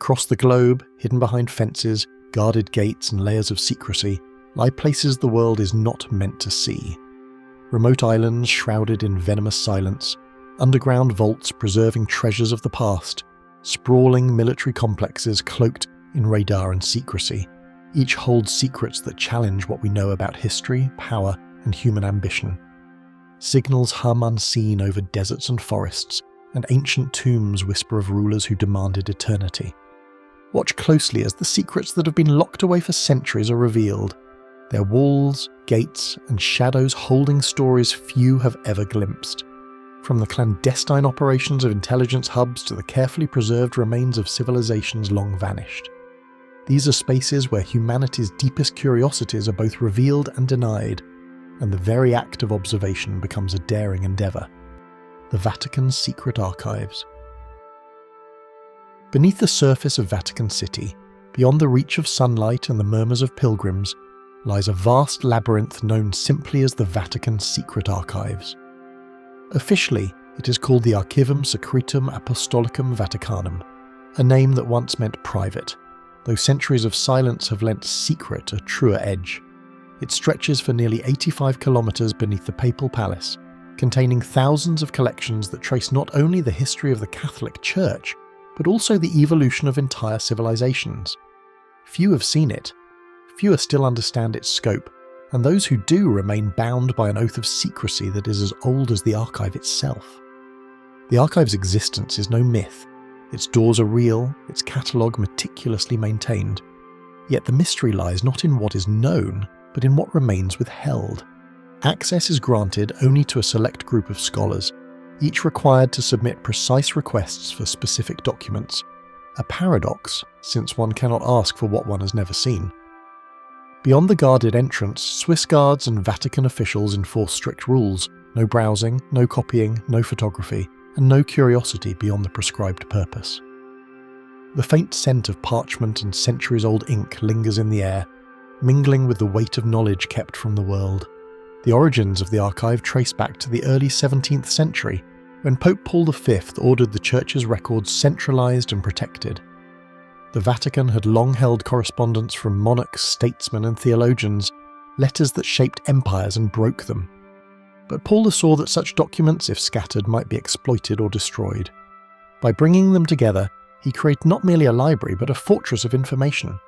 Across the globe, hidden behind fences, guarded gates and layers of secrecy, lie places the world is not meant to see. Remote islands shrouded in venomous silence, underground vaults preserving treasures of the past, sprawling military complexes cloaked in radar and secrecy. Each holds secrets that challenge what we know about history, power, and human ambition. Signals hum unseen over deserts and forests, and ancient tombs whisper of rulers who demanded eternity. Watch closely as the secrets that have been locked away for centuries are revealed, their walls, gates, and shadows holding stories few have ever glimpsed. From the clandestine operations of intelligence hubs to the carefully preserved remains of civilizations long vanished. These are spaces where humanity's deepest curiosities are both revealed and denied, and the very act of observation becomes a daring endeavour. The Vatican's secret archives. Beneath the surface of Vatican City, beyond the reach of sunlight and the murmurs of pilgrims, lies a vast labyrinth known simply as the Vatican's secret archives. Officially, it is called the Archivum Secretum Apostolicum Vaticanum, a name that once meant private, though centuries of silence have lent secret a truer edge. It stretches for nearly 85 kilometres beneath the Papal Palace, containing thousands of collections that trace not only the history of the Catholic Church, but also the evolution of entire civilizations. Few have seen it, fewer still understand its scope, and those who do remain bound by an oath of secrecy that is as old as the archive itself. The archive's existence is no myth. Its doors are real, its catalogue meticulously maintained. Yet the mystery lies not in what is known, but in what remains withheld. Access is granted only to a select group of scholars, each required to submit precise requests for specific documents. A paradox, since one cannot ask for what one has never seen. Beyond the guarded entrance, Swiss guards and Vatican officials enforce strict rules: no browsing, no copying, no photography, and no curiosity beyond the prescribed purpose. The faint scent of parchment and centuries-old ink lingers in the air, mingling with the weight of knowledge kept from the world. The origins of the archive trace back to the early 17th century, when Pope Paul V ordered the Church's records centralised and protected. The Vatican had long held correspondence from monarchs, statesmen and theologians, letters that shaped empires and broke them. But Paul saw that such documents, if scattered, might be exploited or destroyed. By bringing them together, he created not merely a library, but a fortress of information.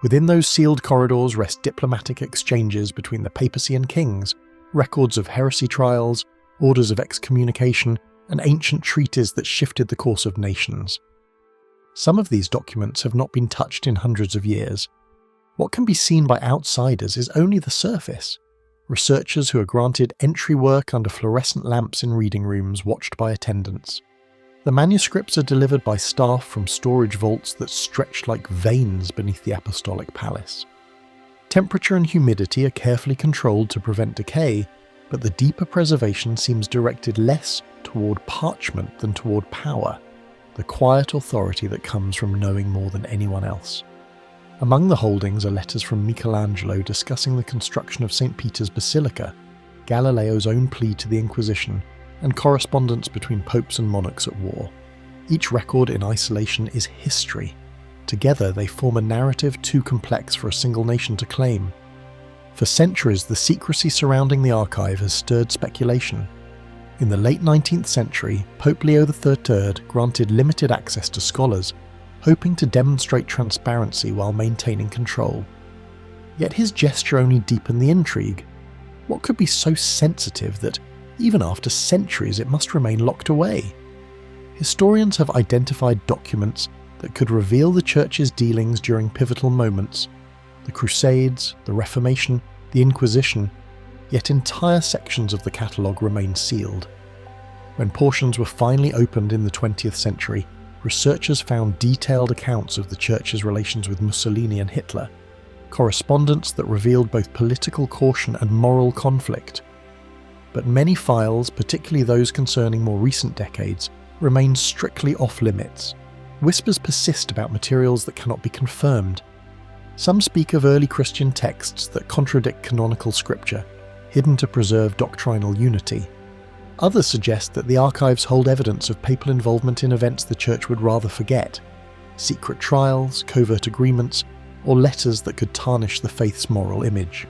Within those sealed corridors rest diplomatic exchanges between the papacy and kings, records of heresy trials, orders of excommunication, and ancient treaties that shifted the course of nations. Some of these documents have not been touched in hundreds of years. What can be seen by outsiders is only the surface. Researchers who are granted entry work under fluorescent lamps in reading rooms watched by attendants. The manuscripts are delivered by staff from storage vaults that stretch like veins beneath the Apostolic Palace. Temperature and humidity are carefully controlled to prevent decay, but the deeper preservation seems directed less toward parchment than toward power, the quiet authority that comes from knowing more than anyone else. Among the holdings are letters from Michelangelo discussing the construction of St. Peter's Basilica, Galileo's own plea to the Inquisition, and correspondence between popes and monarchs at war. Each record in isolation is history. Together they form a narrative too complex for a single nation to claim. For centuries, the secrecy surrounding the archive has stirred speculation. In the late 19th century, Pope Leo III granted limited access to scholars, hoping to demonstrate transparency while maintaining control. Yet his gesture only deepened the intrigue. What could be so sensitive that, even after centuries, it must remain locked away? Historians have identified documents that could reveal the Church's dealings during pivotal moments: the Crusades, the Reformation, the Inquisition, yet entire sections of the catalogue remain sealed. When portions were finally opened in the 20th century, researchers found detailed accounts of the Church's relations with Mussolini and Hitler, correspondence that revealed both political caution and moral conflict. But many files, particularly those concerning more recent decades, remain strictly off-limits. Whispers persist about materials that cannot be confirmed. Some speak of early Christian texts that contradict canonical scripture, hidden to preserve doctrinal unity. Others suggest that the archives hold evidence of papal involvement in events the Church would rather forget. secret trials, covert agreements, or letters that could tarnish the faith's moral image.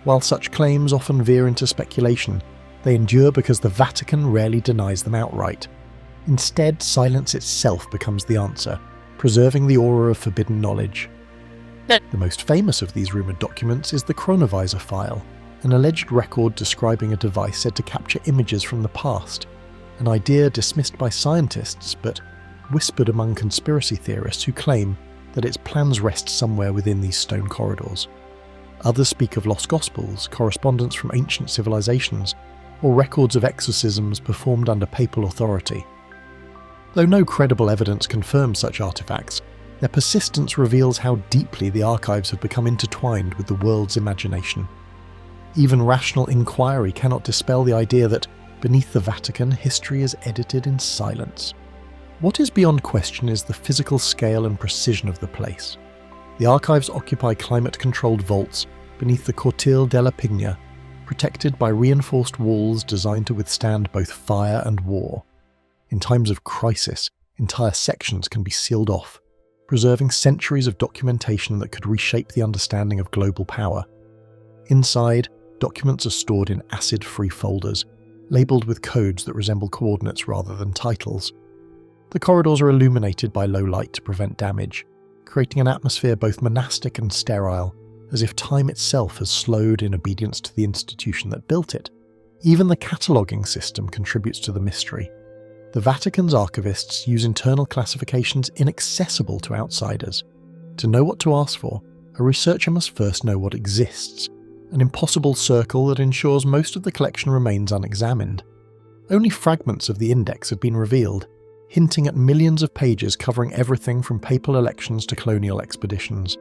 While such claims often veer into speculation, they endure because the Vatican rarely denies them outright. Instead, silence itself becomes the answer, preserving the aura of forbidden knowledge. The most famous of these rumoured documents is the Chronovisor file, an alleged record describing a device said to capture images from the past, an idea dismissed by scientists but whispered among conspiracy theorists who claim that its plans rest somewhere within these stone corridors. Others speak of lost gospels, correspondence from ancient civilizations, or records of exorcisms performed under papal authority. Though no credible evidence confirms such artifacts, their persistence reveals how deeply the archives have become intertwined with the world's imagination. Even rational inquiry cannot dispel the idea that, beneath the Vatican, history is edited in silence. What is beyond question is the physical scale and precision of the place. The archives occupy climate-controlled vaults beneath the Cortile della Pigna, protected by reinforced walls designed to withstand both fire and war. In times of crisis, entire sections can be sealed off, preserving centuries of documentation that could reshape the understanding of global power. Inside, documents are stored in acid-free folders, labelled with codes that resemble coordinates rather than titles. The corridors are illuminated by low light to prevent damage, creating an atmosphere both monastic and sterile, as if time itself has slowed in obedience to the institution that built it. Even the cataloguing system contributes to the mystery. The Vatican's archivists use internal classifications inaccessible to outsiders. To know what to ask for, a researcher must first know what exists, an impossible circle that ensures most of the collection remains unexamined. Only fragments of the index have been revealed, hinting at millions of pages covering everything from papal elections to colonial expeditions.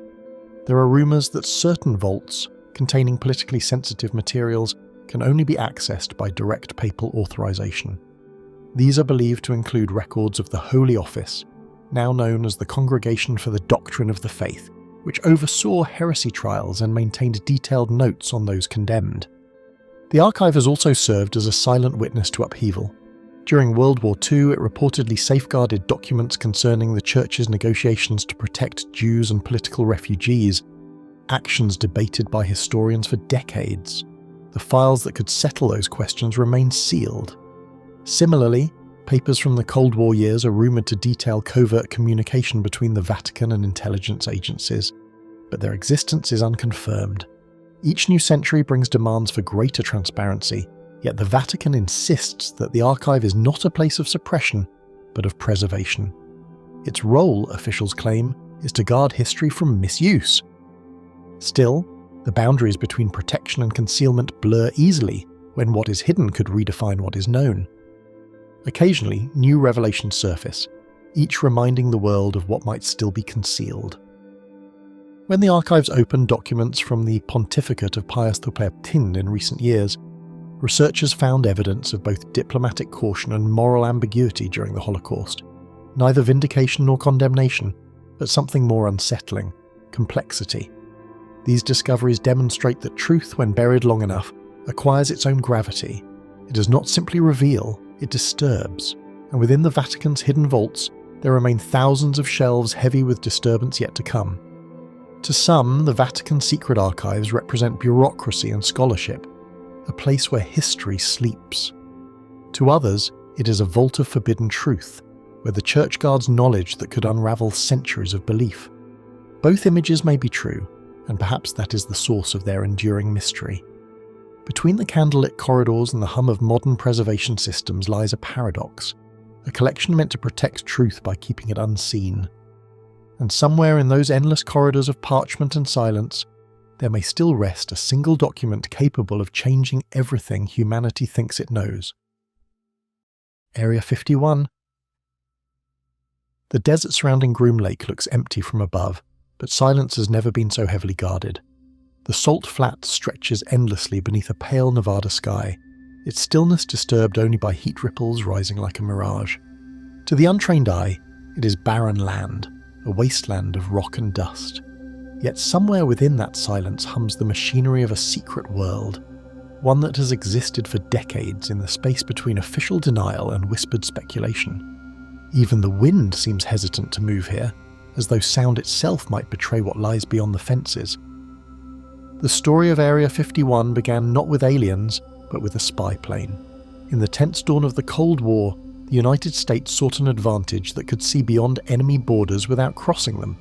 There are rumours that certain vaults, containing politically sensitive materials, can only be accessed by direct papal authorization. These are believed to include records of the Holy Office, now known as the Congregation for the Doctrine of the Faith, which oversaw heresy trials and maintained detailed notes on those condemned. The archive has also served as a silent witness to upheaval. During World War II, it reportedly safeguarded documents concerning the Church's negotiations to protect Jews and political refugees, actions debated by historians for decades. The files that could settle those questions remain sealed. Similarly, papers from the Cold War years are rumoured to detail covert communication between the Vatican and intelligence agencies, but their existence is unconfirmed. Each new century brings demands for greater transparency, yet the Vatican insists that the archive is not a place of suppression, but of preservation. Its role, officials claim, is to guard history from misuse. Still, the boundaries between protection and concealment blur easily when what is hidden could redefine what is known. Occasionally, new revelations surface, each reminding the world of what might still be concealed. When the archives opened documents from the pontificate of Pius XII in recent years, researchers found evidence of both diplomatic caution and moral ambiguity during the Holocaust. Neither vindication nor condemnation, but something more unsettling: complexity. These discoveries demonstrate that truth, when buried long enough, acquires its own gravity. It does not simply reveal, it disturbs, and within the Vatican's hidden vaults, there remain thousands of shelves heavy with disturbance yet to come. To some, the Vatican's secret archives represent bureaucracy and scholarship, a place where history sleeps. To others, it is a vault of forbidden truth, where the Church guards knowledge that could unravel centuries of belief. Both images may be true, and perhaps that is the source of their enduring mystery. Between the candlelit corridors and the hum of modern preservation systems lies a paradox, a collection meant to protect truth by keeping it unseen. And somewhere in those endless corridors of parchment and silence, there may still rest a single document capable of changing everything humanity thinks it knows. Area 51. The desert surrounding Groom Lake looks empty from above, but silence has never been so heavily guarded. The salt flat stretches endlessly beneath a pale Nevada sky, its stillness disturbed only by heat ripples rising like a mirage. To the untrained eye, it is barren land, a wasteland of rock and dust. Yet somewhere within that silence hums the machinery of a secret world, one that has existed for decades in the space between official denial and whispered speculation. Even the wind seems hesitant to move here, as though sound itself might betray what lies beyond the fences. The story of Area 51 began not with aliens, but with a spy plane. In the tense dawn of the Cold War, the United States sought an advantage that could see beyond enemy borders without crossing them,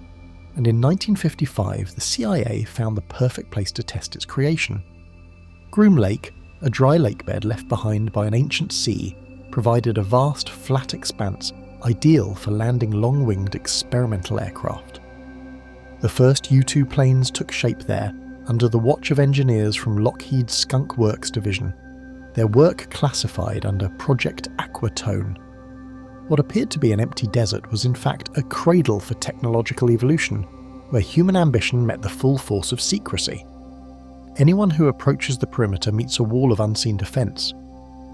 and in 1955 the CIA found the perfect place to test its creation. Groom Lake, a dry lakebed left behind by an ancient sea, provided a vast, flat expanse ideal for landing long-winged experimental aircraft. The first U-2 planes took shape there, under the watch of engineers from Lockheed's Skunk Works division, their work classified under Project Aquatone. What appeared to be an empty desert was in fact a cradle for technological evolution, where human ambition met the full force of secrecy. Anyone who approaches the perimeter meets a wall of unseen defence.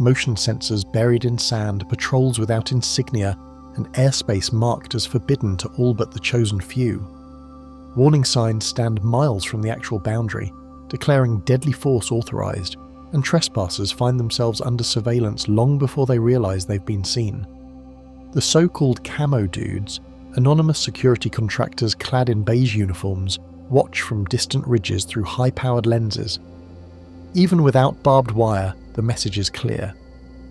Motion sensors buried in sand, patrols without insignia, and airspace marked as forbidden to all but the chosen few. Warning signs stand miles from the actual boundary, declaring deadly force authorised, and trespassers find themselves under surveillance long before they realise they've been seen. The so-called camo dudes, anonymous security contractors clad in beige uniforms, watch from distant ridges through high-powered lenses. Even without barbed wire, the message is clear.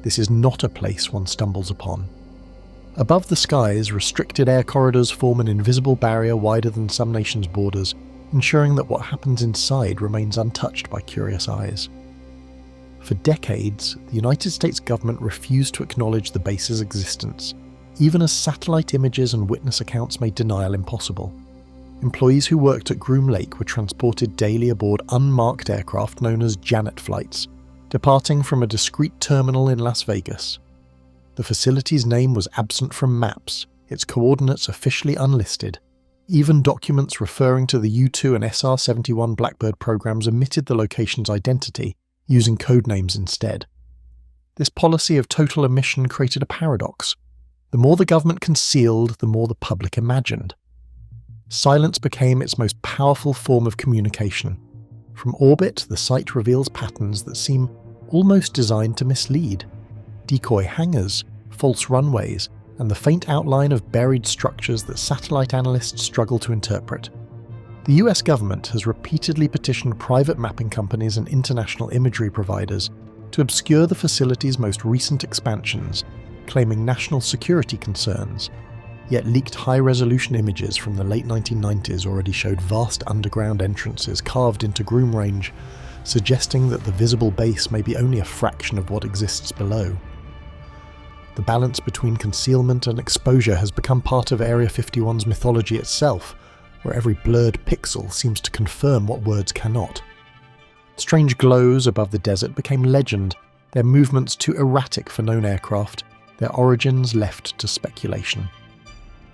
This is not a place one stumbles upon. Above the skies, restricted air corridors form an invisible barrier wider than some nations' borders, ensuring that what happens inside remains untouched by curious eyes. For decades, the United States government refused to acknowledge the base's existence, even as satellite images and witness accounts made denial impossible. Employees who worked at Groom Lake were transported daily aboard unmarked aircraft known as Janet flights, departing from a discreet terminal in Las Vegas. The facility's name was absent from maps, its coordinates officially unlisted. Even documents referring to the U-2 and SR-71 Blackbird programs omitted the location's identity, using codenames instead. This policy of total omission created a paradox. The more the government concealed, the more the public imagined. Silence became its most powerful form of communication. From orbit, the site reveals patterns that seem almost designed to mislead. Decoy hangars, false runways, and the faint outline of buried structures that satellite analysts struggle to interpret. The US government has repeatedly petitioned private mapping companies and international imagery providers to obscure the facility's most recent expansions, claiming national security concerns, yet leaked high-resolution images from the late 1990s already showed vast underground entrances carved into Groom Range, suggesting that the visible base may be only a fraction of what exists below. The balance between concealment and exposure has become part of Area 51's mythology itself, where every blurred pixel seems to confirm what words cannot. Strange glows above the desert became legend, their movements too erratic for known aircraft, their origins left to speculation.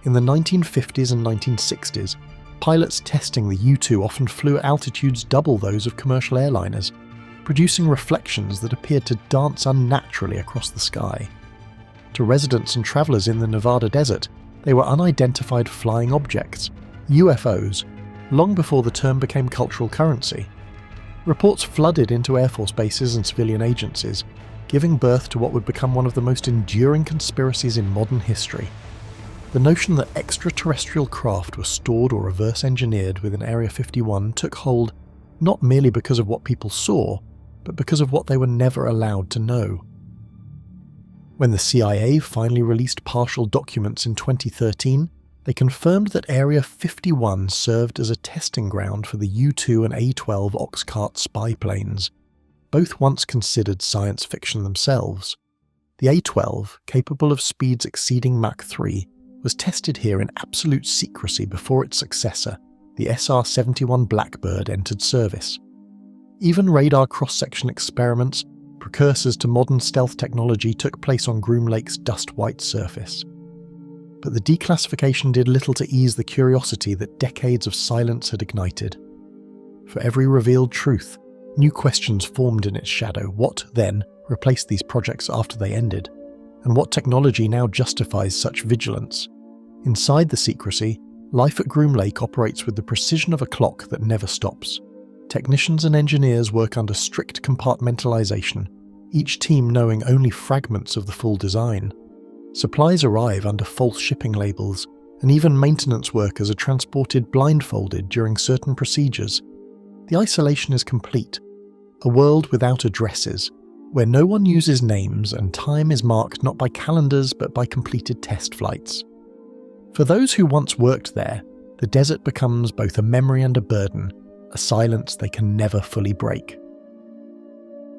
In the 1950s and 1960s, pilots testing the U-2 often flew at altitudes double those of commercial airliners, producing reflections that appeared to dance unnaturally across the sky. To residents and travellers in the Nevada desert, they were unidentified flying objects, UFOs, long before the term became cultural currency. Reports flooded into Air Force bases and civilian agencies, giving birth to what would become one of the most enduring conspiracies in modern history. The notion that extraterrestrial craft were stored or reverse engineered within Area 51 took hold not merely because of what people saw, but because of what they were never allowed to know. When the CIA finally released partial documents in 2013, they confirmed that Area 51 served as a testing ground for the U-2 and A-12 Oxcart spy planes, both once considered science fiction themselves. The A-12, capable of speeds exceeding Mach 3, was tested here in absolute secrecy before its successor, the SR-71 Blackbird, entered service. Even radar cross-section experiments, precursors to modern stealth technology, took place on Groom Lake's dust-white surface. But the declassification did little to ease the curiosity that decades of silence had ignited. For every revealed truth, new questions formed in its shadow. What, then, replaced these projects after they ended? And what technology now justifies such vigilance? Inside the secrecy, life at Groom Lake operates with the precision of a clock that never stops. Technicians and engineers work under strict compartmentalization, each team knowing only fragments of the full design. Supplies arrive under false shipping labels, and even maintenance workers are transported blindfolded during certain procedures. The isolation is complete, a world without addresses, where no one uses names and time is marked not by calendars but by completed test flights. For those who once worked there, the desert becomes both a memory and a burden, a silence they can never fully break.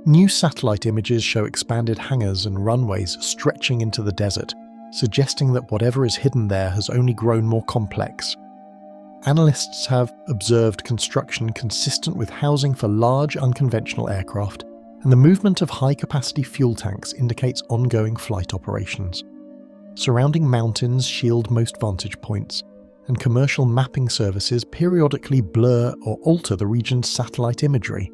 New satellite images show expanded hangars and runways stretching into the desert, suggesting that whatever is hidden there has only grown more complex. Analysts have observed construction consistent with housing for large unconventional aircraft, and the movement of high-capacity fuel tanks indicates ongoing flight operations. Surrounding mountains shield most vantage points, and commercial mapping services periodically blur or alter the region's satellite imagery,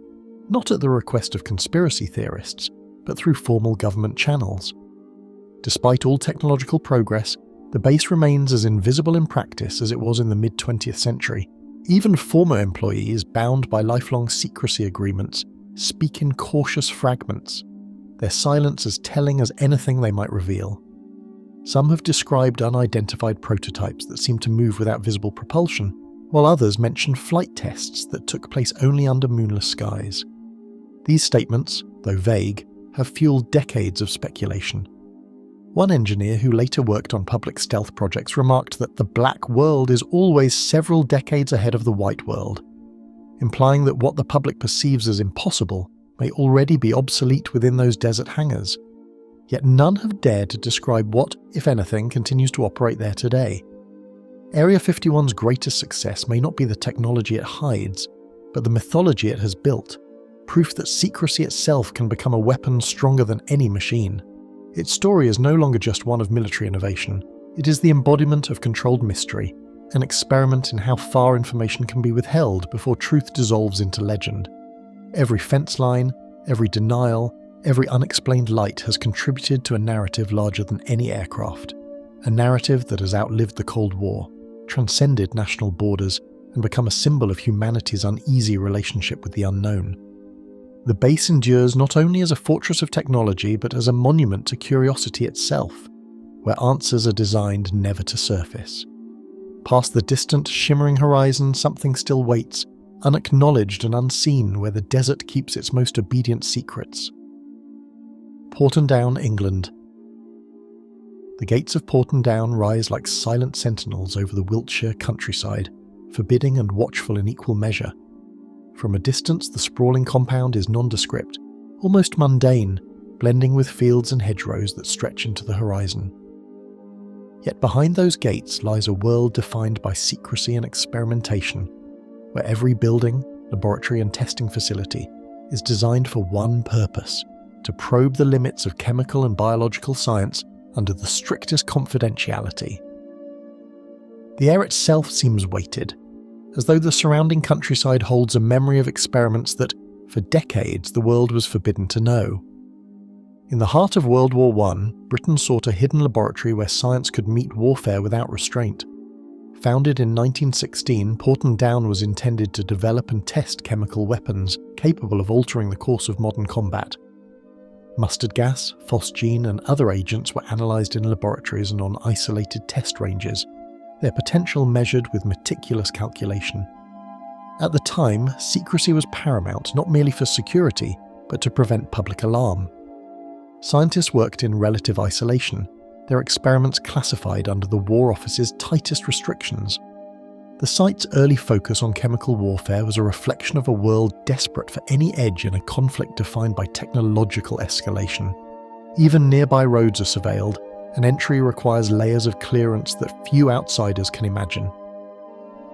not at the request of conspiracy theorists, but through formal government channels. Despite all technological progress, the base remains as invisible in practice as it was in the mid-20th century. Even former employees, bound by lifelong secrecy agreements, speak in cautious fragments, their silence as telling as anything they might reveal. Some have described unidentified prototypes that seem to move without visible propulsion, while others mention flight tests that took place only under moonless skies. These statements, though vague, have fueled decades of speculation. One engineer who later worked on public stealth projects remarked that the black world is always several decades ahead of the white world, implying that what the public perceives as impossible may already be obsolete within those desert hangars. Yet none have dared to describe what, if anything, continues to operate there today. Area 51's greatest success may not be the technology it hides, but the mythology it has built, proof that secrecy itself can become a weapon stronger than any machine. Its story is no longer just one of military innovation, it is the embodiment of controlled mystery, an experiment in how far information can be withheld before truth dissolves into legend. Every fence line, every denial, every unexplained light has contributed to a narrative larger than any aircraft, a narrative that has outlived the Cold War, transcended national borders, and become a symbol of humanity's uneasy relationship with the unknown. The base endures not only as a fortress of technology, but as a monument to curiosity itself, where answers are designed never to surface. Past the distant, shimmering horizon, something still waits, unacknowledged and unseen, where the desert keeps its most obedient secrets. Porton Down, England. The gates of Porton Down rise like silent sentinels over the Wiltshire countryside, forbidding and watchful in equal measure. From a distance, the sprawling compound is nondescript, almost mundane, blending with fields and hedgerows that stretch into the horizon. Yet behind those gates lies a world defined by secrecy and experimentation, where every building, laboratory and testing facility is designed for one purpose: to probe the limits of chemical and biological science under the strictest confidentiality. The air itself seems weighted, as though the surrounding countryside holds a memory of experiments that, for decades, the world was forbidden to know. In the heart of World War I, Britain sought a hidden laboratory where science could meet warfare without restraint. Founded in 1916, Porton Down was intended to develop and test chemical weapons capable of altering the course of modern combat. Mustard gas, phosgene and other agents were analysed in laboratories and on isolated test ranges, their potential measured with meticulous calculation. At the time, secrecy was paramount not merely for security, but to prevent public alarm. Scientists worked in relative isolation, their experiments classified under the War Office's tightest restrictions. The site's early focus on chemical warfare was a reflection of a world desperate for any edge in a conflict defined by technological escalation. Even nearby roads are surveilled, and entry requires layers of clearance that few outsiders can imagine.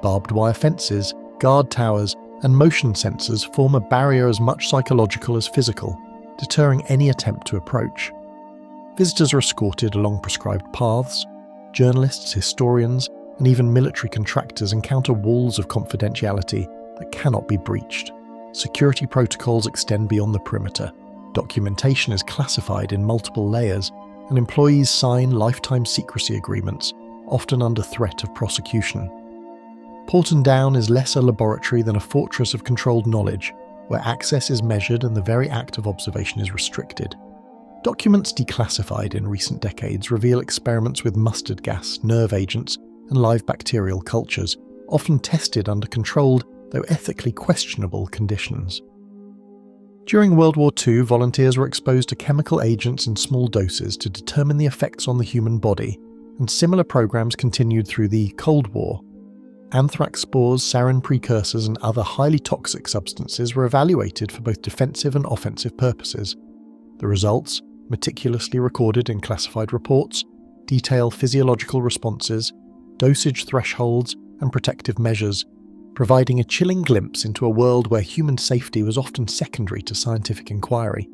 Barbed wire fences, guard towers, and motion sensors form a barrier as much psychological as physical, deterring any attempt to approach. Visitors are escorted along prescribed paths. Journalists, historians, and even military contractors encounter walls of confidentiality that cannot be breached. Security protocols extend beyond the perimeter. Documentation is classified in multiple layers, and employees sign lifetime secrecy agreements, often under threat of prosecution. Porton Down is less a laboratory than a fortress of controlled knowledge, where access is measured and the very act of observation is restricted. Documents declassified in recent decades reveal experiments with mustard gas, nerve agents, and live bacterial cultures, often tested under controlled, though ethically questionable, conditions. During World War II, volunteers were exposed to chemical agents in small doses to determine the effects on the human body, and similar programs continued through the Cold War. Anthrax spores, sarin precursors, and other highly toxic substances were evaluated for both defensive and offensive purposes. The results, meticulously recorded in classified reports, detail physiological responses, dosage thresholds, and protective measures, providing a chilling glimpse into a world where human safety was often secondary to scientific inquiry.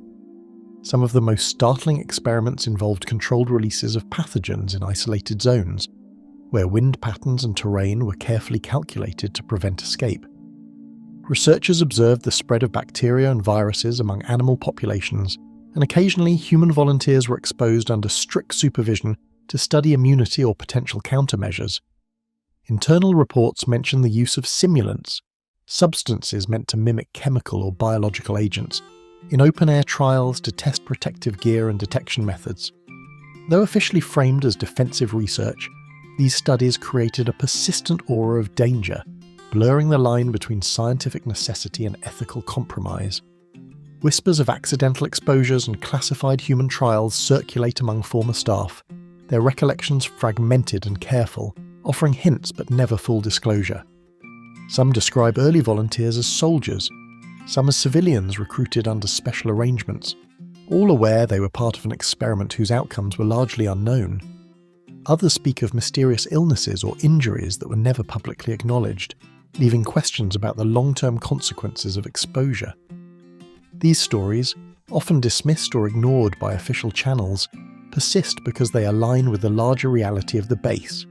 Some of the most startling experiments involved controlled releases of pathogens in isolated zones, where wind patterns and terrain were carefully calculated to prevent escape. Researchers observed the spread of bacteria and viruses among animal populations, and occasionally human volunteers were exposed under strict supervision to study immunity or potential countermeasures. Internal reports mention the use of simulants, substances meant to mimic chemical or biological agents, in open-air trials to test protective gear and detection methods. Though officially framed as defensive research, these studies created a persistent aura of danger, blurring the line between scientific necessity and ethical compromise. Whispers of accidental exposures and classified human trials circulate among former staff, their recollections fragmented and careful, offering hints but never full disclosure. Some describe early volunteers as soldiers, some as civilians recruited under special arrangements, all aware they were part of an experiment whose outcomes were largely unknown. Others speak of mysterious illnesses or injuries that were never publicly acknowledged, leaving questions about the long-term consequences of exposure. These stories, often dismissed or ignored by official channels, persist because they align with the larger reality of the base,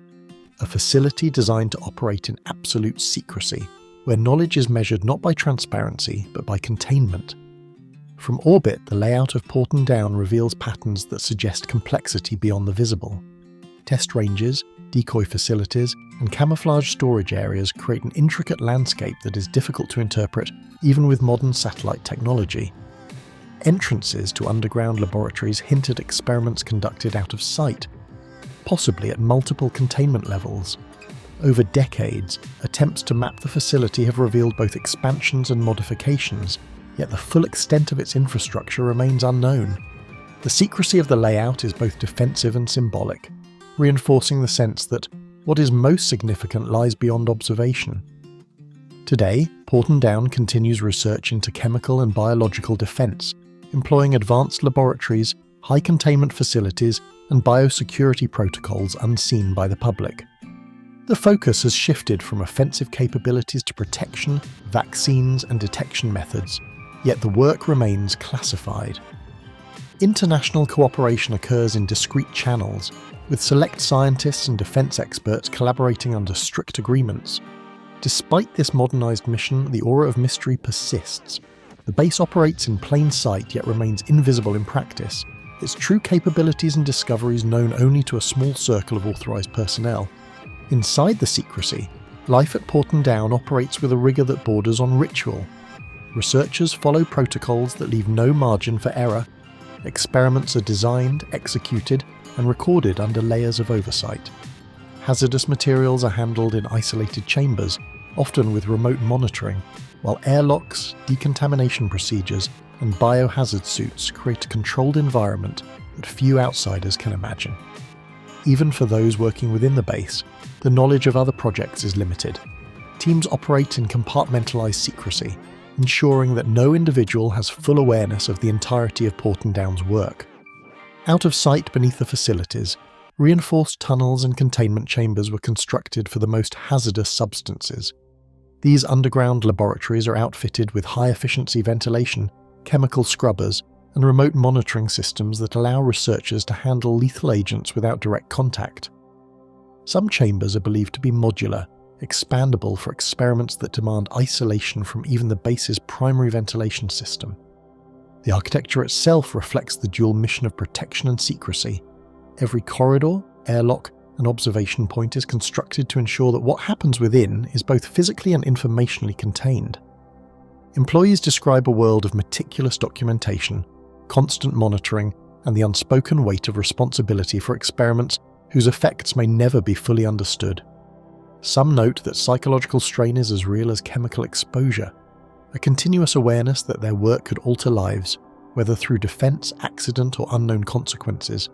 a facility designed to operate in absolute secrecy, where knowledge is measured not by transparency but by containment. From orbit, the layout of Porton Down reveals patterns that suggest complexity beyond the visible. Test ranges, decoy facilities, and camouflage storage areas create an intricate landscape that is difficult to interpret even with modern satellite technology. Entrances to underground laboratories hint at experiments conducted out of sight, possibly at multiple containment levels. Over decades, attempts to map the facility have revealed both expansions and modifications, yet the full extent of its infrastructure remains unknown. The secrecy of the layout is both defensive and symbolic, reinforcing the sense that what is most significant lies beyond observation. Today, Porton Down continues research into chemical and biological defense, employing advanced laboratories, high containment facilities, and biosecurity protocols unseen by the public. The focus has shifted from offensive capabilities to protection, vaccines, and detection methods, yet the work remains classified. International cooperation occurs in discrete channels, with select scientists and defense experts collaborating under strict agreements. Despite this modernized mission, the aura of mystery persists. The base operates in plain sight yet remains invisible in practice, its true capabilities and discoveries known only to a small circle of authorized personnel. Inside the secrecy, life at Porton Down operates with a rigor that borders on ritual. Researchers follow protocols that leave no margin for error. Experiments are designed, executed, and recorded under layers of oversight. Hazardous materials are handled in isolated chambers, often with remote monitoring, while airlocks, decontamination procedures, and biohazard suits create a controlled environment that few outsiders can imagine. Even for those working within the base, the knowledge of other projects is limited. Teams operate in compartmentalized secrecy, ensuring that no individual has full awareness of the entirety of Porton Down's work. Out of sight beneath the facilities, reinforced tunnels and containment chambers were constructed for the most hazardous substances. These underground laboratories are outfitted with high-efficiency ventilation, chemical scrubbers, and remote monitoring systems that allow researchers to handle lethal agents without direct contact. Some chambers are believed to be modular, expandable for experiments that demand isolation from even the base's primary ventilation system. The architecture itself reflects the dual mission of protection and secrecy. Every corridor, airlock, and observation point is constructed to ensure that what happens within is both physically and informationally contained. Employees describe a world of meticulous documentation, constant monitoring, and the unspoken weight of responsibility for experiments whose effects may never be fully understood. Some note that psychological strain is as real as chemical exposure, a continuous awareness that their work could alter lives, whether through defense, accident, or unknown consequences.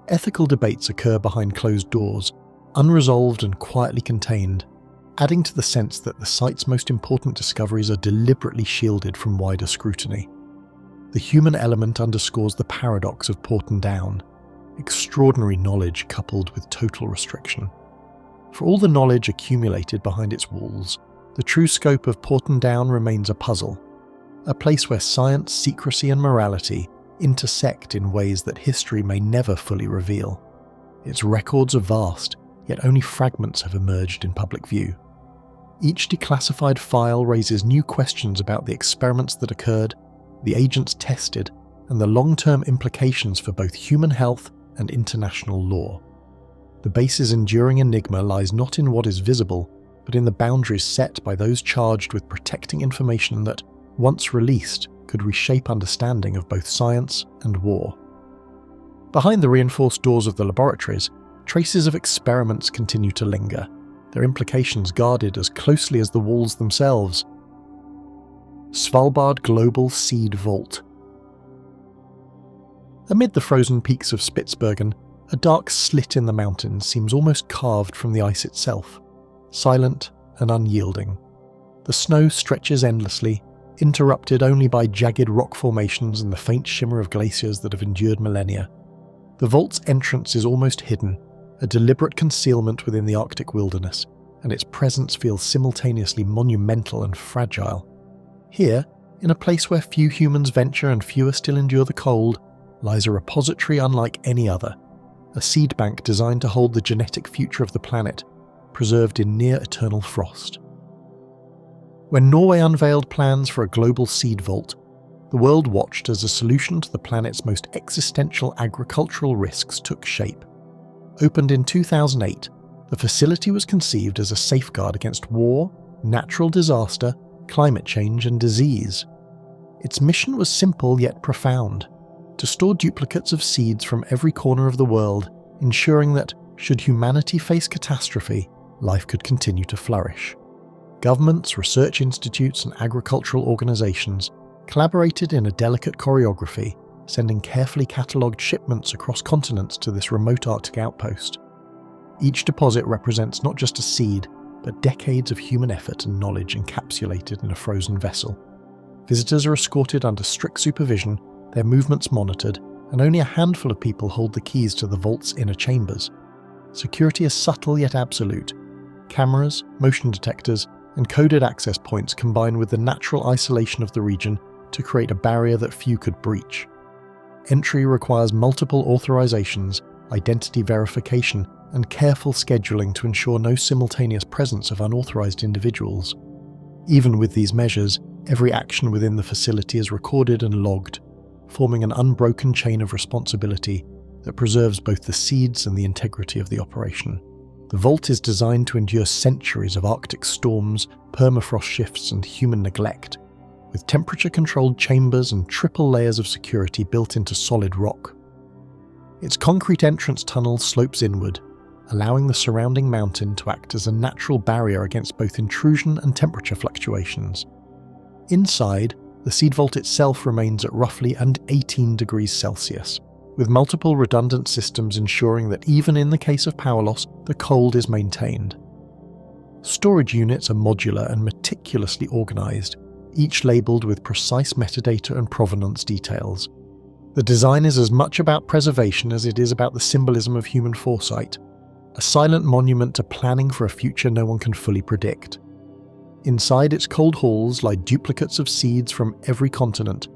Ethical debates occur behind closed doors, unresolved and quietly contained, adding to the sense that the site's most important discoveries are deliberately shielded from wider scrutiny. The human element underscores the paradox of Porton Down, extraordinary knowledge coupled with total restriction. For all the knowledge accumulated behind its walls, the true scope of Porton Down remains a puzzle, a place where science, secrecy and morality intersect in ways that history may never fully reveal. Its records are vast, yet only fragments have emerged in public view. Each declassified file raises new questions about the experiments that occurred, the agents tested, and the long-term implications for both human health and international law. The base's enduring enigma lies not in what is visible, but in the boundaries set by those charged with protecting information that, once released, could reshape understanding of both science and war. Behind the reinforced doors of the laboratories, traces of experiments continue to linger, their implications guarded as closely as the walls themselves. Svalbard Global Seed Vault. Amid the frozen peaks of Spitsbergen, a dark slit in the mountains seems almost carved from the ice itself, silent and unyielding. The snow stretches endlessly, interrupted only by jagged rock formations and the faint shimmer of glaciers that have endured millennia. The vault's entrance is almost hidden, a deliberate concealment within the Arctic wilderness, and its presence feels simultaneously monumental and fragile. Here, in a place where few humans venture and fewer still endure the cold, lies a repository unlike any other, a seed bank designed to hold the genetic future of the planet, preserved in near-eternal frost. When Norway unveiled plans for a global seed vault, the world watched as a solution to the planet's most existential agricultural risks took shape. Opened in 2008, the facility was conceived as a safeguard against war, natural disaster, climate change and disease. Its mission was simple yet profound: to store duplicates of seeds from every corner of the world, ensuring that, should humanity face catastrophe, life could continue to flourish. Governments, research institutes and agricultural organisations collaborated in a delicate choreography, sending carefully catalogued shipments across continents to this remote Arctic outpost. Each deposit represents not just a seed, but decades of human effort and knowledge encapsulated in a frozen vessel. Visitors are escorted under strict supervision, their movements monitored, and only a handful of people hold the keys to the vault's inner chambers. Security is subtle yet absolute. Cameras, motion detectors, and coded access points combine with the natural isolation of the region to create a barrier that few could breach. Entry requires multiple authorizations, identity verification, and careful scheduling to ensure no simultaneous presence of unauthorized individuals. Even with these measures, every action within the facility is recorded and logged, forming an unbroken chain of responsibility that preserves both the seeds and the integrity of the operation. The vault is designed to endure centuries of Arctic storms, permafrost shifts, and human neglect, with temperature-controlled chambers and triple layers of security built into solid rock. Its concrete entrance tunnel slopes inward, allowing the surrounding mountain to act as a natural barrier against both intrusion and temperature fluctuations. Inside, the seed vault itself remains at roughly 18 degrees Celsius, with multiple redundant systems ensuring that even in the case of power loss, the cold is maintained. Storage units are modular and meticulously organised, each labelled with precise metadata and provenance details. The design is as much about preservation as it is about the symbolism of human foresight, a silent monument to planning for a future no one can fully predict. Inside its cold halls lie duplicates of seeds from every continent,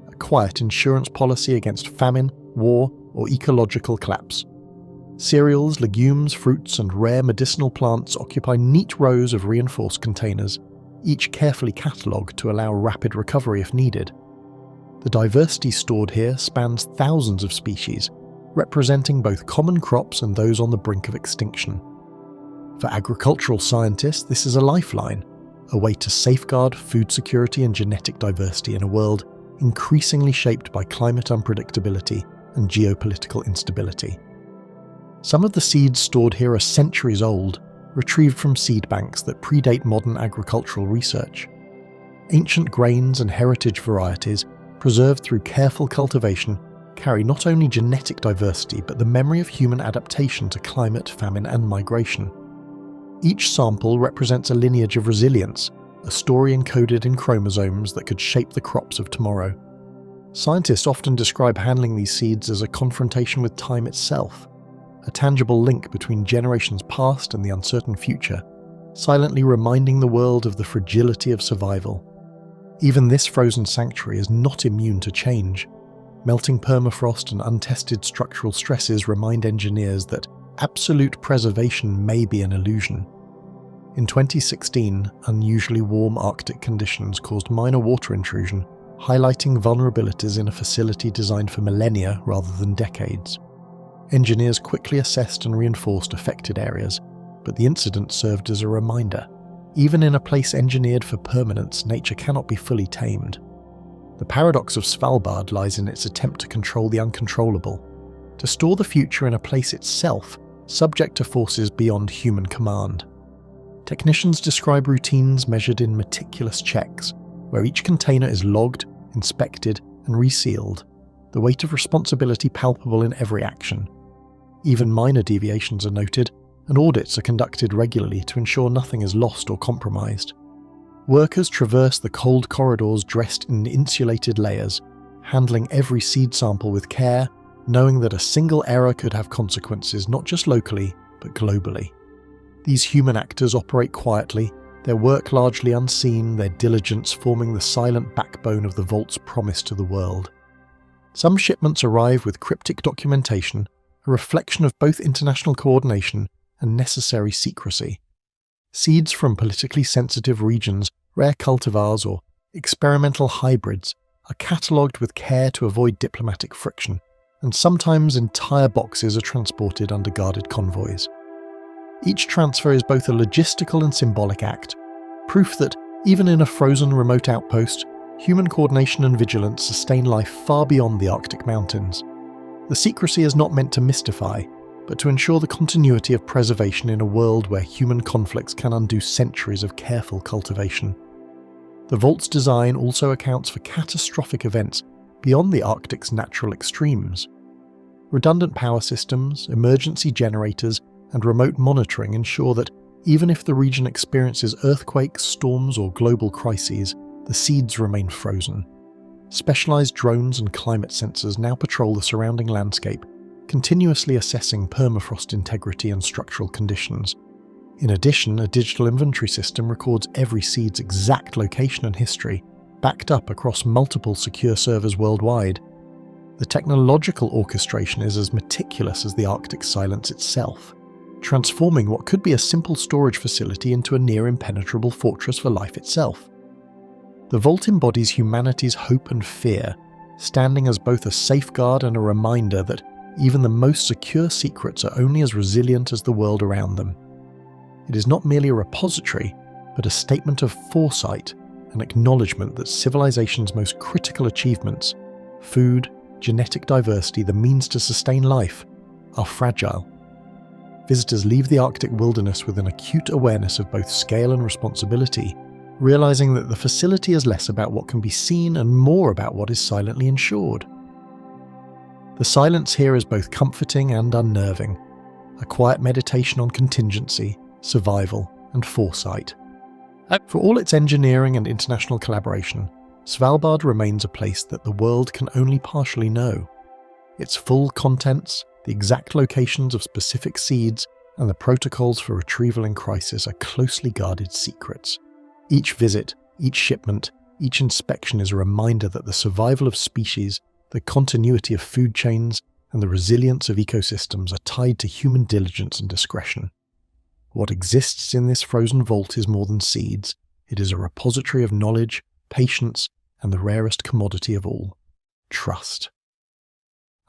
a quiet insurance policy against famine, war, or ecological collapse. Cereals, legumes, fruits, and rare medicinal plants occupy neat rows of reinforced containers, each carefully catalogued to allow rapid recovery if needed. The diversity stored here spans thousands of species, representing both common crops and those on the brink of extinction. For agricultural scientists, this is a lifeline, a way to safeguard food security and genetic diversity in a world increasingly shaped by climate unpredictability and geopolitical instability. Some of the seeds stored here are centuries old, retrieved from seed banks that predate modern agricultural research. Ancient grains and heritage varieties, preserved through careful cultivation, carry not only genetic diversity but the memory of human adaptation to climate, famine and migration. Each sample represents a lineage of resilience, a story encoded in chromosomes that could shape the crops of tomorrow. Scientists often describe handling these seeds as a confrontation with time itself, a tangible link between generations past and the uncertain future, silently reminding the world of the fragility of survival. Even this frozen sanctuary is not immune to change. Melting permafrost and untested structural stresses remind engineers that absolute preservation may be an illusion. In 2016, unusually warm Arctic conditions caused minor water intrusion, highlighting vulnerabilities in a facility designed for millennia rather than decades. Engineers quickly assessed and reinforced affected areas, but the incident served as a reminder. Even in a place engineered for permanence, nature cannot be fully tamed. The paradox of Svalbard lies in its attempt to control the uncontrollable, to store the future in a place itself, subject to forces beyond human command. Technicians describe routines measured in meticulous checks, where each container is logged, inspected, and resealed, the weight of responsibility palpable in every action. Even minor deviations are noted, and audits are conducted regularly to ensure nothing is lost or compromised. Workers traverse the cold corridors dressed in insulated layers, handling every seed sample with care, knowing that a single error could have consequences not just locally, but globally. These human actors operate quietly, their work largely unseen, their diligence forming the silent backbone of the vault's promise to the world. Some shipments arrive with cryptic documentation, a reflection of both international coordination and necessary secrecy. Seeds from politically sensitive regions, rare cultivars or experimental hybrids are catalogued with care to avoid diplomatic friction, and sometimes entire boxes are transported under guarded convoys. Each transfer is both a logistical and symbolic act, proof that, even in a frozen remote outpost, human coordination and vigilance sustain life far beyond the Arctic mountains. The secrecy is not meant to mystify, but to ensure the continuity of preservation in a world where human conflicts can undo centuries of careful cultivation. The vault's design also accounts for catastrophic events beyond the Arctic's natural extremes. Redundant power systems, emergency generators, and remote monitoring ensure that even if the region experiences earthquakes, storms, or global crises, the seeds remain frozen. Specialized drones and climate sensors now patrol the surrounding landscape, continuously assessing permafrost integrity and structural conditions. In addition, a digital inventory system records every seed's exact location and history, backed up across multiple secure servers worldwide. The technological orchestration is as meticulous as the Arctic silence itself, transforming what could be a simple storage facility into a near-impenetrable fortress for life itself. The vault embodies humanity's hope and fear, standing as both a safeguard and a reminder that even the most secure secrets are only as resilient as the world around them. It is not merely a repository, but a statement of foresight, an acknowledgement that civilization's most critical achievements, food, genetic diversity, the means to sustain life, are fragile. Visitors leave the Arctic wilderness with an acute awareness of both scale and responsibility, realizing that the facility is less about what can be seen and more about what is silently ensured. The silence here is both comforting and unnerving, a quiet meditation on contingency, survival, and foresight. For all its engineering and international collaboration, Svalbard remains a place that the world can only partially know. Its full contents, the exact locations of specific seeds, and the protocols for retrieval in crisis are closely guarded secrets. Each visit, each shipment, each inspection is a reminder that the survival of species, the continuity of food chains, and the resilience of ecosystems are tied to human diligence and discretion. What exists in this frozen vault is more than seeds. It is a repository of knowledge, patience, and the rarest commodity of all, trust.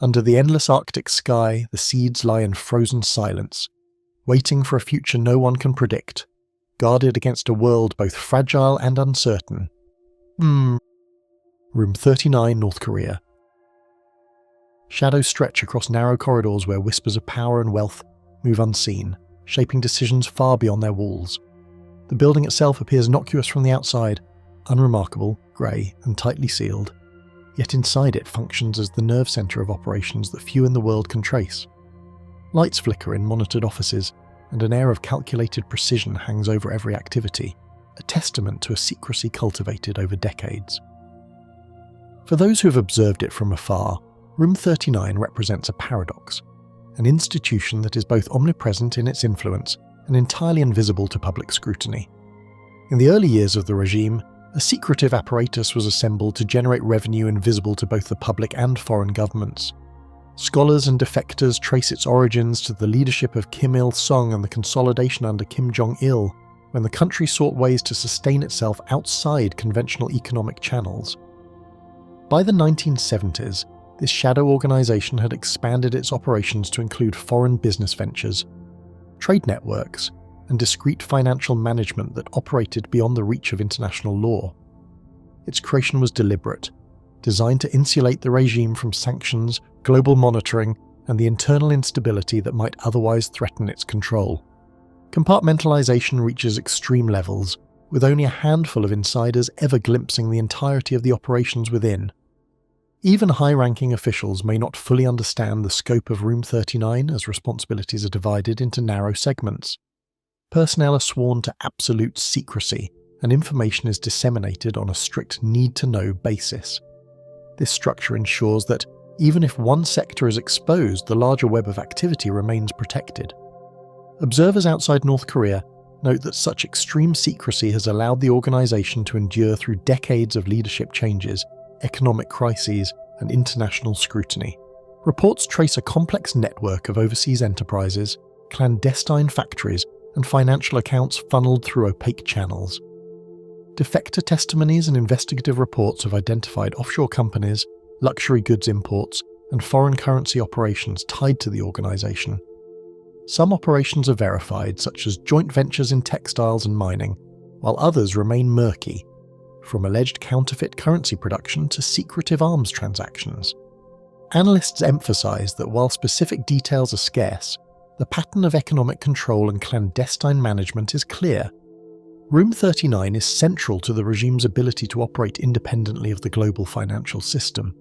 Under the endless Arctic sky, the seeds lie in frozen silence, waiting for a future no one can predict, guarded against a world both fragile and uncertain. Room 39, North Korea. Shadows stretch across narrow corridors where whispers of power and wealth move unseen, shaping decisions far beyond their walls. The building itself appears innocuous from the outside, unremarkable, grey and tightly sealed, yet inside it functions as the nerve centre of operations that few in the world can trace. Lights flicker in monitored offices, and an air of calculated precision hangs over every activity, a testament to a secrecy cultivated over decades. For those who have observed it from afar, Room 39 represents a paradox, an institution that is both omnipresent in its influence and entirely invisible to public scrutiny. In the early years of the regime, a secretive apparatus was assembled to generate revenue invisible to both the public and foreign governments. Scholars and defectors trace its origins to the leadership of Kim Il-sung and the consolidation under Kim Jong-il, when the country sought ways to sustain itself outside conventional economic channels. By the 1970s, this shadow organisation had expanded its operations to include foreign business ventures, trade networks, and discrete financial management that operated beyond the reach of international law. Its creation was deliberate, designed to insulate the regime from sanctions, global monitoring, and the internal instability that might otherwise threaten its control. Compartmentalization reaches extreme levels, with only a handful of insiders ever glimpsing the entirety of the operations within. Even high-ranking officials may not fully understand the scope of Room 39 as responsibilities are divided into narrow segments. Personnel are sworn to absolute secrecy, and information is disseminated on a strict need-to-know basis. This structure ensures that, even if one sector is exposed, the larger web of activity remains protected. Observers outside North Korea note that such extreme secrecy has allowed the organisation to endure through decades of leadership changes, economic crises, and international scrutiny. Reports trace a complex network of overseas enterprises, clandestine factories, and financial accounts funneled through opaque channels. Defector testimonies and investigative reports have identified offshore companies, luxury goods imports, and foreign currency operations tied to the organisation. Some operations are verified, such as joint ventures in textiles and mining, while others remain murky, from alleged counterfeit currency production to secretive arms transactions. Analysts emphasise that while specific details are scarce, the pattern of economic control and clandestine management is clear. Room 39 is central to the regime's ability to operate independently of the global financial system.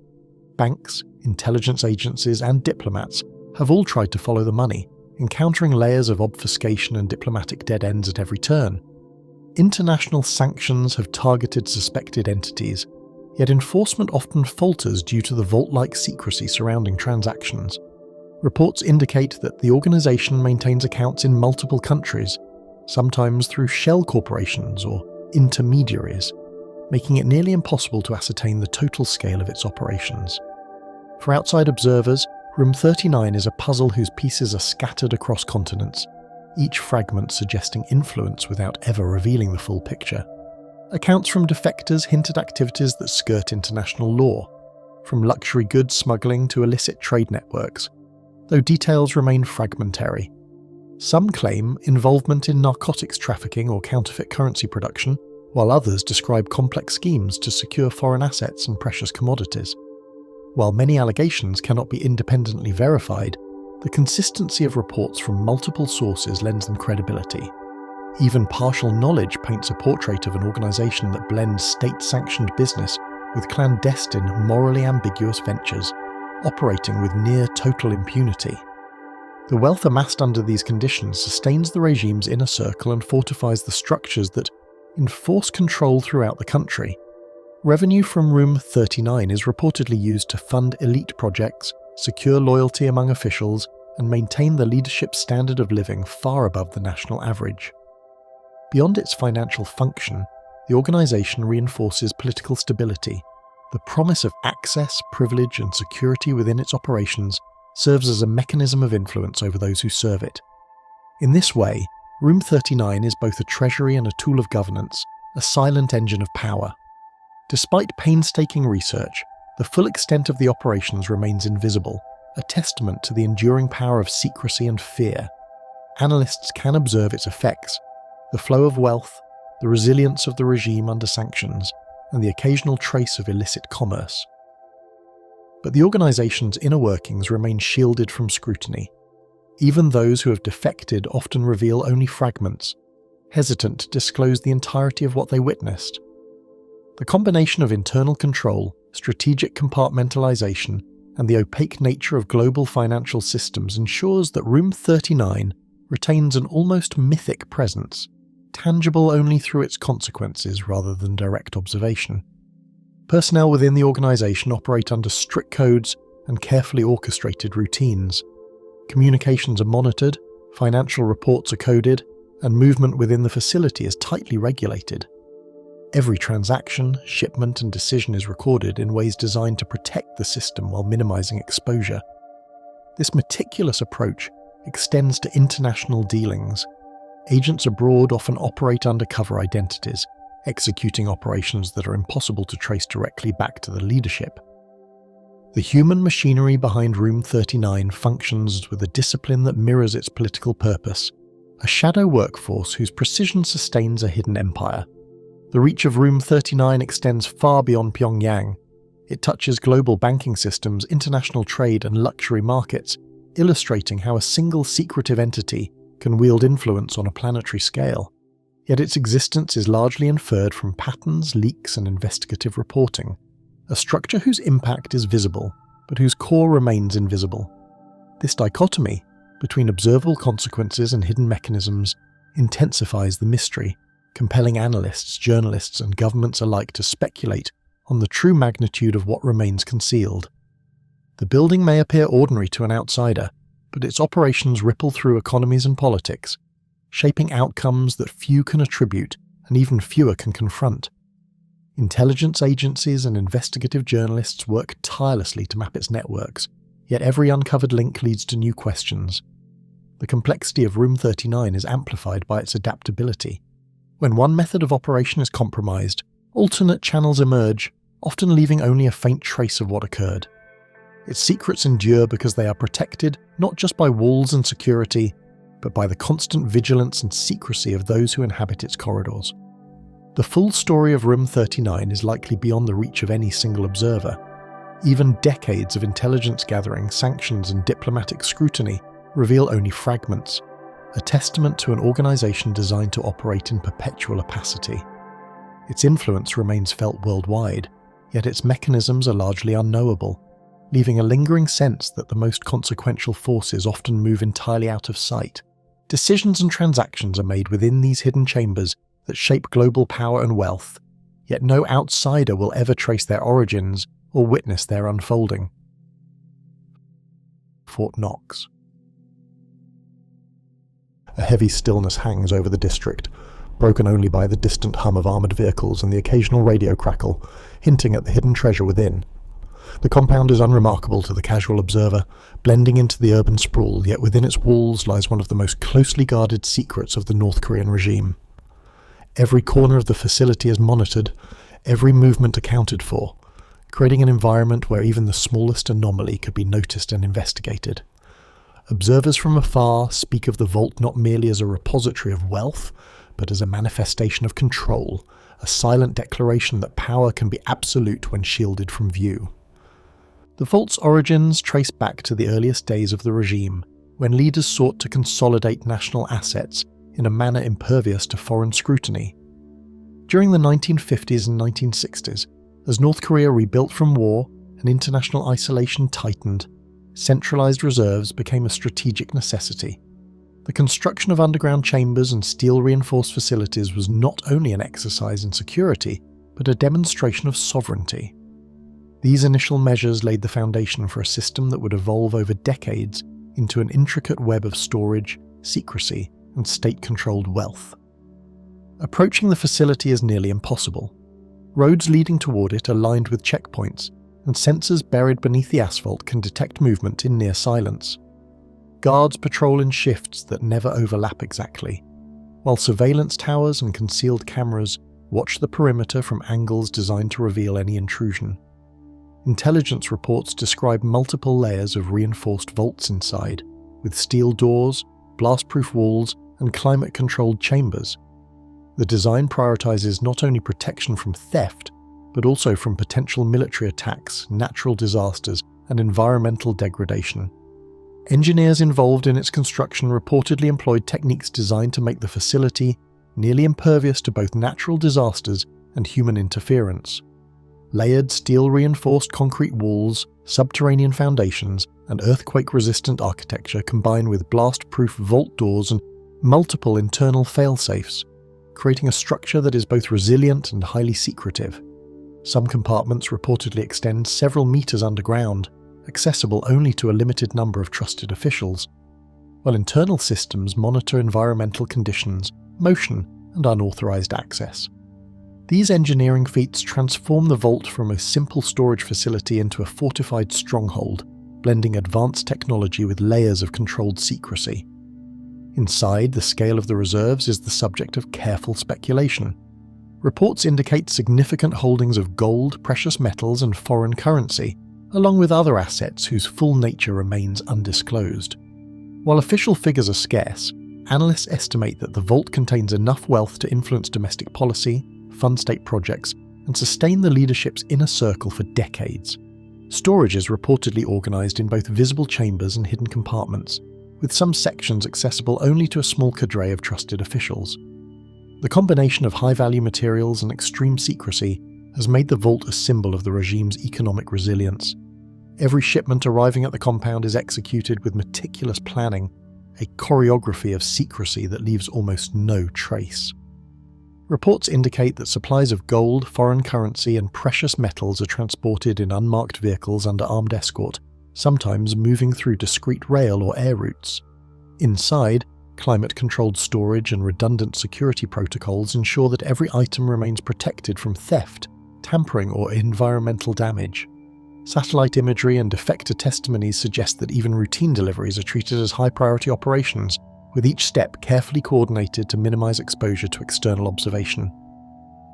Banks, intelligence agencies, and diplomats have all tried to follow the money, encountering layers of obfuscation and diplomatic dead ends at every turn. International sanctions have targeted suspected entities, yet enforcement often falters due to the vault-like secrecy surrounding transactions. Reports indicate that the organisation maintains accounts in multiple countries, sometimes through shell corporations or intermediaries, making it nearly impossible to ascertain the total scale of its operations. For outside observers, Room 39 is a puzzle whose pieces are scattered across continents, each fragment suggesting influence without ever revealing the full picture. Accounts from defectors hint at activities that skirt international law, from luxury goods smuggling to illicit trade networks, though details remain fragmentary. Some claim involvement in narcotics trafficking or counterfeit currency production, while others describe complex schemes to secure foreign assets and precious commodities. While many allegations cannot be independently verified, the consistency of reports from multiple sources lends them credibility. Even partial knowledge paints a portrait of an organisation that blends state-sanctioned business with clandestine, morally ambiguous ventures, operating with near total impunity. The wealth amassed under these conditions sustains the regime's inner circle and fortifies the structures that enforce control throughout the country. Revenue from Room 39 is reportedly used to fund elite projects, secure loyalty among officials, and maintain the leadership's standard of living far above the national average. Beyond its financial function, the organisation reinforces political stability. The promise of access, privilege, and security within its operations serves as a mechanism of influence over those who serve it. In this way, Room 39 is both a treasury and a tool of governance, a silent engine of power. Despite painstaking research, the full extent of the operations remains invisible, a testament to the enduring power of secrecy and fear. Analysts can observe its effects: the flow of wealth, the resilience of the regime under sanctions, and the occasional trace of illicit commerce. But the organization's inner workings remain shielded from scrutiny. Even those who have defected often reveal only fragments, hesitant to disclose the entirety of what they witnessed. The combination of internal control, strategic compartmentalization, and the opaque nature of global financial systems ensures that Room 39 retains an almost mythic presence, tangible only through its consequences rather than direct observation. Personnel within the organization operate under strict codes and carefully orchestrated routines. Communications are monitored, financial reports are coded, and movement within the facility is tightly regulated. Every transaction, shipment, and decision is recorded in ways designed to protect the system while minimizing exposure. This meticulous approach extends to international dealings. Agents abroad often operate under cover identities, executing operations that are impossible to trace directly back to the leadership. The human machinery behind Room 39 functions with a discipline that mirrors its political purpose, a shadow workforce whose precision sustains a hidden empire. The reach of Room 39 extends far beyond Pyongyang. It touches global banking systems, international trade, and luxury markets, illustrating how a single secretive entity can wield influence on a planetary scale. Yet its existence is largely inferred from patterns, leaks, and investigative reporting, a structure whose impact is visible, but whose core remains invisible. This dichotomy between observable consequences and hidden mechanisms intensifies the mystery, compelling analysts, journalists, and governments alike to speculate on the true magnitude of what remains concealed. The building may appear ordinary to an outsider, but its operations ripple through economies and politics, shaping outcomes that few can attribute and even fewer can confront. Intelligence agencies and investigative journalists work tirelessly to map its networks, yet every uncovered link leads to new questions. The complexity of Room 39 is amplified by its adaptability. When one method of operation is compromised, alternate channels emerge, often leaving only a faint trace of what occurred. Its secrets endure because they are protected not just by walls and security, but by the constant vigilance and secrecy of those who inhabit its corridors. The full story of Room 39 is likely beyond the reach of any single observer. Even decades of intelligence gathering, sanctions, and diplomatic scrutiny reveal only fragments, a testament to an organization designed to operate in perpetual opacity. Its influence remains felt worldwide, yet its mechanisms are largely unknowable, leaving a lingering sense that the most consequential forces often move entirely out of sight. Decisions and transactions are made within these hidden chambers that shape global power and wealth, yet no outsider will ever trace their origins or witness their unfolding. Fort Knox. A heavy stillness hangs over the district, broken only by the distant hum of armoured vehicles and the occasional radio crackle, hinting at the hidden treasure within. The compound is unremarkable to the casual observer, blending into the urban sprawl, yet within its walls lies one of the most closely guarded secrets of the North Korean regime. Every corner of the facility is monitored, every movement accounted for, creating an environment where even the smallest anomaly could be noticed and investigated. Observers from afar speak of the vault not merely as a repository of wealth, but as a manifestation of control, a silent declaration that power can be absolute when shielded from view. The vault's origins trace back to the earliest days of the regime, when leaders sought to consolidate national assets in a manner impervious to foreign scrutiny. During the 1950s and 1960s, as North Korea rebuilt from war and international isolation tightened, centralized reserves became a strategic necessity. The construction of underground chambers and steel-reinforced facilities was not only an exercise in security, but a demonstration of sovereignty. These initial measures laid the foundation for a system that would evolve over decades into an intricate web of storage, secrecy, and state-controlled wealth. Approaching the facility is nearly impossible. Roads leading toward it are lined with checkpoints, and sensors buried beneath the asphalt can detect movement in near silence. Guards patrol in shifts that never overlap exactly, while surveillance towers and concealed cameras watch the perimeter from angles designed to reveal any intrusion. Intelligence reports describe multiple layers of reinforced vaults inside, with steel doors, blast-proof walls, and climate-controlled chambers. The design prioritizes not only protection from theft, but also from potential military attacks, natural disasters, and environmental degradation. Engineers involved in its construction reportedly employed techniques designed to make the facility nearly impervious to both natural disasters and human interference. Layered steel-reinforced concrete walls, subterranean foundations, and earthquake-resistant architecture combine with blast-proof vault doors and multiple internal fail-safes, creating a structure that is both resilient and highly secretive. Some compartments reportedly extend several meters underground, accessible only to a limited number of trusted officials, while internal systems monitor environmental conditions, motion, and unauthorized access. These engineering feats transform the vault from a simple storage facility into a fortified stronghold, blending advanced technology with layers of controlled secrecy. Inside, the scale of the reserves is the subject of careful speculation. Reports indicate significant holdings of gold, precious metals, and foreign currency, along with other assets whose full nature remains undisclosed. While official figures are scarce, analysts estimate that the vault contains enough wealth to influence domestic policy, fund state projects, and sustain the leadership's inner circle for decades. Storage is reportedly organized in both visible chambers and hidden compartments, with some sections accessible only to a small cadre of trusted officials. The combination of high-value materials and extreme secrecy has made the vault a symbol of the regime's economic resilience. Every shipment arriving at the compound is executed with meticulous planning, a choreography of secrecy that leaves almost no trace. Reports indicate that supplies of gold, foreign currency, and precious metals are transported in unmarked vehicles under armed escort, sometimes moving through discreet rail or air routes. Inside, climate-controlled storage and redundant security protocols ensure that every item remains protected from theft, tampering, or environmental damage. Satellite imagery and defector testimonies suggest that even routine deliveries are treated as high-priority operations, with each step carefully coordinated to minimize exposure to external observation.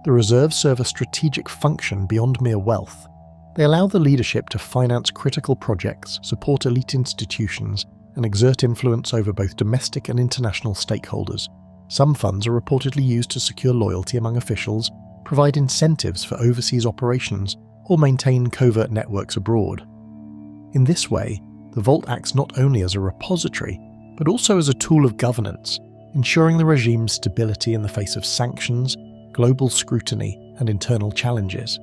The reserves serve a strategic function beyond mere wealth. They allow the leadership to finance critical projects, support elite institutions, and exert influence over both domestic and international stakeholders. Some funds are reportedly used to secure loyalty among officials, provide incentives for overseas operations, or maintain covert networks abroad. In this way, the vault acts not only as a repository, but also as a tool of governance, ensuring the regime's stability in the face of sanctions, global scrutiny, and internal challenges.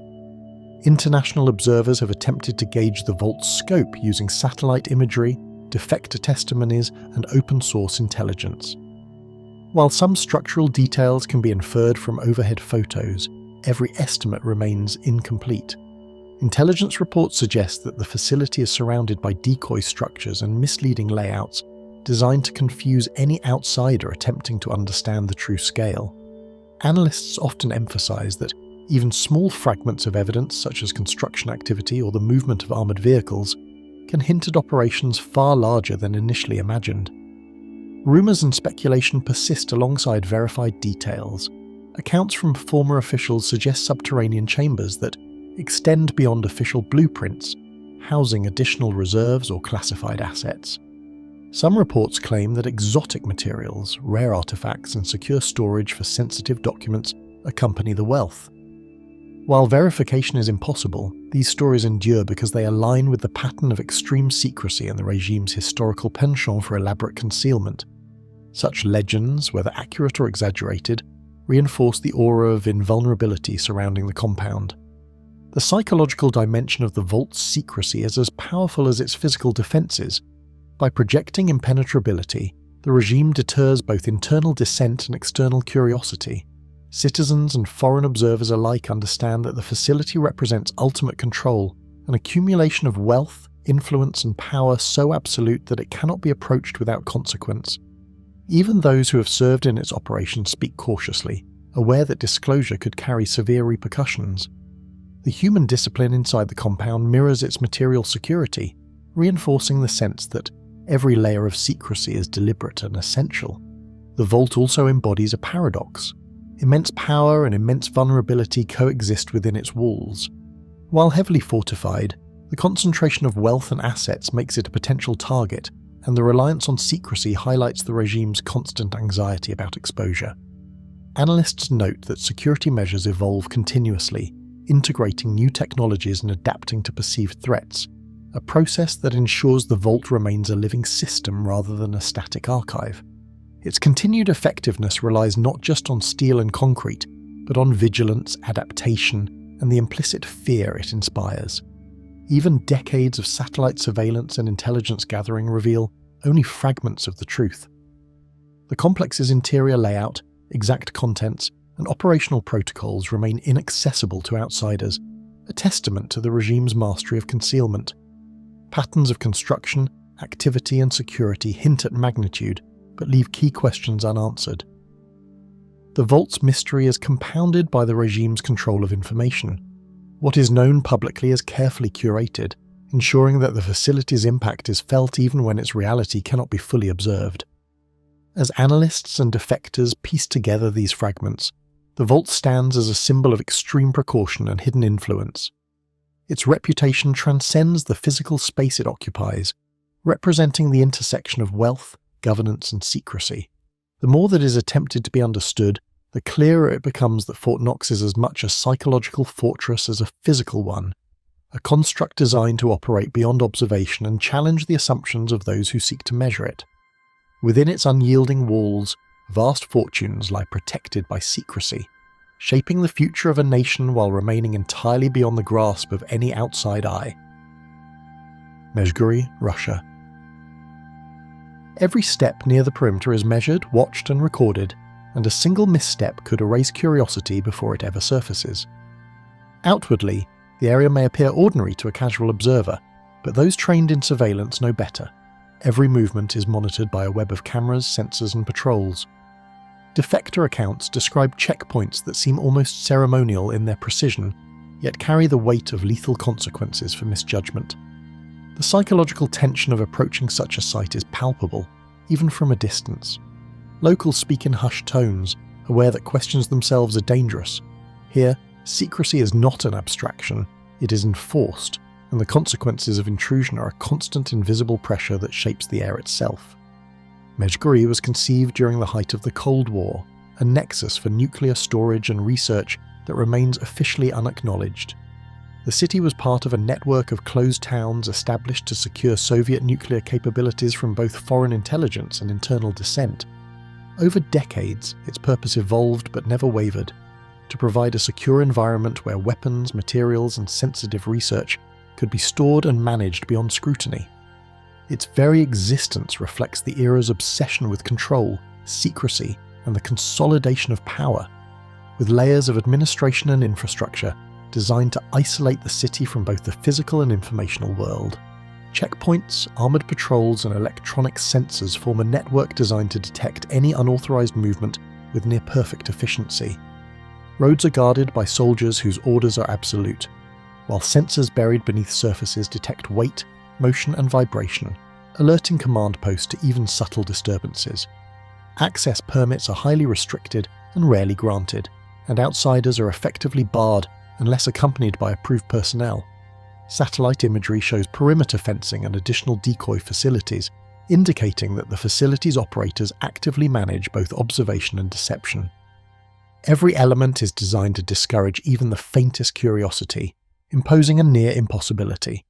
International observers have attempted to gauge the vault's scope using satellite imagery, defector testimonies, and open-source intelligence. While some structural details can be inferred from overhead photos, every estimate remains incomplete. Intelligence reports suggest that the facility is surrounded by decoy structures and misleading layouts designed to confuse any outsider attempting to understand the true scale. Analysts often emphasize that even small fragments of evidence, such as construction activity or the movement of armored vehicles, can hint at operations far larger than initially imagined. Rumors and speculation persist alongside verified details. Accounts from former officials suggest subterranean chambers that extend beyond official blueprints, housing additional reserves or classified assets. Some reports claim that exotic materials, rare artifacts, and secure storage for sensitive documents accompany the wealth. While verification is impossible, these stories endure because they align with the pattern of extreme secrecy and the regime's historical penchant for elaborate concealment. Such legends, whether accurate or exaggerated, reinforce the aura of invulnerability surrounding the compound. The psychological dimension of the vault's secrecy is as powerful as its physical defenses. By projecting impenetrability, the regime deters both internal dissent and external curiosity. Citizens and foreign observers alike understand that the facility represents ultimate control, an accumulation of wealth, influence, and power so absolute that it cannot be approached without consequence. Even those who have served in its operation speak cautiously, aware that disclosure could carry severe repercussions. The human discipline inside the compound mirrors its material security, reinforcing the sense that every layer of secrecy is deliberate and essential. The vault also embodies a paradox. Immense power and immense vulnerability coexist within its walls. While heavily fortified, the concentration of wealth and assets makes it a potential target, and the reliance on secrecy highlights the regime's constant anxiety about exposure. Analysts note that security measures evolve continuously, integrating new technologies and adapting to perceived threats, a process that ensures the vault remains a living system rather than a static archive. Its continued effectiveness relies not just on steel and concrete, but on vigilance, adaptation, and the implicit fear it inspires. Even decades of satellite surveillance and intelligence gathering reveal only fragments of the truth. The complex's interior layout, exact contents, and operational protocols remain inaccessible to outsiders, a testament to the regime's mastery of concealment. Patterns of construction, activity, and security hint at magnitude, but leave key questions unanswered. The vault's mystery is compounded by the regime's control of information. What is known publicly is carefully curated, ensuring that the facility's impact is felt even when its reality cannot be fully observed. As analysts and defectors piece together these fragments, the vault stands as a symbol of extreme precaution and hidden influence. Its reputation transcends the physical space it occupies, representing the intersection of wealth, governance, and secrecy. The more that is attempted to be understood, the clearer it becomes that Fort Knox is as much a psychological fortress as a physical one, a construct designed to operate beyond observation and challenge the assumptions of those who seek to measure it. Within its unyielding walls, vast fortunes lie protected by secrecy, shaping the future of a nation while remaining entirely beyond the grasp of any outside eye. Mezhgorye, Russia. Every step near the perimeter is measured, watched, and recorded, and a single misstep could erase curiosity before it ever surfaces. Outwardly, the area may appear ordinary to a casual observer, but those trained in surveillance know better. Every movement is monitored by a web of cameras, sensors, and patrols. Defector accounts describe checkpoints that seem almost ceremonial in their precision, yet carry the weight of lethal consequences for misjudgment. The psychological tension of approaching such a site is palpable, even from a distance. Locals speak in hushed tones, aware that questions themselves are dangerous. Here, secrecy is not an abstraction, it is enforced, and the consequences of intrusion are a constant invisible pressure that shapes the air itself. Mezhgorye was conceived during the height of the Cold War, a nexus for nuclear storage and research that remains officially unacknowledged. The city was part of a network of closed towns established to secure Soviet nuclear capabilities from both foreign intelligence and internal dissent. Over decades, its purpose evolved but never wavered, to provide a secure environment where weapons, materials, and sensitive research could be stored and managed beyond scrutiny. Its very existence reflects the era's obsession with control, secrecy, and the consolidation of power, with layers of administration and infrastructure designed to isolate the city from both the physical and informational world. Checkpoints, armoured patrols, and electronic sensors form a network designed to detect any unauthorised movement with near-perfect efficiency. Roads are guarded by soldiers whose orders are absolute, while sensors buried beneath surfaces detect weight, motion, and vibration, alerting command posts to even subtle disturbances. Access permits are highly restricted and rarely granted, and outsiders are effectively barred unless accompanied by approved personnel. Satellite imagery shows perimeter fencing and additional decoy facilities, indicating that the facility's operators actively manage both observation and deception. Every element is designed to discourage even the faintest curiosity, imposing a near impossibility.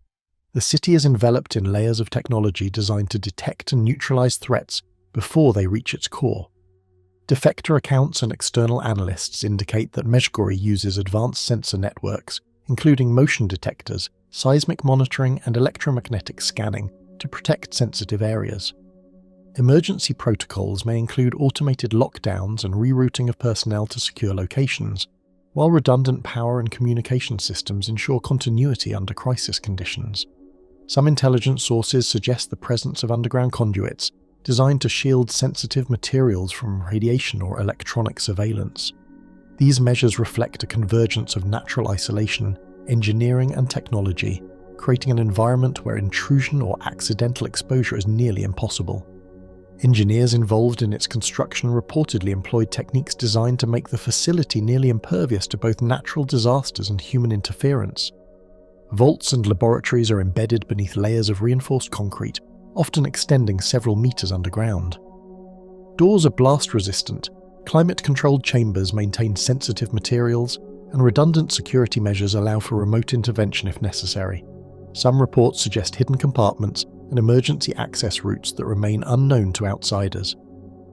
The city is enveloped in layers of technology designed to detect and neutralize threats before they reach its core. Defector accounts and external analysts indicate that Mezhgorye uses advanced sensor networks, including motion detectors, seismic monitoring, and electromagnetic scanning, to protect sensitive areas. Emergency protocols may include automated lockdowns and rerouting of personnel to secure locations, while redundant power and communication systems ensure continuity under crisis conditions. Some intelligence sources suggest the presence of underground conduits designed to shield sensitive materials from radiation or electronic surveillance. These measures reflect a convergence of natural isolation, engineering, and technology, creating an environment where intrusion or accidental exposure is nearly impossible. Engineers involved in its construction reportedly employed techniques designed to make the facility nearly impervious to both natural disasters and human interference. Vaults and laboratories are embedded beneath layers of reinforced concrete, often extending several meters underground. Doors are blast-resistant, climate-controlled chambers maintain sensitive materials, and redundant security measures allow for remote intervention if necessary. Some reports suggest hidden compartments and emergency access routes that remain unknown to outsiders.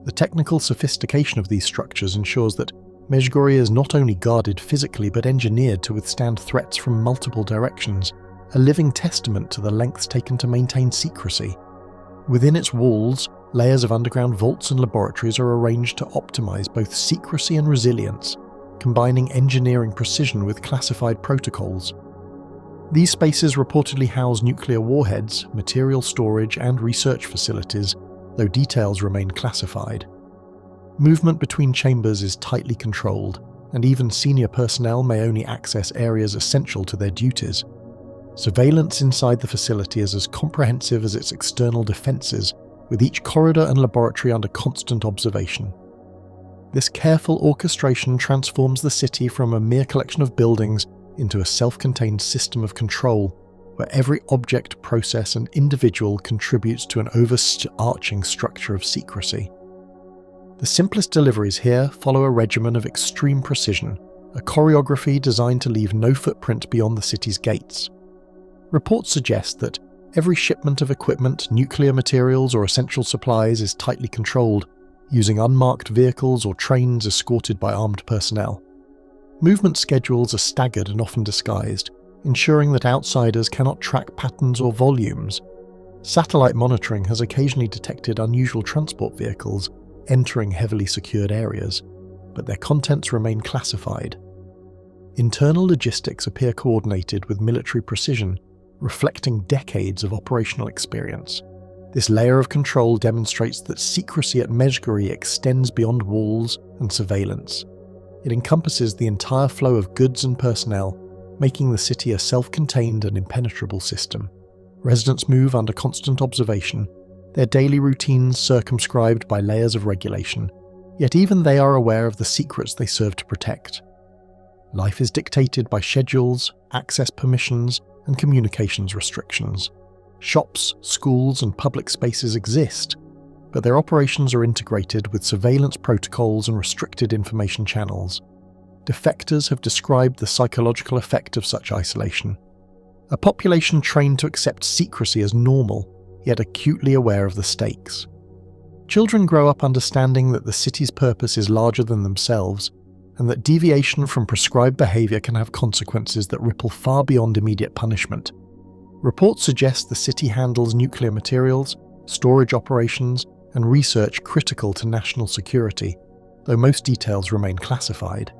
The technical sophistication of these structures ensures that Mezhgorye is not only guarded physically but engineered to withstand threats from multiple directions, a living testament to the lengths taken to maintain secrecy. Within its walls, layers of underground vaults and laboratories are arranged to optimize both secrecy and resilience, combining engineering precision with classified protocols. These spaces reportedly house nuclear warheads, material storage, and research facilities, though details remain classified. Movement between chambers is tightly controlled, and even senior personnel may only access areas essential to their duties. Surveillance inside the facility is as comprehensive as its external defences, with each corridor and laboratory under constant observation. This careful orchestration transforms the city from a mere collection of buildings into a self-contained system of control, where every object, process, and individual contributes to an overarching structure of secrecy. The simplest deliveries here follow a regimen of extreme precision, a choreography designed to leave no footprint beyond the city's gates. Reports suggest that every shipment of equipment, nuclear materials, or essential supplies is tightly controlled, using unmarked vehicles or trains escorted by armed personnel. Movement schedules are staggered and often disguised, ensuring that outsiders cannot track patterns or volumes. Satellite monitoring has occasionally detected unusual transport vehicles entering heavily secured areas, but their contents remain classified. Internal logistics appear coordinated with military precision, reflecting decades of operational experience. This layer of control demonstrates that secrecy at Mezhgorye extends beyond walls and surveillance. It encompasses the entire flow of goods and personnel, making the city a self-contained and impenetrable system. Residents move under constant observation, their daily routines circumscribed by layers of regulation, yet even they are aware of the secrets they serve to protect. Life is dictated by schedules, access permissions, and communications restrictions. Shops, schools, and public spaces exist, but their operations are integrated with surveillance protocols and restricted information channels. Defectors have described the psychological effect of such isolation. A population trained to accept secrecy as normal, yet acutely aware of the stakes. Children grow up understanding that the city's purpose is larger than themselves, and that deviation from prescribed behaviour can have consequences that ripple far beyond immediate punishment. Reports suggest the city handles nuclear materials, storage operations, and research critical to national security, though most details remain classified.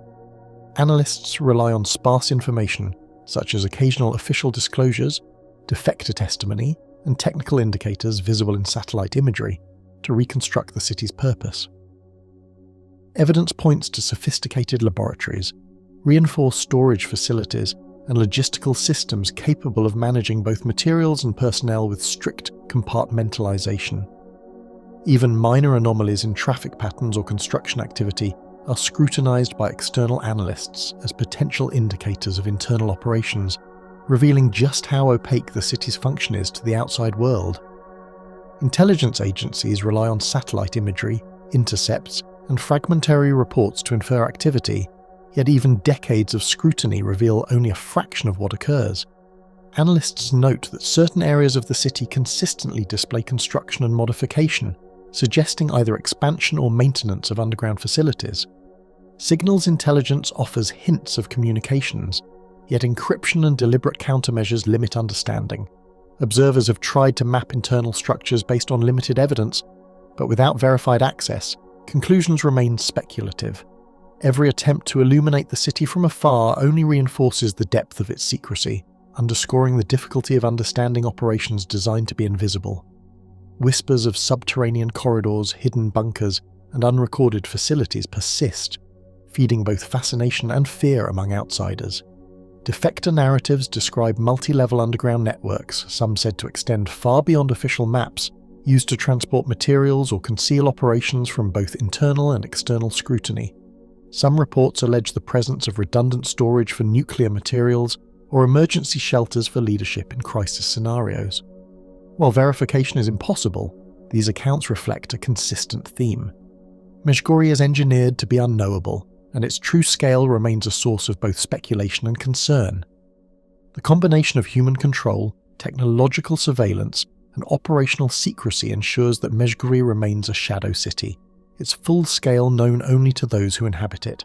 Analysts rely on sparse information, such as occasional official disclosures, defector testimony, and technical indicators visible in satellite imagery, to reconstruct the city's purpose. Evidence points to sophisticated laboratories, reinforced storage facilities, and logistical systems capable of managing both materials and personnel with strict compartmentalization. Even minor anomalies in traffic patterns or construction activity are scrutinized by external analysts as potential indicators of internal operations, revealing just how opaque the city's function is to the outside world. Intelligence agencies rely on satellite imagery, intercepts, and fragmentary reports to infer activity, yet even decades of scrutiny reveal only a fraction of what occurs. Analysts note that certain areas of the city consistently display construction and modification, suggesting either expansion or maintenance of underground facilities. Signals intelligence offers hints of communications, yet encryption and deliberate countermeasures limit understanding. Observers have tried to map internal structures based on limited evidence, but without verified access, conclusions remain speculative. Every attempt to illuminate the city from afar only reinforces the depth of its secrecy, underscoring the difficulty of understanding operations designed to be invisible. Whispers of subterranean corridors, hidden bunkers, and unrecorded facilities persist, feeding both fascination and fear among outsiders. Defector narratives describe multi-level underground networks, some said to extend far beyond official maps, used to transport materials or conceal operations from both internal and external scrutiny. Some reports allege the presence of redundant storage for nuclear materials or emergency shelters for leadership in crisis scenarios. While verification is impossible, these accounts reflect a consistent theme. Mezhgorye is engineered to be unknowable, and its true scale remains a source of both speculation and concern. The combination of human control, technological surveillance, and operational secrecy ensures that Mezhgorye remains a shadow city, its full scale known only to those who inhabit it.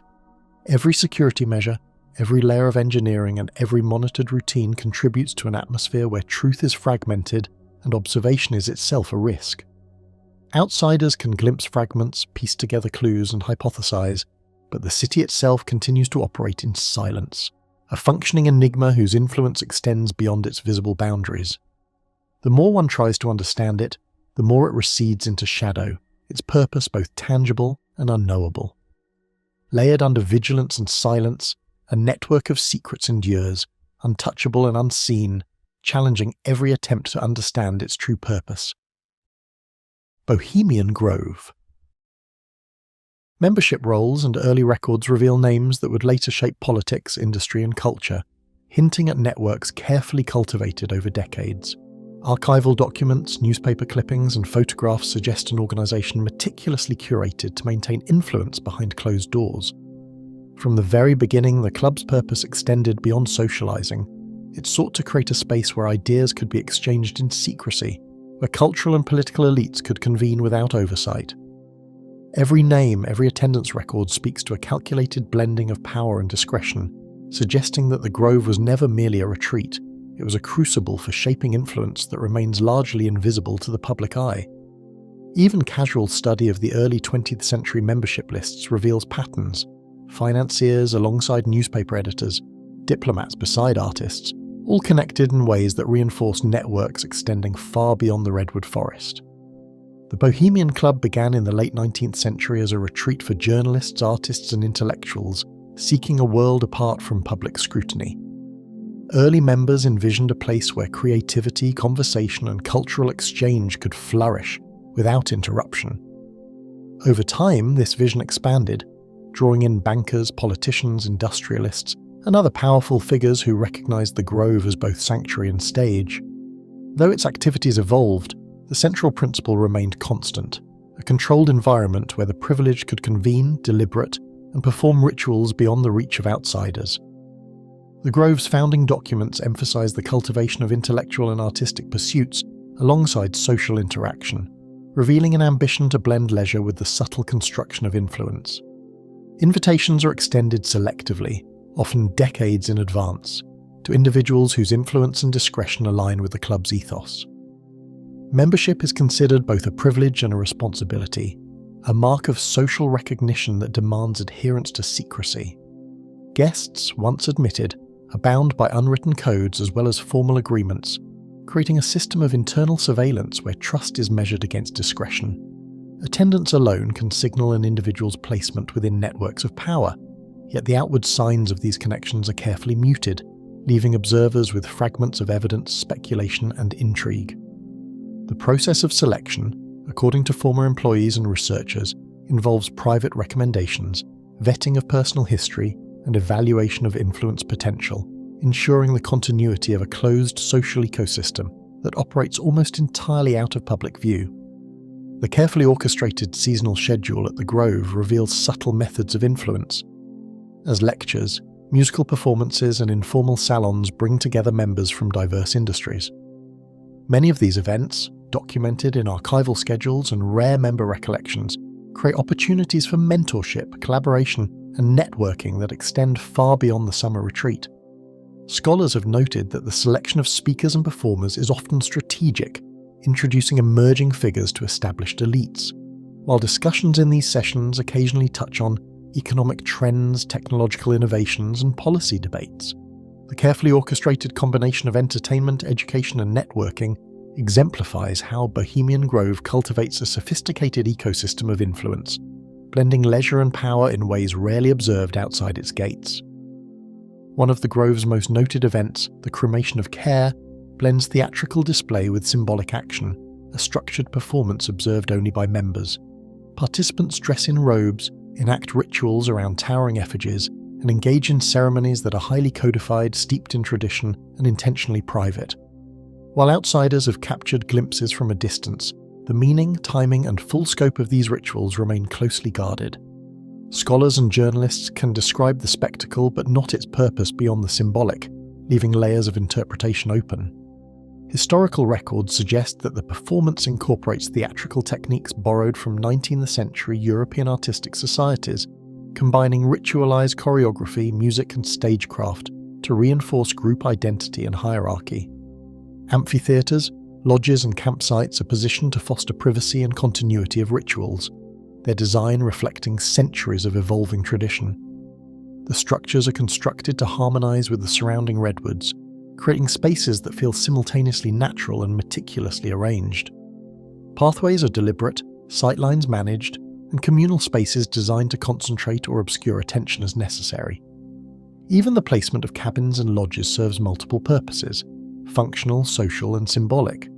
Every security measure, every layer of engineering, and every monitored routine contributes to an atmosphere where truth is fragmented and observation is itself a risk. Outsiders can glimpse fragments, piece together clues, and hypothesize, but the city itself continues to operate in silence, a functioning enigma whose influence extends beyond its visible boundaries. The more one tries to understand it, the more it recedes into shadow, its purpose both tangible and unknowable. Layered under vigilance and silence, a network of secrets endures, untouchable and unseen, challenging every attempt to understand its true purpose. Bohemian Grove. Membership rolls and early records reveal names that would later shape politics, industry, and culture, hinting at networks carefully cultivated over decades. Archival documents, newspaper clippings, and photographs suggest an organisation meticulously curated to maintain influence behind closed doors. From the very beginning, the club's purpose extended beyond socialising. It sought to create a space where ideas could be exchanged in secrecy, where cultural and political elites could convene without oversight. Every name, every attendance record speaks to a calculated blending of power and discretion, suggesting that the Grove was never merely a retreat. It was a crucible for shaping influence that remains largely invisible to the public eye. Even casual study of the early 20th century membership lists reveals patterns. Financiers alongside newspaper editors, diplomats beside artists, all connected in ways that reinforce networks extending far beyond the redwood forest. The Bohemian Club began in the late 19th century as a retreat for journalists, artists, and intellectuals seeking a world apart from public scrutiny. Early members envisioned a place where creativity, conversation, and cultural exchange could flourish without interruption. Over time, this vision expanded, drawing in bankers, politicians, industrialists, and other powerful figures who recognized the Grove as both sanctuary and stage. Though its activities evolved, the central principle remained constant, a controlled environment where the privileged could convene, deliberate, and perform rituals beyond the reach of outsiders. The Grove's founding documents emphasize the cultivation of intellectual and artistic pursuits alongside social interaction, revealing an ambition to blend leisure with the subtle construction of influence. Invitations are extended selectively, often decades in advance, to individuals whose influence and discretion align with the club's ethos. Membership is considered both a privilege and a responsibility, a mark of social recognition that demands adherence to secrecy. Guests, once admitted, are bound by unwritten codes as well as formal agreements, creating a system of internal surveillance where trust is measured against discretion. Attendance alone can signal an individual's placement within networks of power, yet the outward signs of these connections are carefully muted, leaving observers with fragments of evidence, speculation, and intrigue. The process of selection, according to former employees and researchers, involves private recommendations, vetting of personal history, and evaluation of influence potential, ensuring the continuity of a closed social ecosystem that operates almost entirely out of public view. The carefully orchestrated seasonal schedule at the Grove reveals subtle methods of influence. As lectures, musical performances, and informal salons bring together members from diverse industries. Many of these events, documented in archival schedules and rare member recollections, create opportunities for mentorship, collaboration, and networking that extend far beyond the summer retreat. Scholars have noted that the selection of speakers and performers is often strategic, introducing emerging figures to established elites, while discussions in these sessions occasionally touch on economic trends, technological innovations, and policy debates. The carefully orchestrated combination of entertainment, education, and networking exemplifies how Bohemian Grove cultivates a sophisticated ecosystem of influence, blending leisure and power in ways rarely observed outside its gates. One of the Grove's most noted events, the Cremation of Care, blends theatrical display with symbolic action, a structured performance observed only by members. Participants dress in robes, enact rituals around towering effigies, and engage in ceremonies that are highly codified, steeped in tradition, and intentionally private. While outsiders have captured glimpses from a distance, the meaning, timing, and full scope of these rituals remain closely guarded. Scholars and journalists can describe the spectacle but not its purpose beyond the symbolic, leaving layers of interpretation open. Historical records suggest that the performance incorporates theatrical techniques borrowed from 19th century European artistic societies, combining ritualized choreography, music and stagecraft to reinforce group identity and hierarchy. Amphitheatres, lodges and campsites are positioned to foster privacy and continuity of rituals, their design reflecting centuries of evolving tradition. The structures are constructed to harmonise with the surrounding redwoods, creating spaces that feel simultaneously natural and meticulously arranged. Pathways are deliberate, sightlines managed, and communal spaces designed to concentrate or obscure attention as necessary. Even the placement of cabins and lodges serves multiple purposes: functional, social, and symbolic.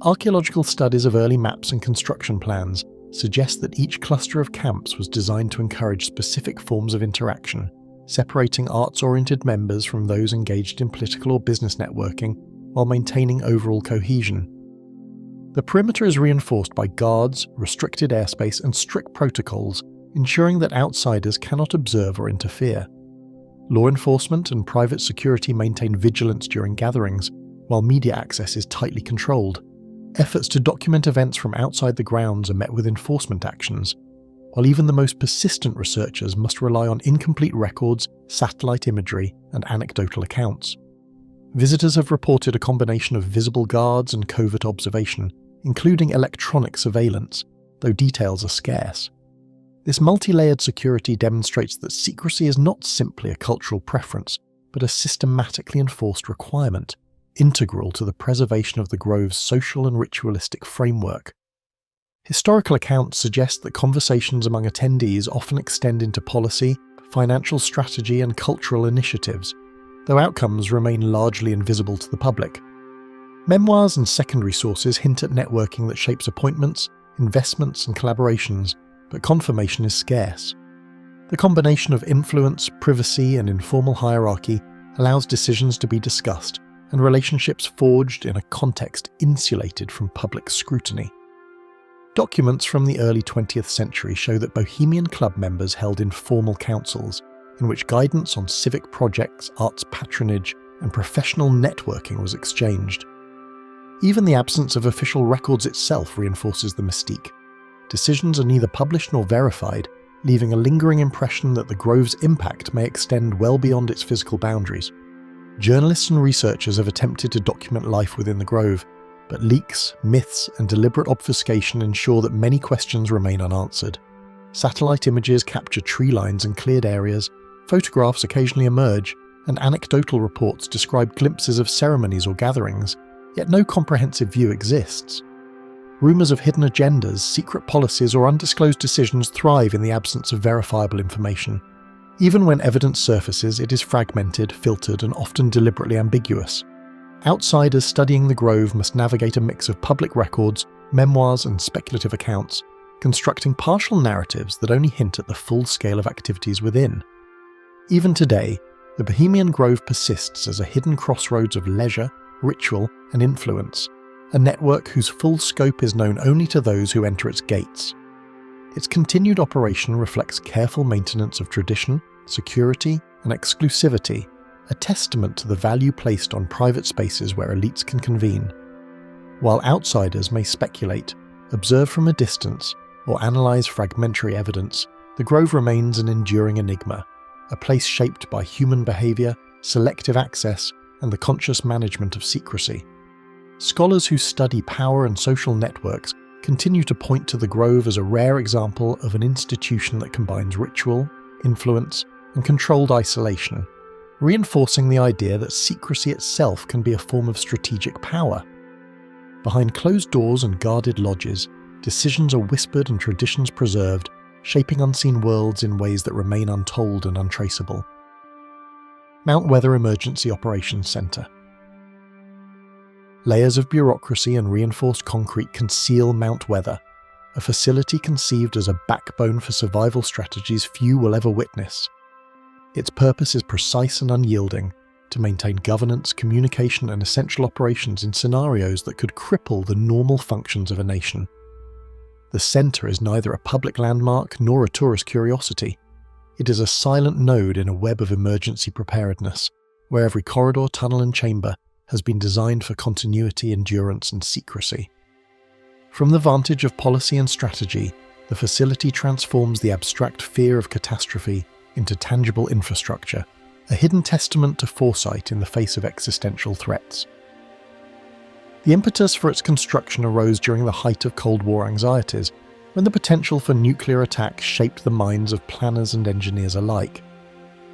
Archaeological studies of early maps and construction plans suggest that each cluster of camps was designed to encourage specific forms of interaction, separating arts-oriented members from those engaged in political or business networking while maintaining overall cohesion. The perimeter is reinforced by guards, restricted airspace, and strict protocols, ensuring that outsiders cannot observe or interfere. Law enforcement and private security maintain vigilance during gatherings, while media access is tightly controlled. Efforts to document events from outside the grounds are met with enforcement actions, while even the most persistent researchers must rely on incomplete records, satellite imagery, and anecdotal accounts. Visitors have reported a combination of visible guards and covert observation, including electronic surveillance, though details are scarce. This multi-layered security demonstrates that secrecy is not simply a cultural preference, but a systematically enforced requirement, integral to the preservation of the Grove's social and ritualistic framework. Historical accounts suggest that conversations among attendees often extend into policy, financial strategy, and cultural initiatives, though outcomes remain largely invisible to the public. Memoirs and secondary sources hint at networking that shapes appointments, investments, and collaborations, but confirmation is scarce. The combination of influence, privacy, and informal hierarchy allows decisions to be discussed and relationships forged in a context insulated from public scrutiny. Documents from the early 20th century show that Bohemian club members held informal councils, in which guidance on civic projects, arts patronage, and professional networking was exchanged. Even the absence of official records itself reinforces the mystique. Decisions are neither published nor verified, leaving a lingering impression that the Grove's impact may extend well beyond its physical boundaries. Journalists and researchers have attempted to document life within the Grove, but leaks, myths, and deliberate obfuscation ensure that many questions remain unanswered. Satellite images capture tree lines and cleared areas, photographs occasionally emerge, and anecdotal reports describe glimpses of ceremonies or gatherings, yet no comprehensive view exists. Rumours of hidden agendas, secret policies, or undisclosed decisions thrive in the absence of verifiable information. Even when evidence surfaces, it is fragmented, filtered, and often deliberately ambiguous. Outsiders studying the Grove must navigate a mix of public records, memoirs, and speculative accounts, constructing partial narratives that only hint at the full scale of activities within. Even today, the Bohemian Grove persists as a hidden crossroads of leisure, ritual, and influence, a network whose full scope is known only to those who enter its gates. Its continued operation reflects careful maintenance of tradition, security, and exclusivity, a testament to the value placed on private spaces where elites can convene. While outsiders may speculate, observe from a distance, or analyse fragmentary evidence, the Grove remains an enduring enigma, a place shaped by human behaviour, selective access, and the conscious management of secrecy. Scholars who study power and social networks continue to point to the Grove as a rare example of an institution that combines ritual, influence, and controlled isolation, reinforcing the idea that secrecy itself can be a form of strategic power. Behind closed doors and guarded lodges, decisions are whispered and traditions preserved, shaping unseen worlds in ways that remain untold and untraceable. Mount Weather Emergency Operations Centre. Layers of bureaucracy and reinforced concrete conceal Mount Weather, a facility conceived as a backbone for survival strategies few will ever witness. Its purpose is precise and unyielding, to maintain governance, communication, and essential operations in scenarios that could cripple the normal functions of a nation. The centre is neither a public landmark nor a tourist curiosity. It is a silent node in a web of emergency preparedness, where every corridor, tunnel, and chamber has been designed for continuity, endurance, and secrecy. From the vantage of policy and strategy, the facility transforms the abstract fear of catastrophe into tangible infrastructure, a hidden testament to foresight in the face of existential threats. The impetus for its construction arose during the height of Cold War anxieties, when the potential for nuclear attack shaped the minds of planners and engineers alike.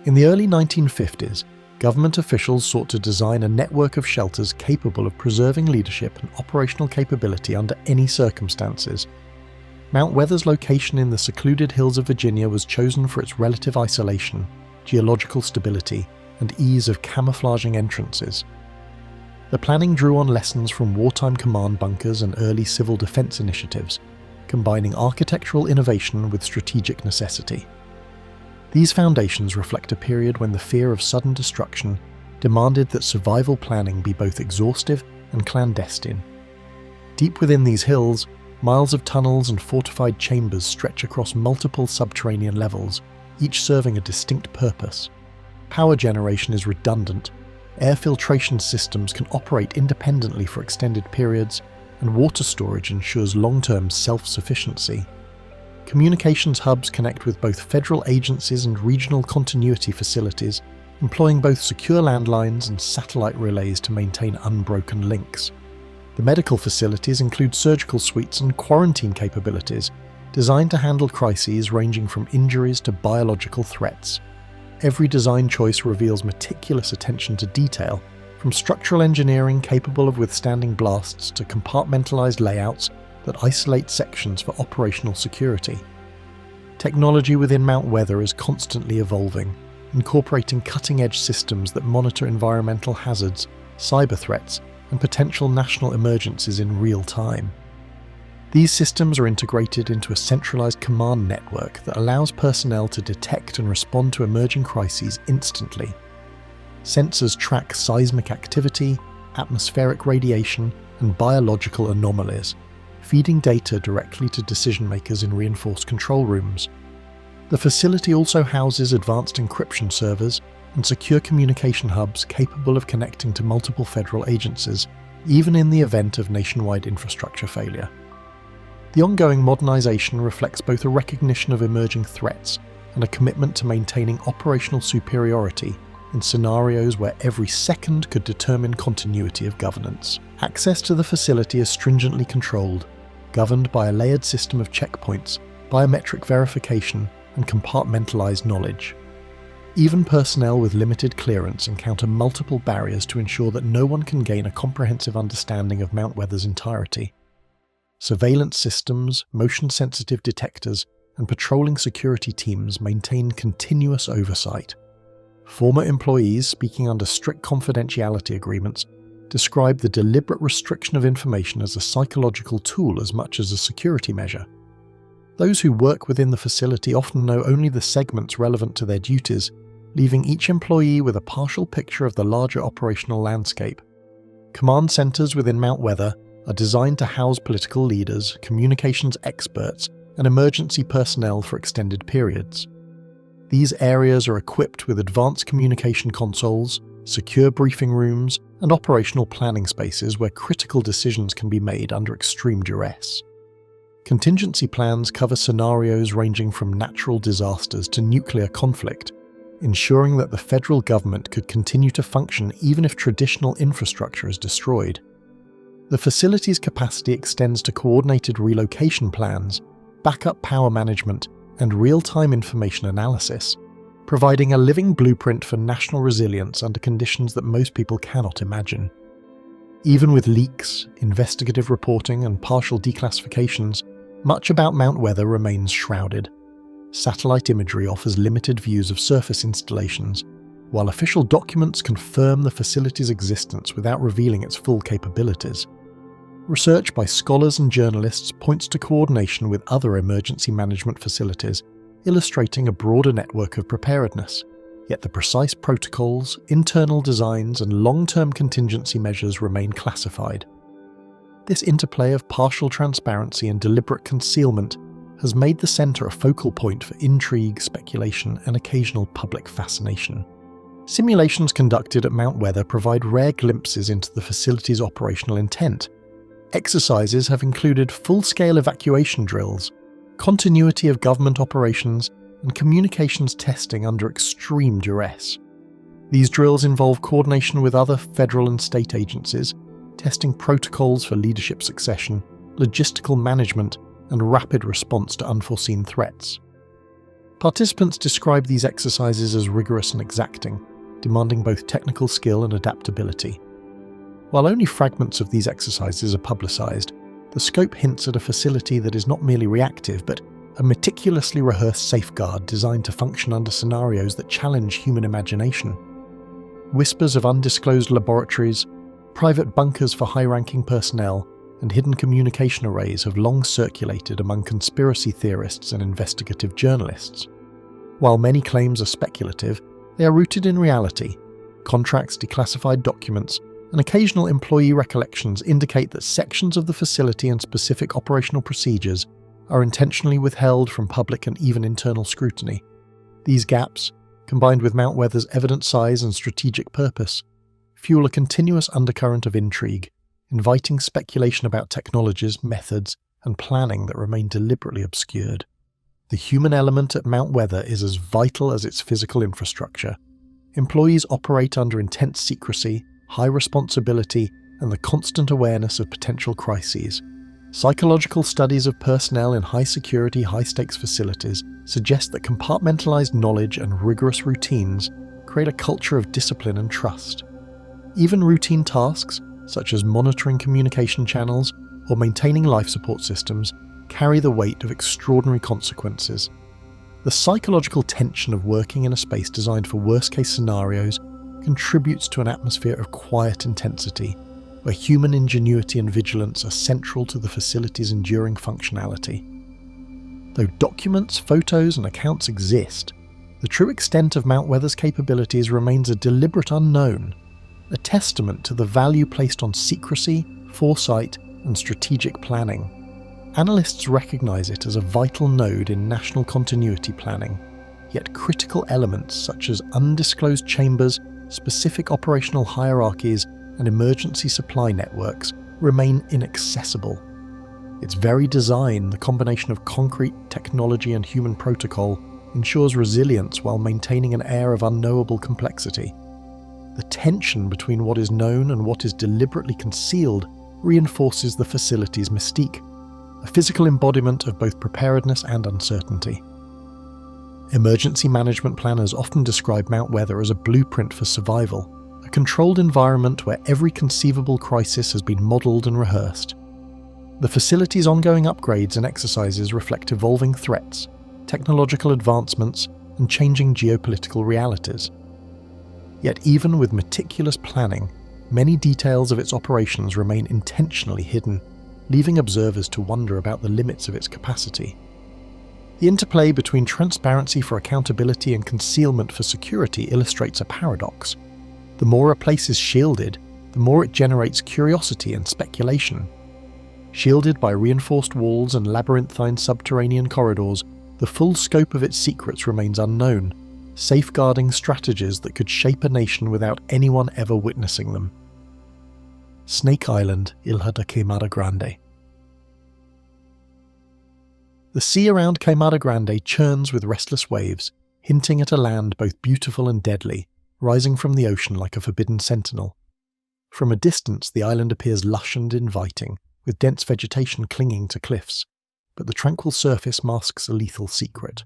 In the early 1950s, government officials sought to design a network of shelters capable of preserving leadership and operational capability under any circumstances. Mount Weather's location in the secluded hills of Virginia was chosen for its relative isolation, geological stability, and ease of camouflaging entrances. The planning drew on lessons from wartime command bunkers and early civil defense initiatives, combining architectural innovation with strategic necessity. These foundations reflect a period when the fear of sudden destruction demanded that survival planning be both exhaustive and clandestine. Deep within these hills, miles of tunnels and fortified chambers stretch across multiple subterranean levels, each serving a distinct purpose. Power generation is redundant, air filtration systems can operate independently for extended periods, and water storage ensures long-term self-sufficiency. Communications hubs connect with both federal agencies and regional continuity facilities, employing both secure landlines and satellite relays to maintain unbroken links. The medical facilities include surgical suites and quarantine capabilities, designed to handle crises ranging from injuries to biological threats. Every design choice reveals meticulous attention to detail, from structural engineering capable of withstanding blasts to compartmentalized layouts that isolate sections for operational security. Technology within Mount Weather is constantly evolving, incorporating cutting-edge systems that monitor environmental hazards, cyber threats, and potential national emergencies in real time. These systems are integrated into a centralized command network that allows personnel to detect and respond to emerging crises instantly. Sensors track seismic activity, atmospheric radiation, and biological anomalies, feeding data directly to decision-makers in reinforced control rooms. The facility also houses advanced encryption servers and secure communication hubs capable of connecting to multiple federal agencies, even in the event of nationwide infrastructure failure. The ongoing modernization reflects both a recognition of emerging threats and a commitment to maintaining operational superiority in scenarios where every second could determine continuity of governance. Access to the facility is stringently controlled, governed by a layered system of checkpoints, biometric verification, and compartmentalized knowledge. Even personnel with limited clearance encounter multiple barriers to ensure that no one can gain a comprehensive understanding of Mount Weather's entirety. Surveillance systems, motion-sensitive detectors, and patrolling security teams maintain continuous oversight. Former employees speaking under strict confidentiality agreements describe the deliberate restriction of information as a psychological tool as much as a security measure. Those who work within the facility often know only the segments relevant to their duties, leaving each employee with a partial picture of the larger operational landscape. Command centers within Mount Weather are designed to house political leaders, communications experts, and emergency personnel for extended periods. These areas are equipped with advanced communication consoles, secure briefing rooms, and operational planning spaces where critical decisions can be made under extreme duress. Contingency plans cover scenarios ranging from natural disasters to nuclear conflict, ensuring that the federal government could continue to function even if traditional infrastructure is destroyed. The facility's capacity extends to coordinated relocation plans, backup power management, and real-time information analysis, providing a living blueprint for national resilience under conditions that most people cannot imagine. Even with leaks, investigative reporting, and partial declassifications, much about Mount Weather remains shrouded. Satellite imagery offers limited views of surface installations, while official documents confirm the facility's existence without revealing its full capabilities. Research by scholars and journalists points to coordination with other emergency management facilities, illustrating a broader network of preparedness, yet the precise protocols, internal designs, and long-term contingency measures remain classified. This interplay of partial transparency and deliberate concealment has made the centre a focal point for intrigue, speculation, and occasional public fascination. Simulations conducted at Mount Weather provide rare glimpses into the facility's operational intent. Exercises have included full-scale evacuation drills, continuity of government operations, and communications testing under extreme duress. These drills involve coordination with other federal and state agencies, testing protocols for leadership succession, logistical management, and rapid response to unforeseen threats. Participants describe these exercises as rigorous and exacting, demanding both technical skill and adaptability. While only fragments of these exercises are publicised, the scope hints at a facility that is not merely reactive, but a meticulously rehearsed safeguard designed to function under scenarios that challenge human imagination. Whispers of undisclosed laboratories, private bunkers for high-ranking personnel, and hidden communication arrays have long circulated among conspiracy theorists and investigative journalists. While many claims are speculative, they are rooted in reality. Contracts, declassified documents, and occasional employee recollections indicate that sections of the facility and specific operational procedures are intentionally withheld from public and even internal scrutiny. These gaps, combined with Mount Weather's evident size and strategic purpose, fuel a continuous undercurrent of intrigue, inviting speculation about technologies, methods, and planning that remain deliberately obscured. The human element at Mount Weather is as vital as its physical infrastructure. Employees operate under intense secrecy, high responsibility, and the constant awareness of potential crises. Psychological studies of personnel in high-security, high-stakes facilities suggest that compartmentalized knowledge and rigorous routines create a culture of discipline and trust. Even routine tasks, such as monitoring communication channels or maintaining life support systems, carry the weight of extraordinary consequences. The psychological tension of working in a space designed for worst-case scenarios contributes to an atmosphere of quiet intensity, where human ingenuity and vigilance are central to the facility's enduring functionality. Though documents, photos, and accounts exist, the true extent of Mount Weather's capabilities remains a deliberate unknown, a testament to the value placed on secrecy, foresight, and strategic planning. Analysts recognize it as a vital node in national continuity planning, yet critical elements such as undisclosed chambers, specific operational hierarchies, and emergency supply networks remain inaccessible. Its very design, the combination of concrete, technology, and human protocol, ensures resilience while maintaining an air of unknowable complexity. The tension between what is known and what is deliberately concealed reinforces the facility's mystique, a physical embodiment of both preparedness and uncertainty. Emergency management planners often describe Mount Weather as a blueprint for survival, a controlled environment where every conceivable crisis has been modelled and rehearsed. The facility's ongoing upgrades and exercises reflect evolving threats, technological advancements, and changing geopolitical realities. Yet even with meticulous planning, many details of its operations remain intentionally hidden, leaving observers to wonder about the limits of its capacity. The interplay between transparency for accountability and concealment for security illustrates a paradox. The more a place is shielded, the more it generates curiosity and speculation. Shielded by reinforced walls and labyrinthine subterranean corridors, the full scope of its secrets remains unknown, safeguarding strategies that could shape a nation without anyone ever witnessing them. Snake Island, Ilha de Queimada Grande. The sea around Queimada Grande churns with restless waves, hinting at a land both beautiful and deadly, rising from the ocean like a forbidden sentinel. From a distance, the island appears lush and inviting, with dense vegetation clinging to cliffs, but the tranquil surface masks a lethal secret.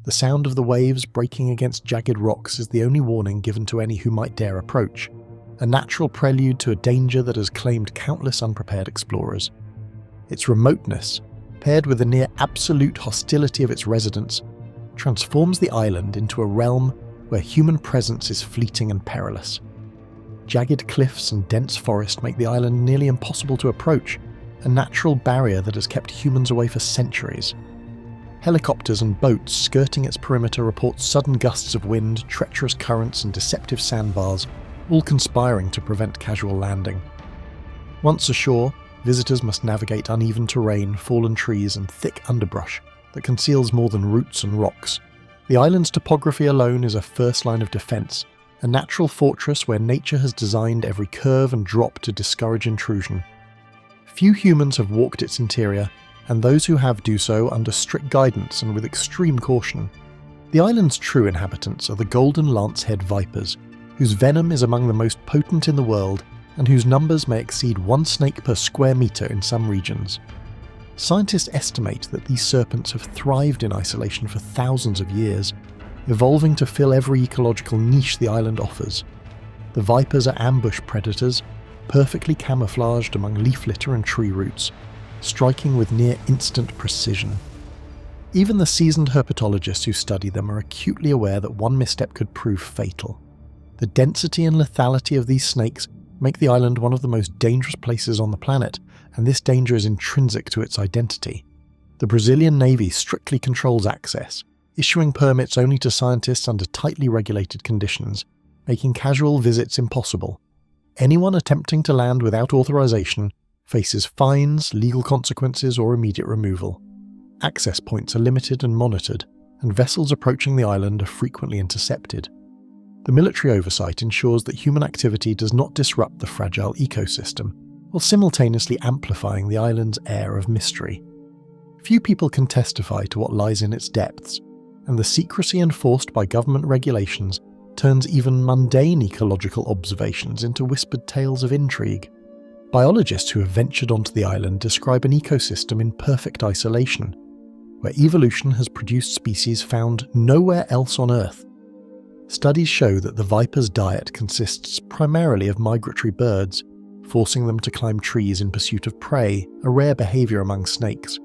The sound of the waves breaking against jagged rocks is the only warning given to any who might dare approach, a natural prelude to a danger that has claimed countless unprepared explorers. Its remoteness, paired with the near absolute hostility of its residents, transforms the island into a realm where human presence is fleeting and perilous. Jagged cliffs and dense forest make the island nearly impossible to approach, a natural barrier that has kept humans away for centuries. Helicopters and boats skirting its perimeter report sudden gusts of wind, treacherous currents, and deceptive sandbars, all conspiring to prevent casual landing. Once ashore, visitors must navigate uneven terrain, fallen trees, and thick underbrush that conceals more than roots and rocks. The island's topography alone is a first line of defense, a natural fortress where nature has designed every curve and drop to discourage intrusion. Few humans have walked its interior, and those who have do so under strict guidance and with extreme caution. The island's true inhabitants are the golden lancehead vipers, whose venom is among the most potent in the world and whose numbers may exceed 1 snake per square metre in some regions. Scientists estimate that these serpents have thrived in isolation for thousands of years, evolving to fill every ecological niche the island offers. The vipers are ambush predators, perfectly camouflaged among leaf litter and tree roots, striking with near-instant precision. Even the seasoned herpetologists who study them are acutely aware that one misstep could prove fatal. The density and lethality of these snakes make the island one of the most dangerous places on the planet, and this danger is intrinsic to its identity. The Brazilian Navy strictly controls access, issuing permits only to scientists under tightly regulated conditions, making casual visits impossible. Anyone attempting to land without authorization faces fines, legal consequences, or immediate removal. Access points are limited and monitored, and vessels approaching the island are frequently intercepted. The military oversight ensures that human activity does not disrupt the fragile ecosystem, while simultaneously amplifying the island's air of mystery. Few people can testify to what lies in its depths, and the secrecy enforced by government regulations turns even mundane ecological observations into whispered tales of intrigue. Biologists who have ventured onto the island describe an ecosystem in perfect isolation, where evolution has produced species found nowhere else on Earth. Studies show that the viper's diet consists primarily of migratory birds, forcing them to climb trees in pursuit of prey, a rare behaviour among snakes.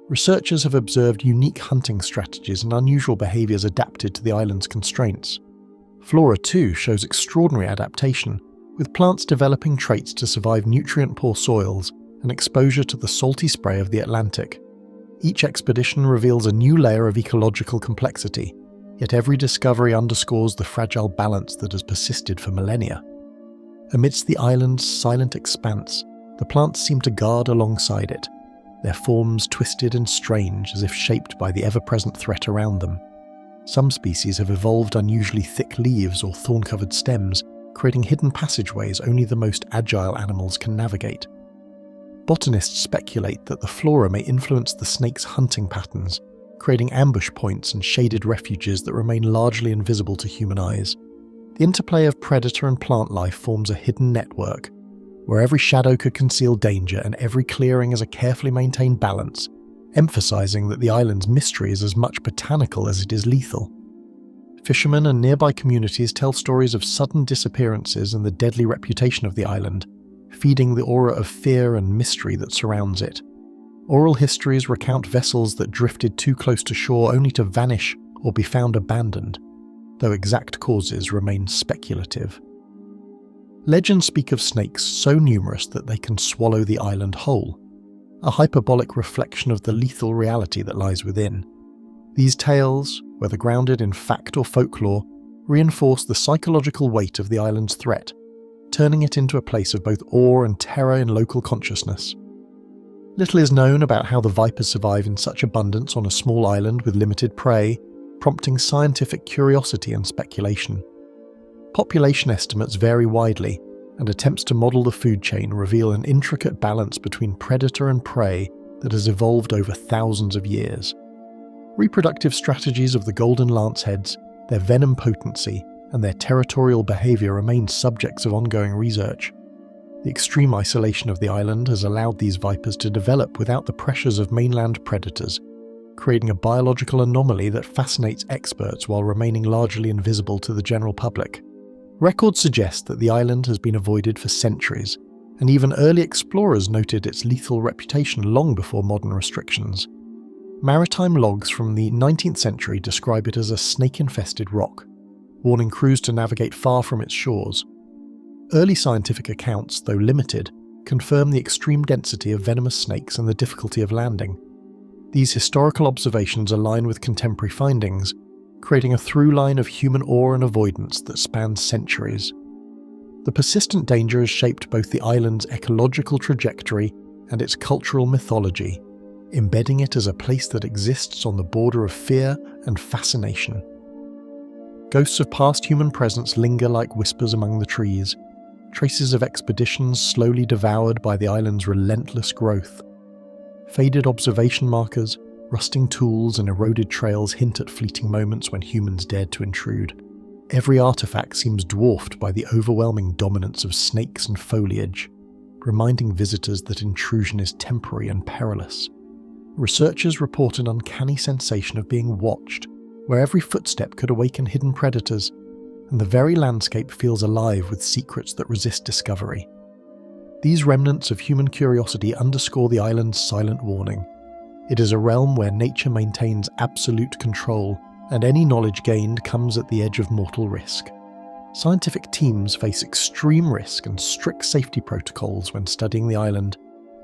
Researchers have observed unique hunting strategies and unusual behaviours adapted to the island's constraints. Flora too shows extraordinary adaptation, with plants developing traits to survive nutrient-poor soils and exposure to the salty spray of the Atlantic. Each expedition reveals a new layer of ecological complexity, yet every discovery underscores the fragile balance that has persisted for millennia. Amidst the island's silent expanse, the plants seem to guard alongside it, their forms twisted and strange as if shaped by the ever-present threat around them. Some species have evolved unusually thick leaves or thorn-covered stems, creating hidden passageways only the most agile animals can navigate. Botanists speculate that the flora may influence the snake's hunting patterns, creating ambush points and shaded refuges that remain largely invisible to human eyes. The interplay of predator and plant life forms a hidden network, where every shadow could conceal danger and every clearing is a carefully maintained balance, emphasizing that the island's mystery is as much botanical as it is lethal. Fishermen and nearby communities tell stories of sudden disappearances and the deadly reputation of the island, feeding the aura of fear and mystery that surrounds it. Oral histories recount vessels that drifted too close to shore only to vanish or be found abandoned, though exact causes remain speculative. Legends speak of snakes so numerous that they can swallow the island whole, a hyperbolic reflection of the lethal reality that lies within. These tales, whether grounded in fact or folklore, reinforce the psychological weight of the island's threat, turning it into a place of both awe and terror in local consciousness. Little is known about how the vipers survive in such abundance on a small island with limited prey, prompting scientific curiosity and speculation. Population estimates vary widely, and attempts to model the food chain reveal an intricate balance between predator and prey that has evolved over thousands of years. Reproductive strategies of the golden lanceheads, their venom potency, and their territorial behaviour remain subjects of ongoing research. The extreme isolation of the island has allowed these vipers to develop without the pressures of mainland predators, creating a biological anomaly that fascinates experts while remaining largely invisible to the general public. Records suggest that the island has been avoided for centuries, and even early explorers noted its lethal reputation long before modern restrictions. Maritime logs from the 19th century describe it as a snake-infested rock, warning crews to navigate far from its shores. Early scientific accounts, though limited, confirm the extreme density of venomous snakes and the difficulty of landing. These historical observations align with contemporary findings, creating a through line of human awe and avoidance that spans centuries. The persistent danger has shaped both the island's ecological trajectory and its cultural mythology, embedding it as a place that exists on the border of fear and fascination. Ghosts of past human presence linger like whispers among the trees, traces of expeditions slowly devoured by the island's relentless growth. Faded observation markers, rusting tools and eroded trails hint at fleeting moments when humans dared to intrude. Every artifact seems dwarfed by the overwhelming dominance of snakes and foliage, reminding visitors that intrusion is temporary and perilous. Researchers report an uncanny sensation of being watched, where every footstep could awaken hidden predators, and the very landscape feels alive with secrets that resist discovery. These remnants of human curiosity underscore the island's silent warning. It is a realm where nature maintains absolute control, and any knowledge gained comes at the edge of mortal risk. Scientific teams face extreme risk and strict safety protocols when studying the island,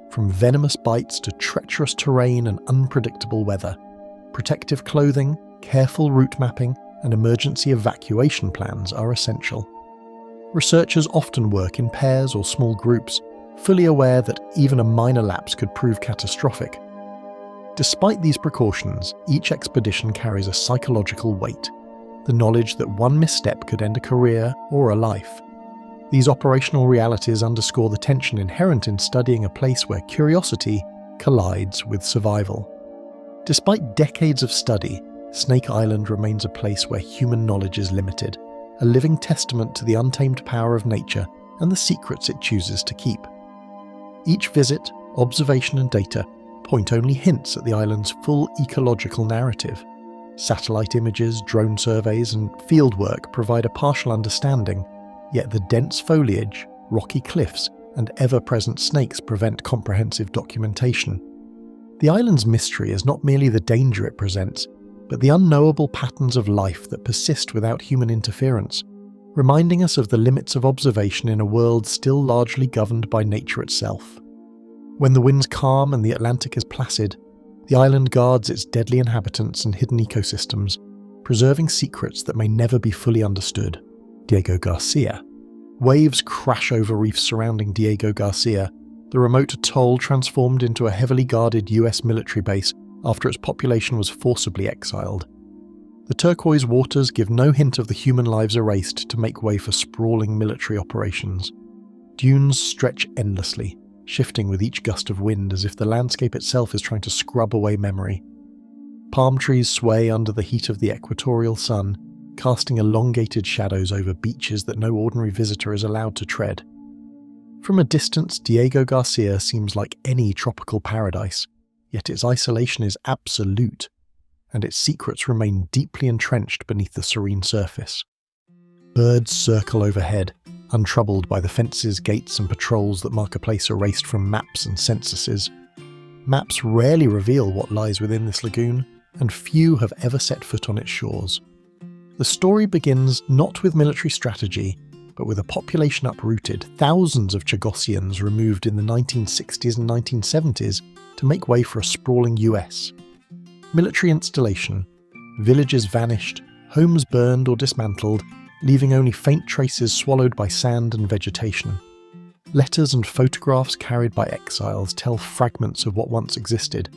from venomous bites to treacherous terrain and unpredictable weather. Protective clothing, careful route mapping, and emergency evacuation plans are essential. Researchers often work in pairs or small groups, fully aware that even a minor lapse could prove catastrophic. Despite these precautions, each expedition carries a psychological weight, the knowledge that one misstep could end a career or a life. These operational realities underscore the tension inherent in studying a place where curiosity collides with survival. Despite decades of study, Snake Island remains a place where human knowledge is limited, a living testament to the untamed power of nature and the secrets it chooses to keep. Each visit, observation and data point only hints at the island's full ecological narrative. Satellite images, drone surveys and fieldwork provide a partial understanding, yet the dense foliage, rocky cliffs and ever-present snakes prevent comprehensive documentation. The island's mystery is not merely the danger it presents, but the unknowable patterns of life that persist without human interference, reminding us of the limits of observation in a world still largely governed by nature itself. When the winds calm and the Atlantic is placid, the island guards its deadly inhabitants and hidden ecosystems, preserving secrets that may never be fully understood. Diego Garcia. Waves crash over reefs surrounding Diego Garcia, the remote atoll transformed into a heavily guarded US military base after its population was forcibly exiled. The turquoise waters give no hint of the human lives erased to make way for sprawling military operations. Dunes stretch endlessly, shifting with each gust of wind as if the landscape itself is trying to scrub away memory. Palm trees sway under the heat of the equatorial sun, casting elongated shadows over beaches that no ordinary visitor is allowed to tread. From a distance, Diego Garcia seems like any tropical paradise, yet its isolation is absolute, and its secrets remain deeply entrenched beneath the serene surface. Birds circle overhead, untroubled by the fences, gates and patrols that mark a place erased from maps and censuses. Maps rarely reveal what lies within this lagoon, and few have ever set foot on its shores. The story begins not with military strategy, but with a population uprooted, thousands of Chagossians removed in the 1960s and 1970s to make way for a sprawling US. Military installation, villages vanished, homes burned or dismantled, leaving only faint traces swallowed by sand and vegetation. Letters and photographs carried by exiles tell fragments of what once existed.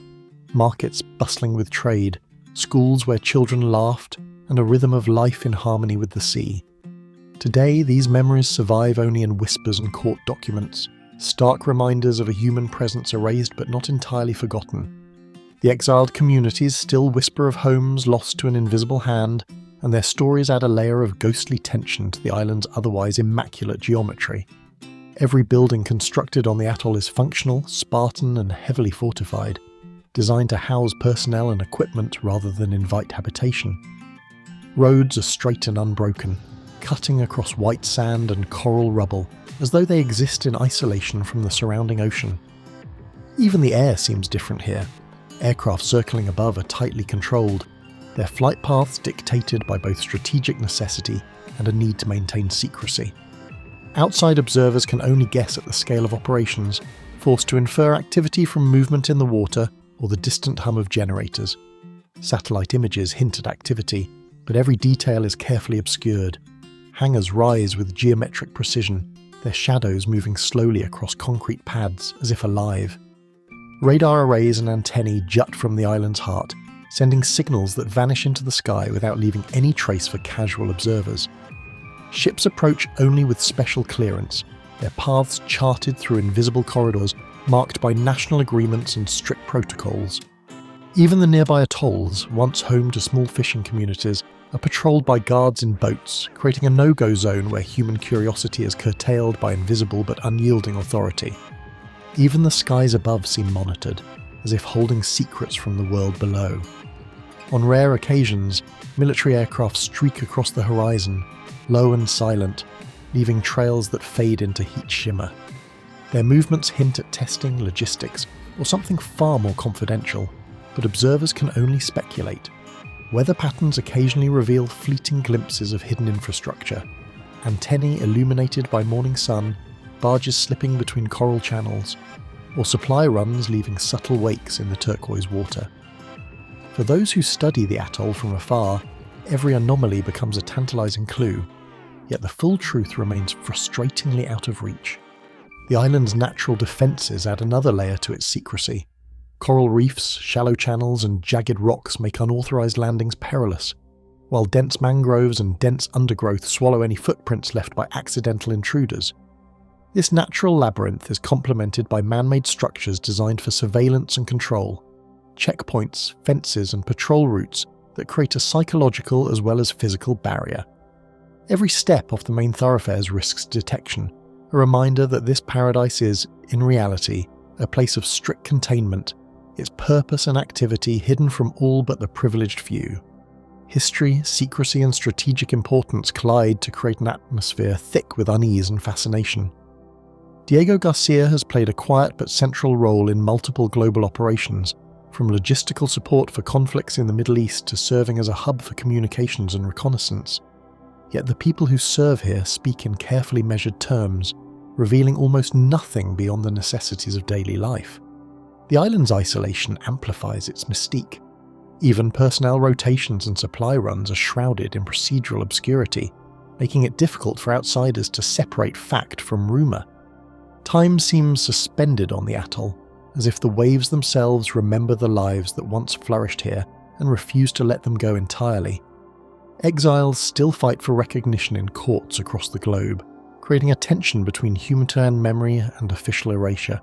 Markets bustling with trade, schools where children laughed, and a rhythm of life in harmony with the sea. Today, these memories survive only in whispers and court documents, stark reminders of a human presence erased but not entirely forgotten. The exiled communities still whisper of homes lost to an invisible hand, and their stories add a layer of ghostly tension to the island's otherwise immaculate geometry. Every building constructed on the atoll is functional, Spartan and heavily fortified, designed to house personnel and equipment rather than invite habitation. Roads are straight and unbroken, cutting across white sand and coral rubble, as though they exist in isolation from the surrounding ocean. Even the air seems different here. Aircraft circling above are tightly controlled, their flight paths dictated by both strategic necessity and a need to maintain secrecy. Outside observers can only guess at the scale of operations, forced to infer activity from movement in the water or the distant hum of generators. Satellite images hint at activity, but every detail is carefully obscured. Hangars rise with geometric precision, their shadows moving slowly across concrete pads as if alive. Radar arrays and antennae jut from the island's heart, sending signals that vanish into the sky without leaving any trace for casual observers. Ships approach only with special clearance, their paths charted through invisible corridors marked by national agreements and strict protocols. Even the nearby atolls, once home to small fishing communities, are patrolled by guards in boats, creating a no-go zone where human curiosity is curtailed by invisible but unyielding authority. Even the skies above seem monitored, as if holding secrets from the world below. On rare occasions, military aircraft streak across the horizon, low and silent, leaving trails that fade into heat shimmer. Their movements hint at testing, logistics, or something far more confidential, but observers can only speculate. Weather patterns occasionally reveal fleeting glimpses of hidden infrastructure, antennae illuminated by morning sun, barges slipping between coral channels, or supply runs leaving subtle wakes in the turquoise water. For those who study the atoll from afar, every anomaly becomes a tantalizing clue, yet the full truth remains frustratingly out of reach. The island's natural defences add another layer to its secrecy. Coral reefs, shallow channels, and jagged rocks make unauthorized landings perilous, while dense mangroves and dense undergrowth swallow any footprints left by accidental intruders. This natural labyrinth is complemented by man-made structures designed for surveillance and control, checkpoints, fences, and patrol routes that create a psychological as well as physical barrier. Every step off the main thoroughfares risks detection, a reminder that this paradise is, in reality, a place of strict containment, its purpose and activity hidden from all but the privileged few. History, secrecy, and strategic importance collide to create an atmosphere thick with unease and fascination. Diego Garcia has played a quiet but central role in multiple global operations, from logistical support for conflicts in the Middle East to serving as a hub for communications and reconnaissance. Yet the people who serve here speak in carefully measured terms, revealing almost nothing beyond the necessities of daily life. The island's isolation amplifies its mystique. Even personnel rotations and supply runs are shrouded in procedural obscurity, making it difficult for outsiders to separate fact from rumour. Time seems suspended on the atoll, as if the waves themselves remember the lives that once flourished here and refuse to let them go entirely. Exiles still fight for recognition in courts across the globe, creating a tension between humanitarian memory and official erasure.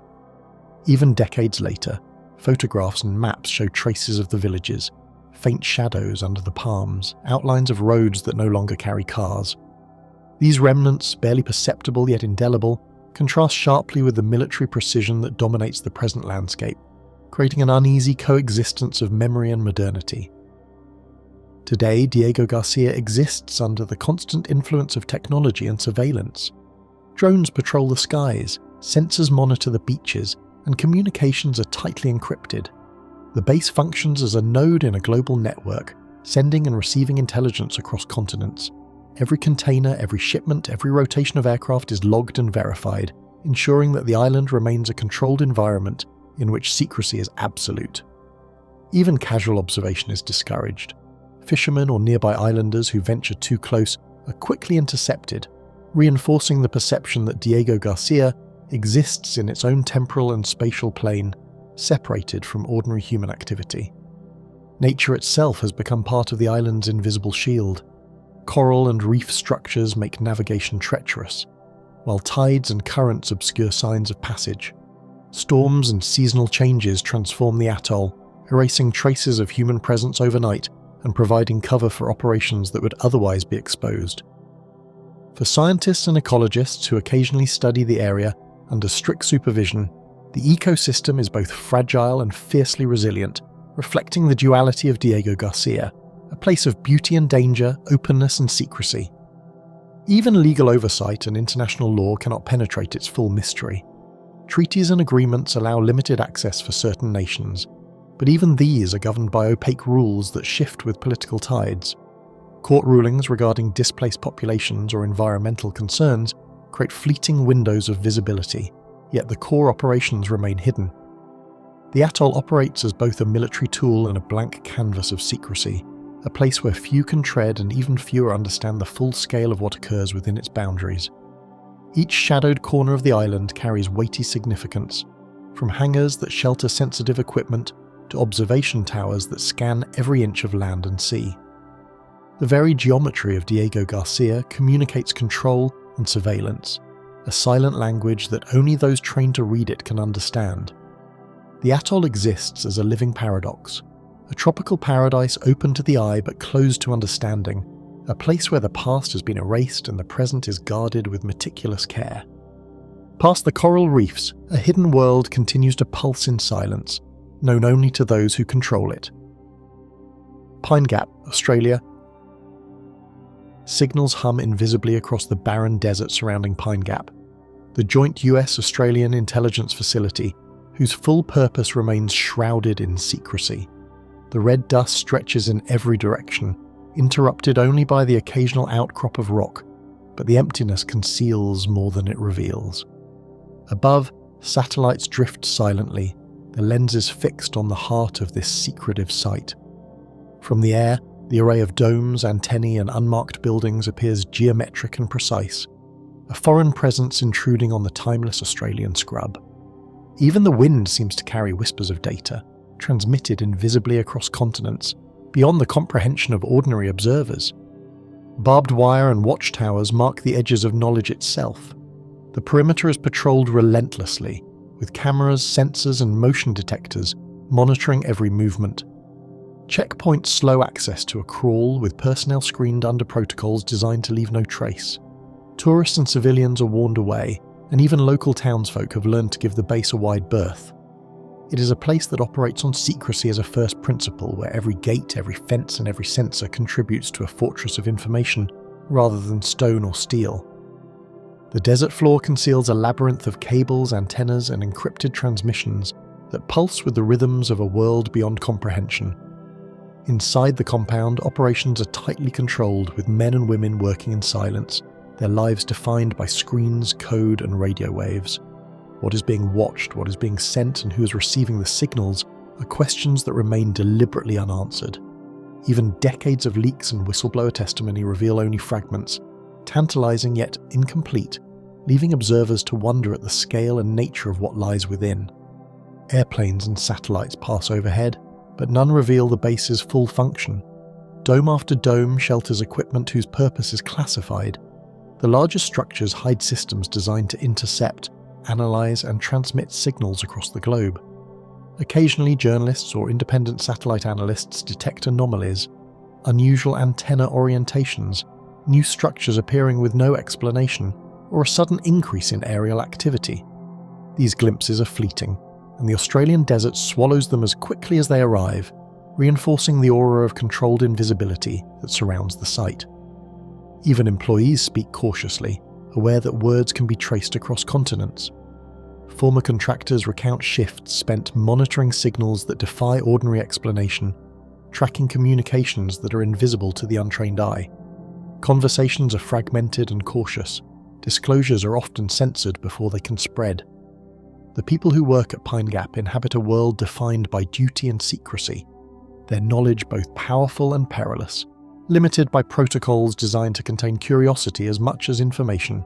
Even decades later, photographs and maps show traces of the villages, faint shadows under the palms, outlines of roads that no longer carry cars. These remnants, barely perceptible yet indelible, contrast sharply with the military precision that dominates the present landscape, creating an uneasy coexistence of memory and modernity. Today, Diego Garcia exists under the constant influence of technology and surveillance. Drones patrol the skies, sensors monitor the beaches, and communications are tightly encrypted. The base functions as a node in a global network, sending and receiving intelligence across continents. Every container, every shipment, every rotation of aircraft is logged and verified, ensuring that the island remains a controlled environment in which secrecy is absolute. Even casual observation is discouraged. Fishermen or nearby islanders who venture too close are quickly intercepted, reinforcing the perception that Diego Garcia exists in its own temporal and spatial plane, separated from ordinary human activity. Nature itself has become part of the island's invisible shield. Coral and reef structures make navigation treacherous, while tides and currents obscure signs of passage. Storms and seasonal changes transform the atoll, erasing traces of human presence overnight and providing cover for operations that would otherwise be exposed. For scientists and ecologists who occasionally study the area under strict supervision, the ecosystem is both fragile and fiercely resilient, reflecting the duality of Diego Garcia, a place of beauty and danger, openness and secrecy. Even legal oversight and international law cannot penetrate its full mystery. Treaties and agreements allow limited access for certain nations, but even these are governed by opaque rules that shift with political tides. Court rulings regarding displaced populations or environmental concerns create fleeting windows of visibility, yet the core operations remain hidden. The atoll operates as both a military tool and a blank canvas of secrecy, a place where few can tread and even fewer understand the full scale of what occurs within its boundaries. Each shadowed corner of the island carries weighty significance, from hangars that shelter sensitive equipment to observation towers that scan every inch of land and sea. The very geometry of Diego Garcia communicates control and surveillance, a silent language that only those trained to read it can understand. The atoll exists as a living paradox, a tropical paradise open to the eye but closed to understanding, a place where the past has been erased and the present is guarded with meticulous care. Past the coral reefs, a hidden world continues to pulse in silence, known only to those who control it. Pine Gap, Australia. Signals hum invisibly across the barren desert surrounding Pine Gap, the joint US-Australian intelligence facility whose full purpose remains shrouded in secrecy. The red dust stretches in every direction, interrupted only by the occasional outcrop of rock, but the emptiness conceals more than it reveals. Above, satellites drift silently, the lenses fixed on the heart of this secretive site. From the air, the array of domes, antennae and unmarked buildings appears geometric and precise, a foreign presence intruding on the timeless Australian scrub. Even the wind seems to carry whispers of data, transmitted invisibly across continents, beyond the comprehension of ordinary observers. Barbed wire and watchtowers mark the edges of knowledge itself. The perimeter is patrolled relentlessly, with cameras, sensors and motion detectors monitoring every movement. Checkpoints slow access to a crawl, with personnel screened under protocols designed to leave no trace. Tourists and civilians are warned away, and even local townsfolk have learned to give the base a wide berth. It is a place that operates on secrecy as a first principle, where every gate, every fence and every sensor contributes to a fortress of information rather than stone or steel. The desert floor conceals a labyrinth of cables, antennas and encrypted transmissions that pulse with the rhythms of a world beyond comprehension. Inside the compound, operations are tightly controlled, with men and women working in silence, their lives defined by screens, code and radio waves. What is being watched, what is being sent and who is receiving the signals are questions that remain deliberately unanswered. Even decades of leaks and whistleblower testimony reveal only fragments, tantalizing yet incomplete, leaving observers to wonder at the scale and nature of what lies within. Airplanes and satellites pass overhead, but none reveal the base's full function. Dome after dome shelters equipment whose purpose is classified. The largest structures hide systems designed to intercept, analyze and transmit signals across the globe. Occasionally, journalists or independent satellite analysts detect anomalies, unusual antenna orientations, new structures appearing with no explanation, or a sudden increase in aerial activity. These glimpses are fleeting, and the Australian desert swallows them as quickly as they arrive, reinforcing the aura of controlled invisibility that surrounds the site. Even employees speak cautiously, aware that words can be traced across continents. Former contractors recount shifts spent monitoring signals that defy ordinary explanation, tracking communications that are invisible to the untrained eye. Conversations are fragmented and cautious. Disclosures are often censored before they can spread. The people who work at Pine Gap inhabit a world defined by duty and secrecy, their knowledge both powerful and perilous, limited by protocols designed to contain curiosity as much as information.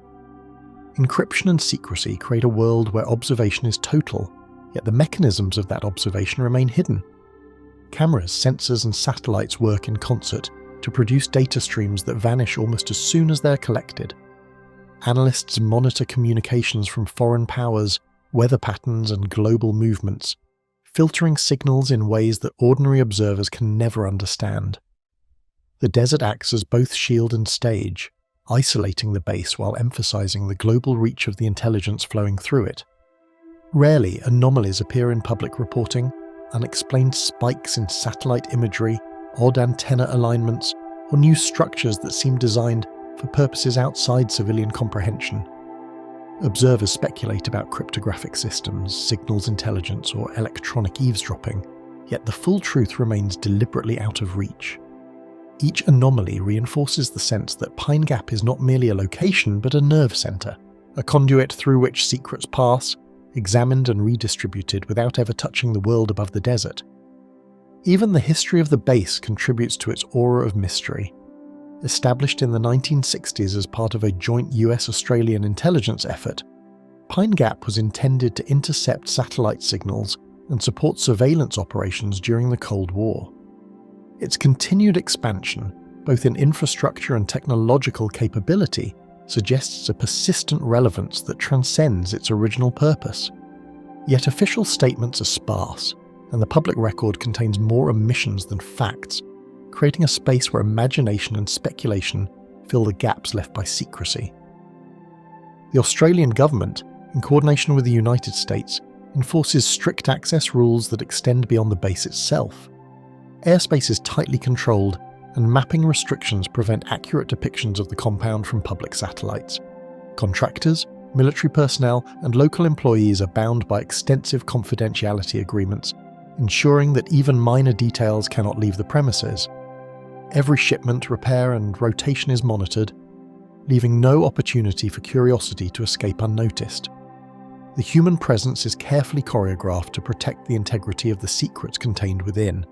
Encryption and secrecy create a world where observation is total, yet the mechanisms of that observation remain hidden. Cameras, sensors and satellites work in concert to produce data streams that vanish almost as soon as they're collected. Analysts monitor communications from foreign powers, weather patterns and global movements, filtering signals in ways that ordinary observers can never understand. The desert acts as both shield and stage, isolating the base while emphasizing the global reach of the intelligence flowing through it. Rarely, anomalies appear in public reporting, unexplained spikes in satellite imagery, odd antenna alignments, or new structures that seem designed for purposes outside civilian comprehension. Observers speculate about cryptographic systems, signals intelligence, or electronic eavesdropping, yet the full truth remains deliberately out of reach. Each anomaly reinforces the sense that Pine Gap is not merely a location but a nerve center, a conduit through which secrets pass, examined and redistributed without ever touching the world above the desert. Even the history of the base contributes to its aura of mystery. Established in the 1960s as part of a joint US-Australian intelligence effort, Pine Gap was intended to intercept satellite signals and support surveillance operations during the Cold War. Its continued expansion, both in infrastructure and technological capability, suggests a persistent relevance that transcends its original purpose. Yet official statements are sparse, and the public record contains more omissions than facts, creating a space where imagination and speculation fill the gaps left by secrecy. The Australian government, in coordination with the United States, enforces strict access rules that extend beyond the base itself. Airspace is tightly controlled, and mapping restrictions prevent accurate depictions of the compound from public satellites. Contractors, military personnel, and local employees are bound by extensive confidentiality agreements, ensuring that even minor details cannot leave the premises. Every shipment, repair, and rotation is monitored, leaving no opportunity for curiosity to escape unnoticed. The human presence is carefully choreographed to protect the integrity of the secrets contained within.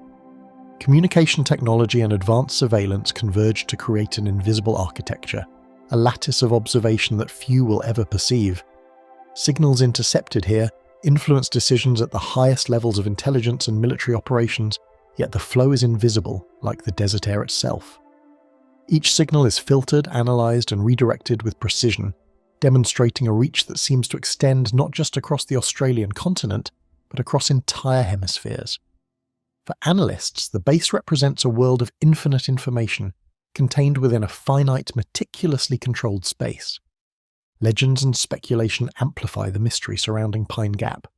Communication technology and advanced surveillance converge to create an invisible architecture, a lattice of observation that few will ever perceive. Signals intercepted here influence decisions at the highest levels of intelligence and military operations, yet the flow is invisible, like the desert air itself. Each signal is filtered, analysed, and redirected with precision, demonstrating a reach that seems to extend not just across the Australian continent, but across entire hemispheres. For analysts, the base represents a world of infinite information, contained within a finite, meticulously controlled space. Legends and speculation amplify the mystery surrounding Pine Gap.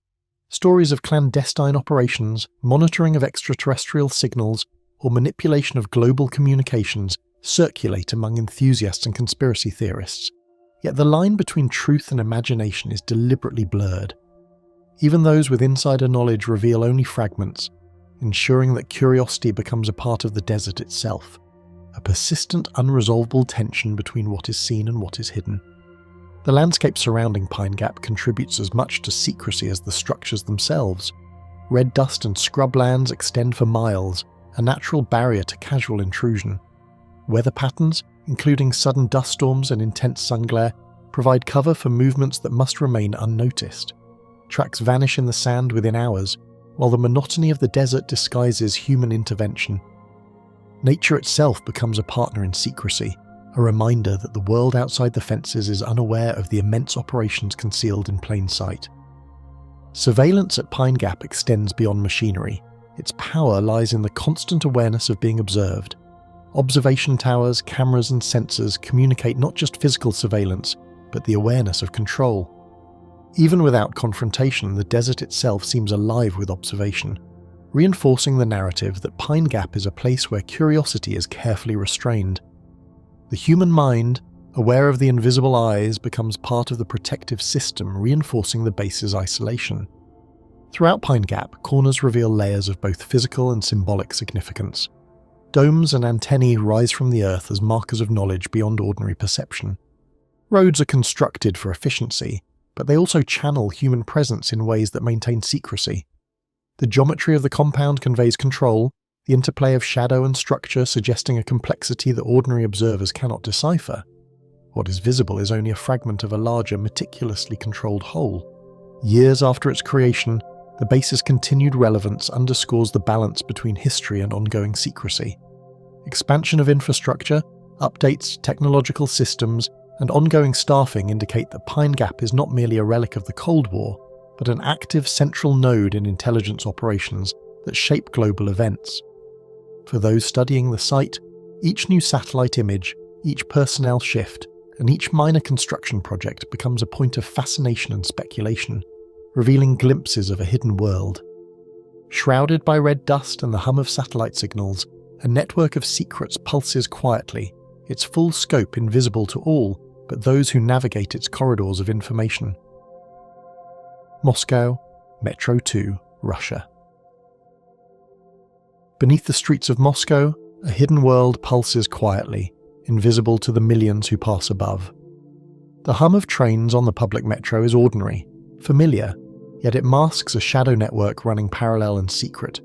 Stories of clandestine operations, monitoring of extraterrestrial signals, or manipulation of global communications circulate among enthusiasts and conspiracy theorists. Yet the line between truth and imagination is deliberately blurred. Even those with insider knowledge reveal only fragments, ensuring that curiosity becomes a part of the desert itself, a persistent, unresolvable tension between what is seen and what is hidden. The landscape surrounding Pine Gap contributes as much to secrecy as the structures themselves. Red dust and scrublands extend for miles, a natural barrier to casual intrusion. Weather patterns, including sudden dust storms and intense sun glare, provide cover for movements that must remain unnoticed. Tracks vanish in the sand within hours, while the monotony of the desert disguises human intervention. Nature itself becomes a partner in secrecy, a reminder that the world outside the fences is unaware of the immense operations concealed in plain sight. Surveillance at Pine Gap extends beyond machinery. Its power lies in the constant awareness of being observed. Observation towers, cameras, and sensors communicate not just physical surveillance, but the awareness of control. Even without confrontation, the desert itself seems alive with observation, reinforcing the narrative that Pine Gap is a place where curiosity is carefully restrained. The human mind, aware of the invisible eyes, becomes part of the protective system, reinforcing the base's isolation. Throughout Pine Gap, corners reveal layers of both physical and symbolic significance. Domes and antennae rise from the earth as markers of knowledge beyond ordinary perception. Roads are constructed for efficiency, but they also channel human presence in ways that maintain secrecy. The geometry of the compound conveys control, the interplay of shadow and structure suggesting a complexity that ordinary observers cannot decipher. What is visible is only a fragment of a larger, meticulously controlled whole. Years after its creation, the base's continued relevance underscores the balance between history and ongoing secrecy. Expansion of infrastructure, updates, technological systems, and ongoing staffing indicate that Pine Gap is not merely a relic of the Cold War, but an active central node in intelligence operations that shape global events. For those studying the site, each new satellite image, each personnel shift, and each minor construction project becomes a point of fascination and speculation, revealing glimpses of a hidden world. Shrouded by red dust and the hum of satellite signals, a network of secrets pulses quietly, its full scope invisible to all but those who navigate its corridors of information. Moscow, Metro 2, Russia. Beneath the streets of Moscow, a hidden world pulses quietly, invisible to the millions who pass above. The hum of trains on the public metro is ordinary, familiar, yet it masks a shadow network running parallel and secret.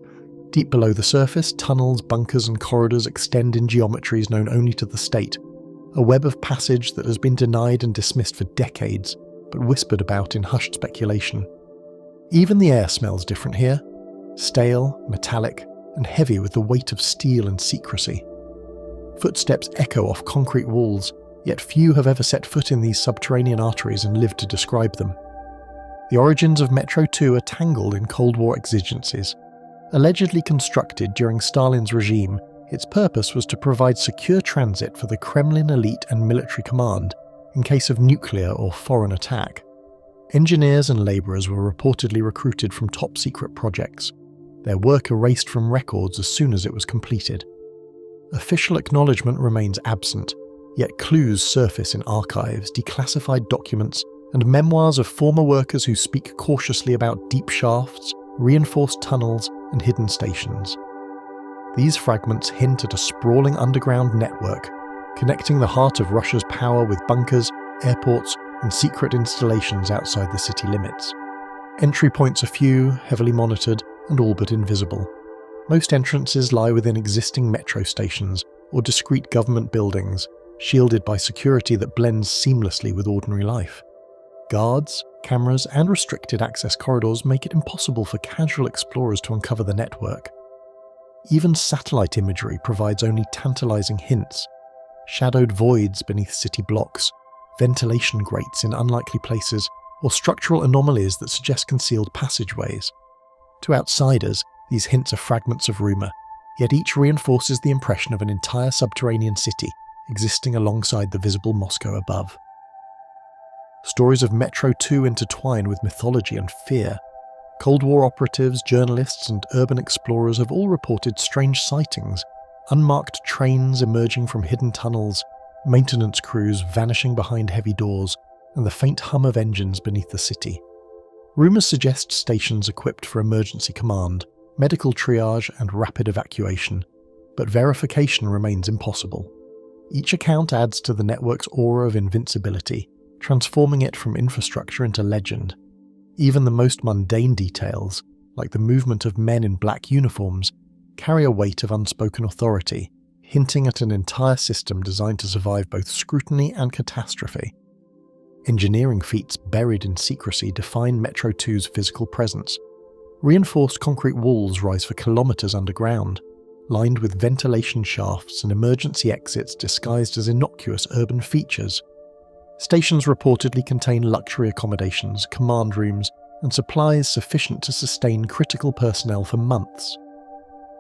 Deep below the surface, tunnels, bunkers, and corridors extend in geometries known only to the state, a web of passage that has been denied and dismissed for decades, but whispered about in hushed speculation. Even the air smells different here, stale, metallic, and heavy with the weight of steel and secrecy. Footsteps echo off concrete walls, yet few have ever set foot in these subterranean arteries and lived to describe them. The origins of Metro 2 are tangled in Cold War exigencies. Allegedly constructed during Stalin's regime, its purpose was to provide secure transit for the Kremlin elite and military command in case of nuclear or foreign attack. Engineers and labourers were reportedly recruited from top-secret projects, their work erased from records as soon as it was completed. Official acknowledgement remains absent, yet clues surface in archives, declassified documents, and memoirs of former workers who speak cautiously about deep shafts, reinforced tunnels, and hidden stations. These fragments hint at a sprawling underground network, connecting the heart of Russia's power with bunkers, airports, and secret installations outside the city limits. Entry points are few, heavily monitored, and all but invisible. Most entrances lie within existing metro stations or discrete government buildings, shielded by security that blends seamlessly with ordinary life. Guards, cameras, and restricted access corridors make it impossible for casual explorers to uncover the network. Even satellite imagery provides only tantalizing hints: shadowed voids beneath city blocks, ventilation grates in unlikely places, or structural anomalies that suggest concealed passageways. To outsiders, these hints are fragments of rumour, yet each reinforces the impression of an entire subterranean city existing alongside the visible Moscow above. Stories of Metro 2 intertwine with mythology and fear. Cold War operatives, journalists, and urban explorers have all reported strange sightings: unmarked trains emerging from hidden tunnels, maintenance crews vanishing behind heavy doors, and the faint hum of engines beneath the city. Rumours suggest stations equipped for emergency command, medical triage, and rapid evacuation, but verification remains impossible. Each account adds to the network's aura of invincibility, transforming it from infrastructure into legend. Even the most mundane details, like the movement of men in black uniforms, carry a weight of unspoken authority, hinting at an entire system designed to survive both scrutiny and catastrophe. Engineering feats buried in secrecy define Metro 2's physical presence. Reinforced concrete walls rise for kilometres underground, lined with ventilation shafts and emergency exits disguised as innocuous urban features. Stations reportedly contain luxury accommodations, command rooms, and supplies sufficient to sustain critical personnel for months.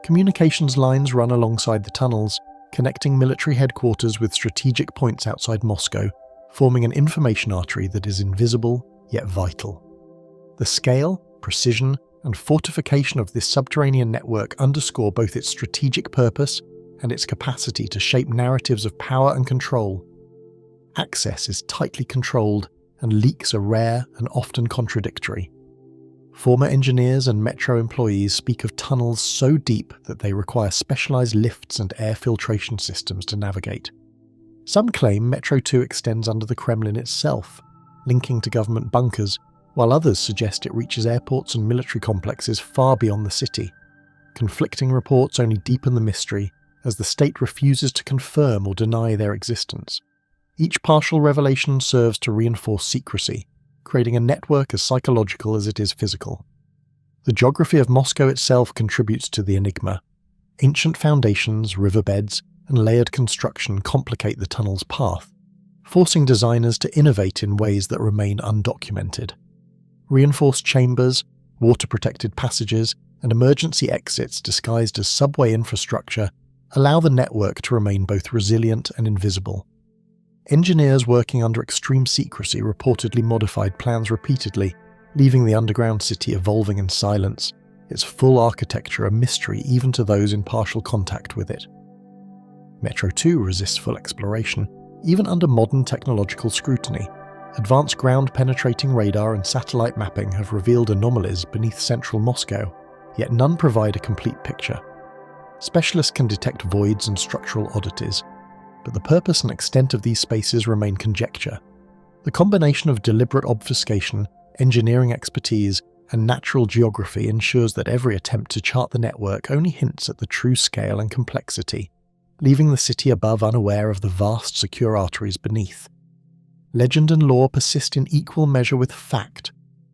Communications lines run alongside the tunnels, connecting military headquarters with strategic points outside Moscow, forming an information artery that is invisible yet vital. The scale, precision, and fortification of this subterranean network underscore both its strategic purpose and its capacity to shape narratives of power and control. Access is tightly controlled, and leaks are rare and often contradictory. Former engineers and metro employees speak of tunnels so deep that they require specialized lifts and air filtration systems to navigate. Some claim Metro 2 extends under the Kremlin itself, linking to government bunkers, while others suggest it reaches airports and military complexes far beyond the city. Conflicting reports only deepen the mystery, as the state refuses to confirm or deny their existence. Each partial revelation serves to reinforce secrecy, creating a network as psychological as it is physical. The geography of Moscow itself contributes to the enigma. Ancient foundations, riverbeds, and layered construction complicate the tunnel's path, forcing designers to innovate in ways that remain undocumented. Reinforced chambers, water-protected passages, and emergency exits disguised as subway infrastructure allow the network to remain both resilient and invisible. Engineers working under extreme secrecy reportedly modified plans repeatedly, leaving the underground city evolving in silence, its full architecture a mystery even to those in partial contact with it. Metro 2 resists full exploration, even under modern technological scrutiny. Advanced ground-penetrating radar and satellite mapping have revealed anomalies beneath central Moscow, yet none provide a complete picture. Specialists can detect voids and structural oddities, but the purpose and extent of these spaces remain conjecture. The combination of deliberate obfuscation, engineering expertise, and natural geography ensures that every attempt to chart the network only hints at the true scale and complexity, leaving the city above unaware of the vast secure arteries beneath. Legend and lore persist in equal measure with fact.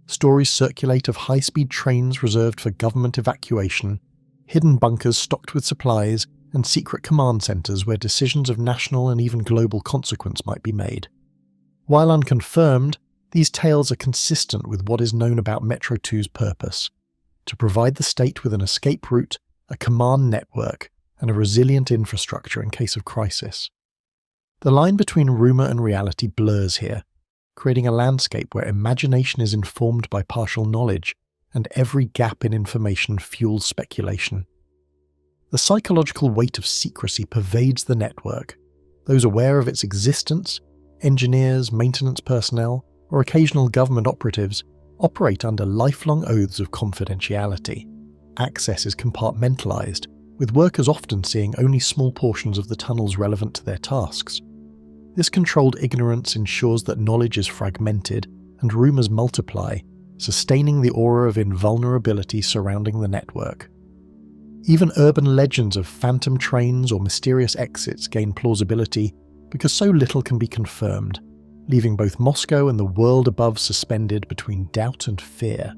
Stories circulate of high-speed trains reserved for government evacuation, hidden bunkers stocked with supplies, and secret command centres where decisions of national and even global consequence might be made. While unconfirmed, these tales are consistent with what is known about Metro 2's purpose: to provide the state with an escape route, a command network, and a resilient infrastructure in case of crisis. The line between rumour and reality blurs here, creating a landscape where imagination is informed by partial knowledge, and every gap in information fuels speculation. The psychological weight of secrecy pervades the network. Those aware of its existence, engineers, maintenance personnel, or occasional government operatives, operate under lifelong oaths of confidentiality. Access is compartmentalised, with workers often seeing only small portions of the tunnels relevant to their tasks. This controlled ignorance ensures that knowledge is fragmented and rumours multiply, sustaining the aura of invulnerability surrounding the network. Even urban legends of phantom trains or mysterious exits gain plausibility because so little can be confirmed, leaving both Moscow and the world above suspended between doubt and fear.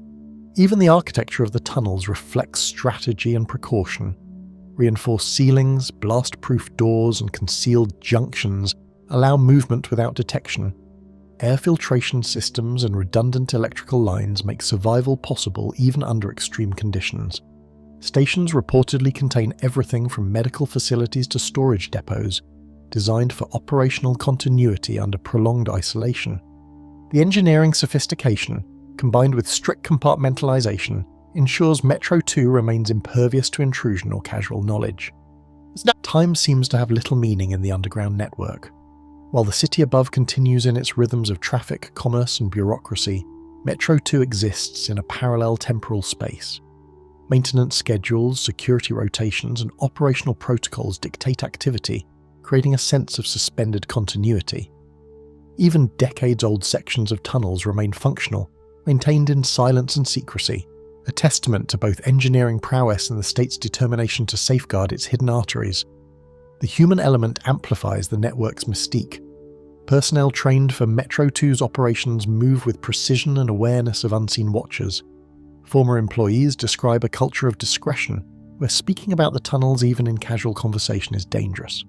Even the architecture of the tunnels reflects strategy and precaution. Reinforced ceilings, blast-proof doors, and concealed junctions allow movement without detection. Air filtration systems and redundant electrical lines make survival possible even under extreme conditions. Stations reportedly contain everything from medical facilities to storage depots, designed for operational continuity under prolonged isolation. The engineering sophistication, combined with strict compartmentalization, ensures Metro 2 remains impervious to intrusion or casual knowledge. Time seems to have little meaning in the underground network. While the city above continues in its rhythms of traffic, commerce, and bureaucracy, Metro 2 exists in a parallel temporal space. Maintenance schedules, security rotations, and operational protocols dictate activity, creating a sense of suspended continuity. Even decades-old sections of tunnels remain functional, maintained in silence and secrecy, a testament to both engineering prowess and the state's determination to safeguard its hidden arteries. The human element amplifies the network's mystique. Personnel trained for Metro 2's operations move with precision and awareness of unseen watchers. Former employees describe a culture of discretion, where speaking about the tunnels even in casual conversation is dangerous.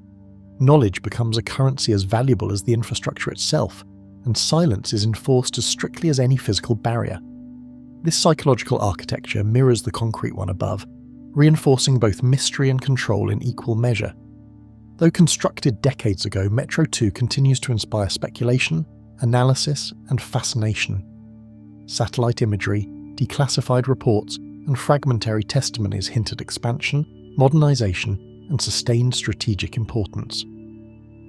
Knowledge becomes a currency as valuable as the infrastructure itself, and silence is enforced as strictly as any physical barrier. This psychological architecture mirrors the concrete one above, reinforcing both mystery and control in equal measure. Though constructed decades ago, Metro 2 continues to inspire speculation, analysis, and fascination. Satellite imagery, declassified reports, and fragmentary testimonies hint at expansion, modernization, and sustained strategic importance.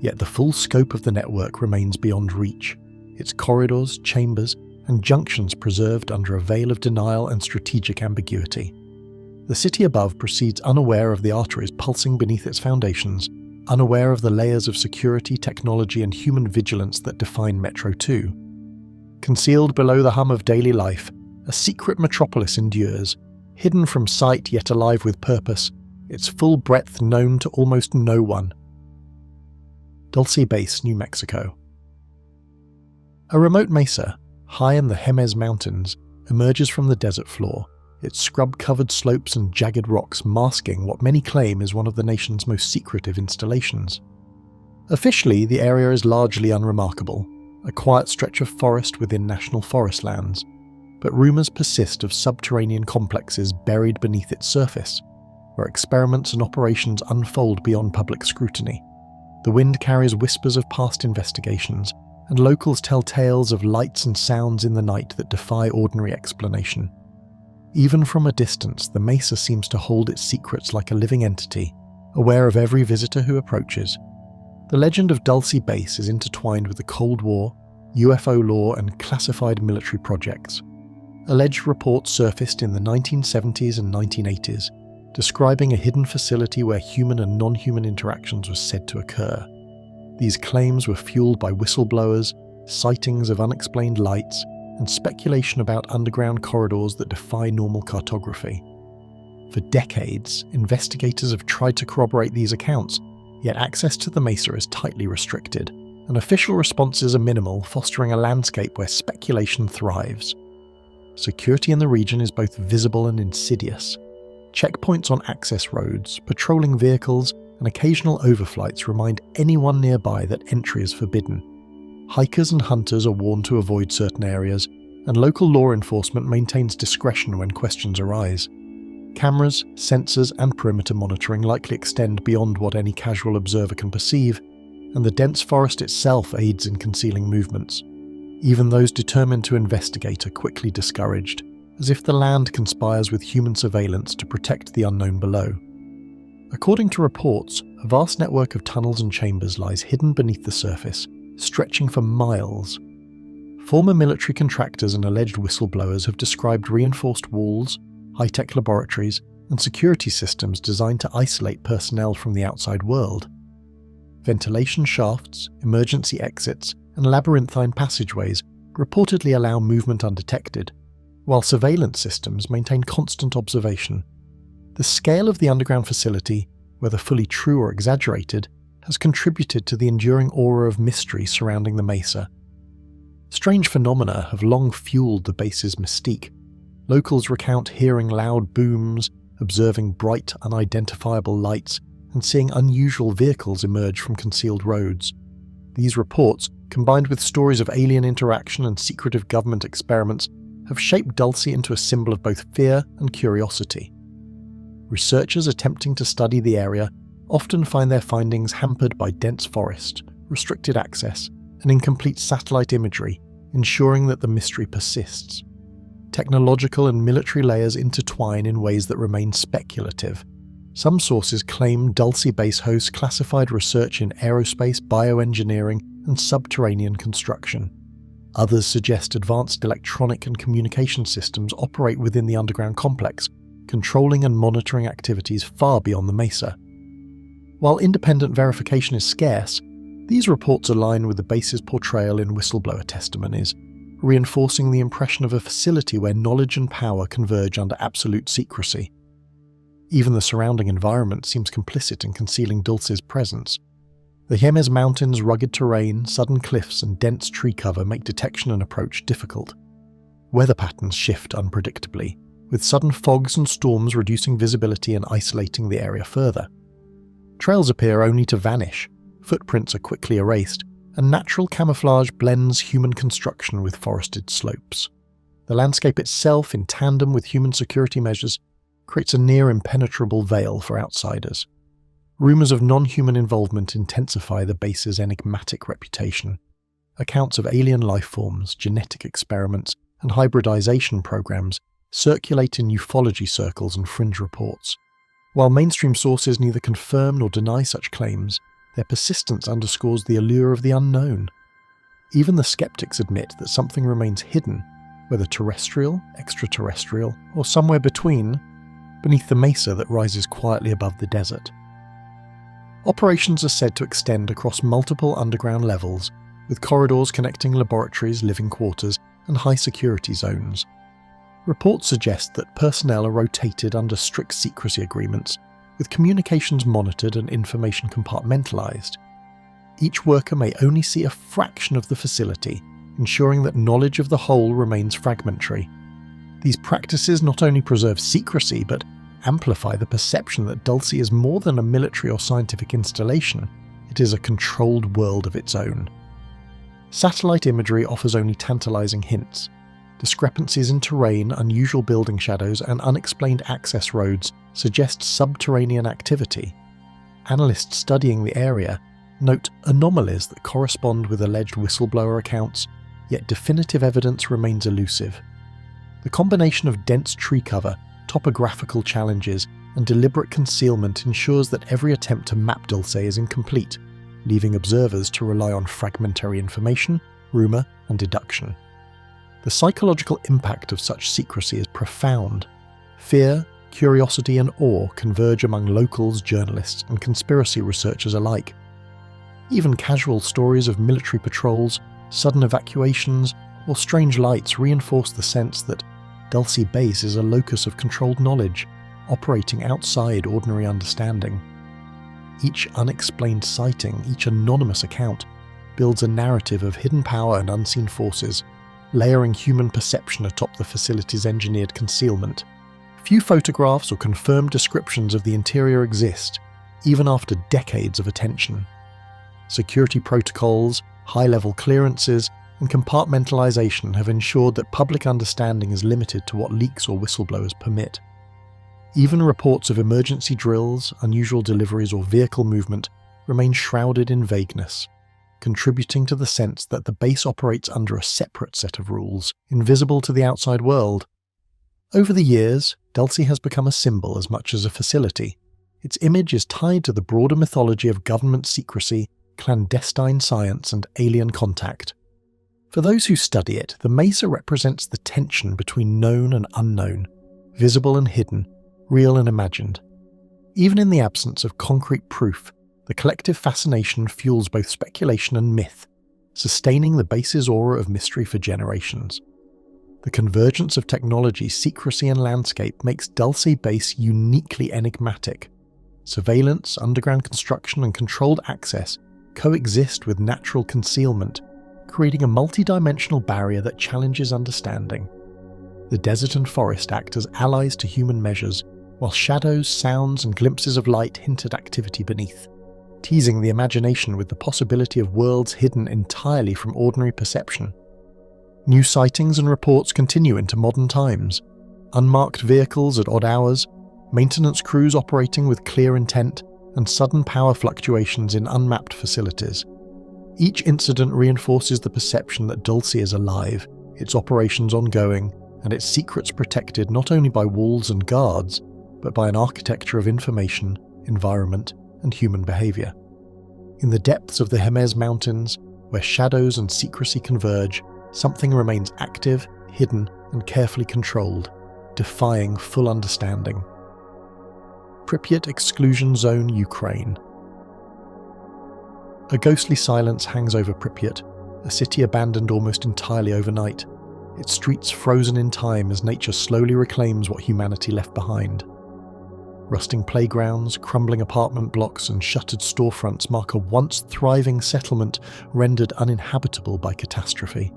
Yet the full scope of the network remains beyond reach, its corridors, chambers, and junctions preserved under a veil of denial and strategic ambiguity. The city above proceeds unaware of the arteries pulsing beneath its foundations, unaware of the layers of security, technology, and human vigilance that define Metro 2. Concealed below the hum of daily life, a secret metropolis endures, hidden from sight yet alive with purpose, its full breadth known to almost no one. Dulce Base, New Mexico. A remote mesa, high in the Jemez Mountains, emerges from the desert floor, its scrub-covered slopes and jagged rocks masking what many claim is one of the nation's most secretive installations. Officially, the area is largely unremarkable, a quiet stretch of forest within national forest lands, but rumours persist of subterranean complexes buried beneath its surface, where experiments and operations unfold beyond public scrutiny. The wind carries whispers of past investigations, and locals tell tales of lights and sounds in the night that defy ordinary explanation. Even from a distance, the mesa seems to hold its secrets like a living entity, aware of every visitor who approaches. The legend of Dulce Base is intertwined with the Cold War, UFO lore, and classified military projects. Alleged reports surfaced in the 1970s and 1980s, describing a hidden facility where human and non-human interactions were said to occur. These claims were fueled by whistleblowers, sightings of unexplained lights, and speculation about underground corridors that defy normal cartography. For decades, investigators have tried to corroborate these accounts, yet access to the mesa is tightly restricted, and official responses are minimal, fostering a landscape where speculation thrives. security in the region is both visible and insidious. Checkpoints on access roads, patrolling vehicles, and occasional overflights remind anyone nearby that entry is forbidden. Hikers and hunters are warned to avoid certain areas, and local law enforcement maintains discretion when questions arise. Cameras, sensors, and perimeter monitoring likely extend beyond what any casual observer can perceive, and the dense forest itself aids in concealing movements. Even those determined to investigate are quickly discouraged, as if the land conspires with human surveillance to protect the unknown below. According to reports, a vast network of tunnels and chambers lies hidden beneath the surface, stretching for miles. Former military contractors and alleged whistleblowers have described reinforced walls, high-tech laboratories, and security systems designed to isolate personnel from the outside world. Ventilation shafts, emergency exits, and labyrinthine passageways reportedly allow movement undetected, while surveillance systems maintain constant observation. The scale of the underground facility, whether fully true or exaggerated, has contributed to the enduring aura of mystery surrounding the mesa. Strange phenomena have long fueled the base's mystique. Locals recount hearing loud booms, observing bright, unidentifiable lights, and seeing unusual vehicles emerge from concealed roads. These reports, combined with stories of alien interaction and secretive government experiments, have shaped Dulce into a symbol of both fear and curiosity. Researchers attempting to study the area often find their findings hampered by dense forest, restricted access, and incomplete satellite imagery, ensuring that the mystery persists. Technological and military layers intertwine in ways that remain speculative. Some sources claim Dulce Base hosts classified research in aerospace, bioengineering, and subterranean construction. Others suggest advanced electronic and communication systems operate within the underground complex, controlling and monitoring activities far beyond the mesa. While independent verification is scarce, these reports align with the base's portrayal in whistleblower testimonies, reinforcing the impression of a facility where knowledge and power converge under absolute secrecy. Even the surrounding environment seems complicit in concealing Dulce's presence. The Jemez Mountains' rugged terrain, sudden cliffs, and dense tree cover make detection and approach difficult. Weather patterns shift unpredictably, with sudden fogs and storms reducing visibility and isolating the area further. Trails appear only to vanish, footprints are quickly erased, and natural camouflage blends human construction with forested slopes. The landscape itself, in tandem with human security measures, creates a near impenetrable veil for outsiders. Rumours of non-human involvement intensify the base's enigmatic reputation. Accounts of alien life forms, genetic experiments, and hybridization programs circulate in ufology circles and fringe reports. While mainstream sources neither confirm nor deny such claims, their persistence underscores the allure of the unknown. Even the skeptics admit that something remains hidden, whether terrestrial, extraterrestrial, or somewhere between, beneath the mesa that rises quietly above the desert. Operations are said to extend across multiple underground levels, with corridors connecting laboratories, living quarters, and high-security zones. Reports suggest that personnel are rotated under strict secrecy agreements, with communications monitored and information compartmentalized. Each worker may only see a fraction of the facility, ensuring that knowledge of the whole remains fragmentary. These practices not only preserve secrecy, but amplify the perception that Dulce is more than a military or scientific installation. It is a controlled world of its own. Satellite imagery offers only tantalizing hints. Discrepancies in terrain, unusual building shadows, and unexplained access roads suggest subterranean activity. Analysts studying the area note anomalies that correspond with alleged whistleblower accounts, yet definitive evidence remains elusive. The combination of dense tree cover, topographical challenges, and deliberate concealment ensures that every attempt to map Dulce is incomplete, leaving observers to rely on fragmentary information, rumour, and deduction. The psychological impact of such secrecy is profound. Fear, curiosity, and awe converge among locals, journalists, and conspiracy researchers alike. Even casual stories of military patrols, sudden evacuations, or strange lights reinforce the sense that Dulce Base is a locus of controlled knowledge, operating outside ordinary understanding. Each unexplained sighting, each anonymous account, builds a narrative of hidden power and unseen forces, layering human perception atop the facility's engineered concealment. Few photographs or confirmed descriptions of the interior exist, even after decades of attention. Security protocols, high-level clearances, and compartmentalization have ensured that public understanding is limited to what leaks or whistleblowers permit. Even reports of emergency drills, unusual deliveries, or vehicle movement remain shrouded in vagueness, contributing to the sense that the base operates under a separate set of rules, invisible to the outside world. Over the years, Dulce has become a symbol as much as a facility. Its image is tied to the broader mythology of government secrecy, clandestine science, and alien contact. For those who study it, the mesa represents the tension between known and unknown, visible and hidden, real and imagined. Even in the absence of concrete proof, the collective fascination fuels both speculation and myth, sustaining the base's aura of mystery for generations. The convergence of technology, secrecy, and landscape makes Dulce Base uniquely enigmatic. Surveillance, underground construction, and controlled access coexist with natural concealment, creating a multi-dimensional barrier that challenges understanding. The desert and forest act as allies to human measures, while shadows, sounds, and glimpses of light hint at activity beneath, teasing the imagination with the possibility of worlds hidden entirely from ordinary perception. New sightings and reports continue into modern times. Unmarked vehicles at odd hours, maintenance crews operating with clear intent, and sudden power fluctuations in unmapped facilities. Each incident reinforces the perception that Dulce is alive, its operations ongoing, and its secrets protected not only by walls and guards, but by an architecture of information, environment, and human behavior. In the depths of the Jemez Mountains, where shadows and secrecy converge, something remains active, hidden, and carefully controlled, defying full understanding. Prypiat Exclusion Zone, Ukraine. A ghostly silence hangs over Prypiat, a city abandoned almost entirely overnight, its streets frozen in time as nature slowly reclaims what humanity left behind. Rusting playgrounds, crumbling apartment blocks, and shuttered storefronts mark a once thriving settlement rendered uninhabitable by catastrophe.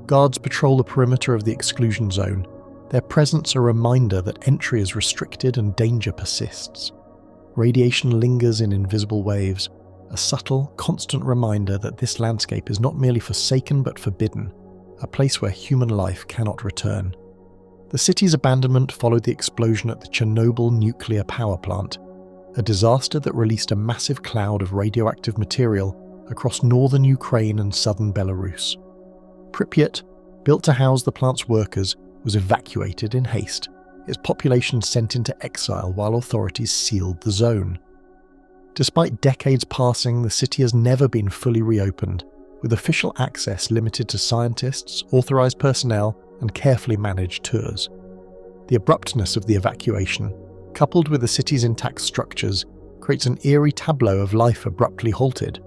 Guards patrol the perimeter of the exclusion zone, their presence a reminder that entry is restricted and danger persists. Radiation lingers in invisible waves, a subtle, constant reminder that this landscape is not merely forsaken but forbidden, a place where human life cannot return. The city's abandonment followed the explosion at the Chernobyl nuclear power plant, a disaster that released a massive cloud of radioactive material across northern Ukraine and southern Belarus. Prypiat, built to house the plant's workers, was evacuated in haste, its population sent into exile while authorities sealed the zone. Despite decades passing, the city has never been fully reopened, with official access limited to scientists, authorized personnel, and carefully managed tours. The abruptness of the evacuation, coupled with the city's intact structures, creates an eerie tableau of life abruptly halted.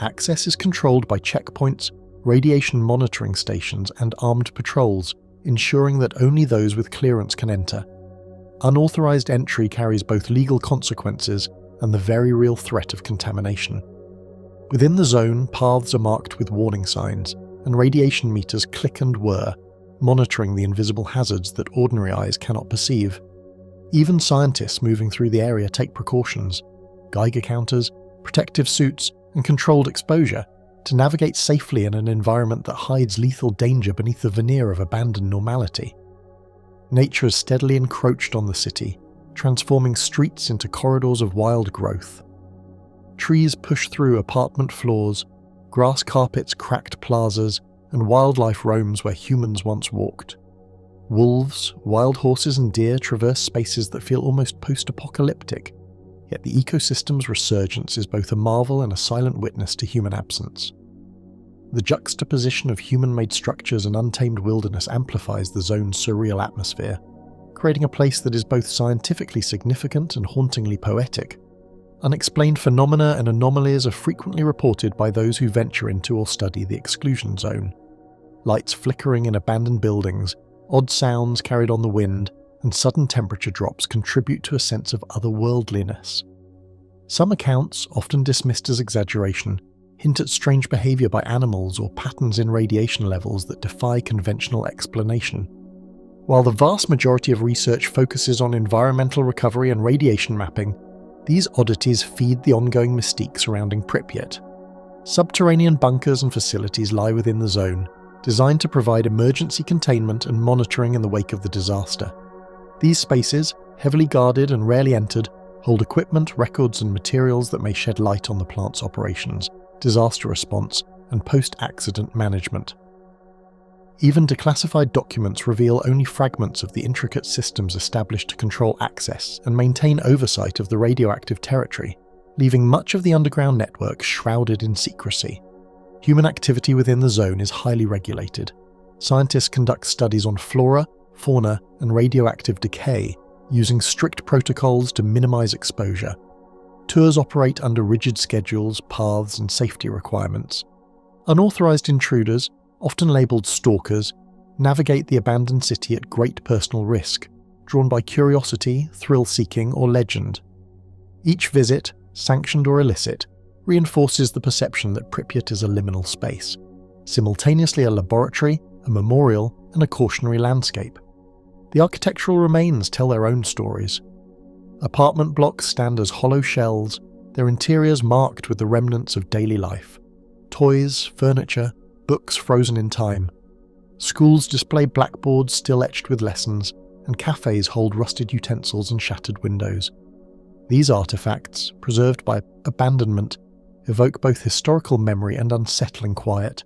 Access is controlled by checkpoints, radiation monitoring stations, and armed patrols, ensuring that only those with clearance can enter. Unauthorized entry carries both legal consequences and the very real threat of contamination. Within the zone, paths are marked with warning signs, and radiation meters click and whir, monitoring the invisible hazards that ordinary eyes cannot perceive. Even scientists moving through the area take precautions, Geiger counters, protective suits, and controlled exposure, to navigate safely in an environment that hides lethal danger beneath the veneer of abandoned normality. Nature has steadily encroached on the city, transforming streets into corridors of wild growth. Trees push through apartment floors, grass carpets cracked plazas, and wildlife roams where humans once walked. Wolves, wild horses, and deer traverse spaces that feel almost post-apocalyptic, yet the ecosystem's resurgence is both a marvel and a silent witness to human absence. The juxtaposition of human-made structures and untamed wilderness amplifies the zone's surreal atmosphere, creating a place that is both scientifically significant and hauntingly poetic. Unexplained phenomena and anomalies are frequently reported by those who venture into or study the exclusion zone. Lights flickering in abandoned buildings, odd sounds carried on the wind, and sudden temperature drops contribute to a sense of otherworldliness. Some accounts, often dismissed as exaggeration, hint at strange behaviour by animals or patterns in radiation levels that defy conventional explanation. While the vast majority of research focuses on environmental recovery and radiation mapping, these oddities feed the ongoing mystique surrounding Prypiat. Subterranean bunkers and facilities lie within the zone, designed to provide emergency containment and monitoring in the wake of the disaster. These spaces, heavily guarded and rarely entered, hold equipment, records and materials that may shed light on the plant's operations, disaster response, and post-accident management. Even declassified documents reveal only fragments of the intricate systems established to control access and maintain oversight of the radioactive territory, leaving much of the underground network shrouded in secrecy. Human activity within the zone is highly regulated. Scientists conduct studies on flora, fauna, and radioactive decay, using strict protocols to minimize exposure. Tours operate under rigid schedules, paths, and safety requirements. Unauthorized intruders, often labelled stalkers, navigate the abandoned city at great personal risk, drawn by curiosity, thrill-seeking, or legend. Each visit, sanctioned or illicit, reinforces the perception that Prypiat is a liminal space, simultaneously a laboratory, a memorial, and a cautionary landscape. The architectural remains tell their own stories. Apartment blocks stand as hollow shells, their interiors marked with the remnants of daily life. Toys, furniture, books frozen in time. Schools display blackboards still etched with lessons, and cafes hold rusted utensils and shattered windows. These artifacts, preserved by abandonment, evoke both historical memory and unsettling quiet,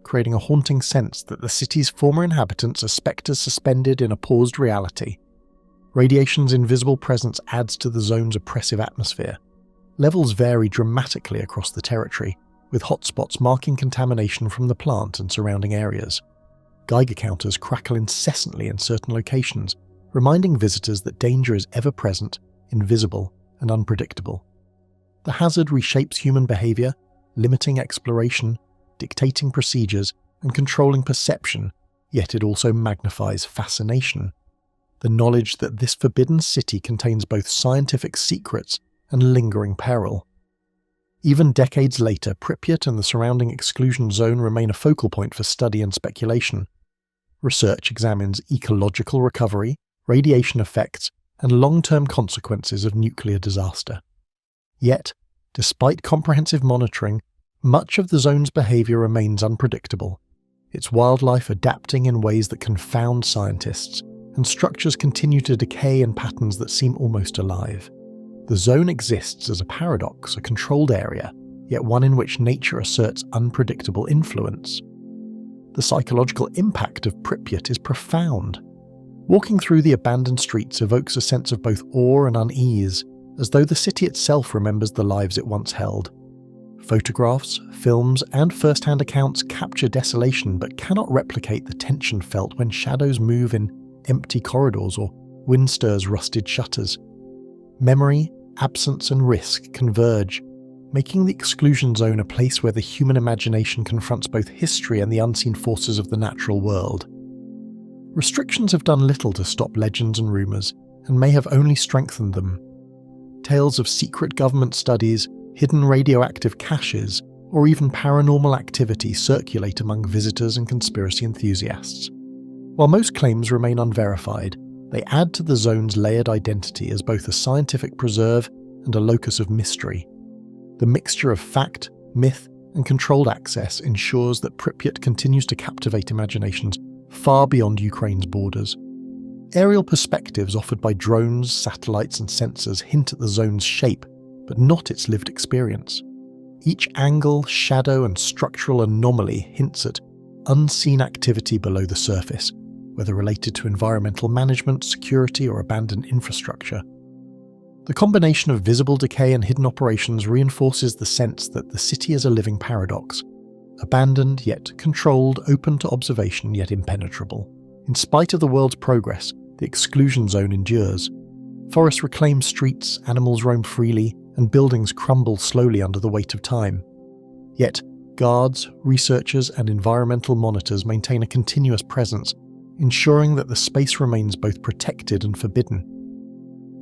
creating a haunting sense that the city's former inhabitants are spectres suspended in a paused reality. Radiation's invisible presence adds to the zone's oppressive atmosphere. Levels vary dramatically across the territory, with hotspots marking contamination from the plant and surrounding areas. Geiger counters crackle incessantly in certain locations, reminding visitors that danger is ever present, invisible, and unpredictable. The hazard reshapes human behaviour, limiting exploration, dictating procedures, and controlling perception, yet it also magnifies fascination. The knowledge that this forbidden city contains both scientific secrets and lingering peril. Even decades later, Prypiat and the surrounding exclusion zone remain a focal point for study and speculation. Research examines ecological recovery, radiation effects, and long-term consequences of nuclear disaster. Yet, despite comprehensive monitoring, much of the zone's behaviour remains unpredictable, its wildlife adapting in ways that confound scientists, and structures continue to decay in patterns that seem almost alive. The zone exists as a paradox, a controlled area, yet one in which nature asserts unpredictable influence. The psychological impact of Prypiat is profound. Walking through the abandoned streets evokes a sense of both awe and unease, as though the city itself remembers the lives it once held. Photographs, films, and first-hand accounts capture desolation but cannot replicate the tension felt when shadows move in empty corridors or wind stirs rusted shutters. Memory, absence, and risk converge, making the exclusion zone a place where the human imagination confronts both history and the unseen forces of the natural world. Restrictions have done little to stop legends and rumours, and may have only strengthened them. Tales of secret government studies, hidden radioactive caches, or even paranormal activity circulate among visitors and conspiracy enthusiasts. While most claims remain unverified, they add to the zone's layered identity as both a scientific preserve and a locus of mystery. The mixture of fact, myth, and controlled access ensures that Prypiat continues to captivate imaginations far beyond Ukraine's borders. Aerial perspectives offered by drones, satellites, and sensors hint at the zone's shape, but not its lived experience. Each angle, shadow, and structural anomaly hints at unseen activity below the surface, whether related to environmental management, security, or abandoned infrastructure. The combination of visible decay and hidden operations reinforces the sense that the city is a living paradox, abandoned yet controlled, open to observation yet impenetrable. In spite of the world's progress, the exclusion zone endures. Forests reclaim streets, animals roam freely, and buildings crumble slowly under the weight of time. Yet, guards, researchers, and environmental monitors maintain a continuous presence, ensuring that the space remains both protected and forbidden.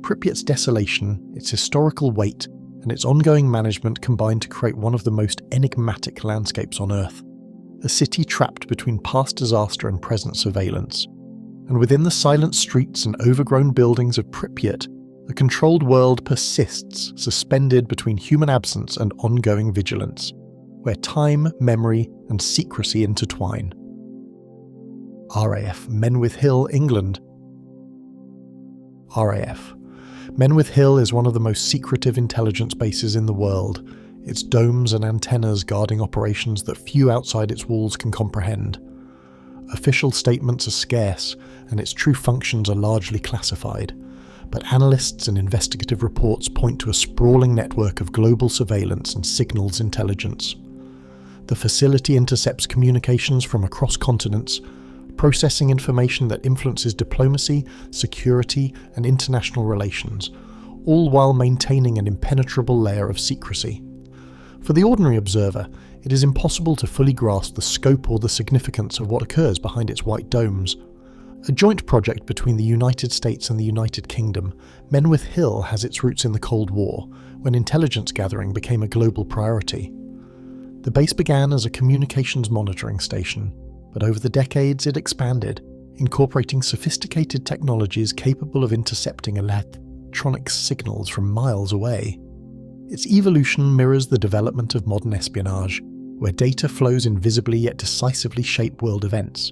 Prypiat's desolation, its historical weight, and its ongoing management combined to create one of the most enigmatic landscapes on Earth. A city trapped between past disaster and present surveillance. And within the silent streets and overgrown buildings of Prypiat, a controlled world persists, suspended between human absence and ongoing vigilance, where time, memory, and secrecy intertwine. RAF Menwith Hill, England. RAF. Menwith Hill is one of the most secretive intelligence bases in the world, its domes and antennas guarding operations that few outside its walls can comprehend. Official statements are scarce, and its true functions are largely classified, but analysts and investigative reports point to a sprawling network of global surveillance and signals intelligence. The facility intercepts communications from across continents, processing information that influences diplomacy, security, and international relations, all while maintaining an impenetrable layer of secrecy. For the ordinary observer, it is impossible to fully grasp the scope or the significance of what occurs behind its white domes. A joint project between the United States and the United Kingdom, Menwith Hill has its roots in the Cold War, when intelligence gathering became a global priority. The base began as a communications monitoring station, but over the decades it expanded, incorporating sophisticated technologies capable of intercepting electronic signals from miles away. Its evolution mirrors the development of modern espionage, where data flows invisibly yet decisively shape world events.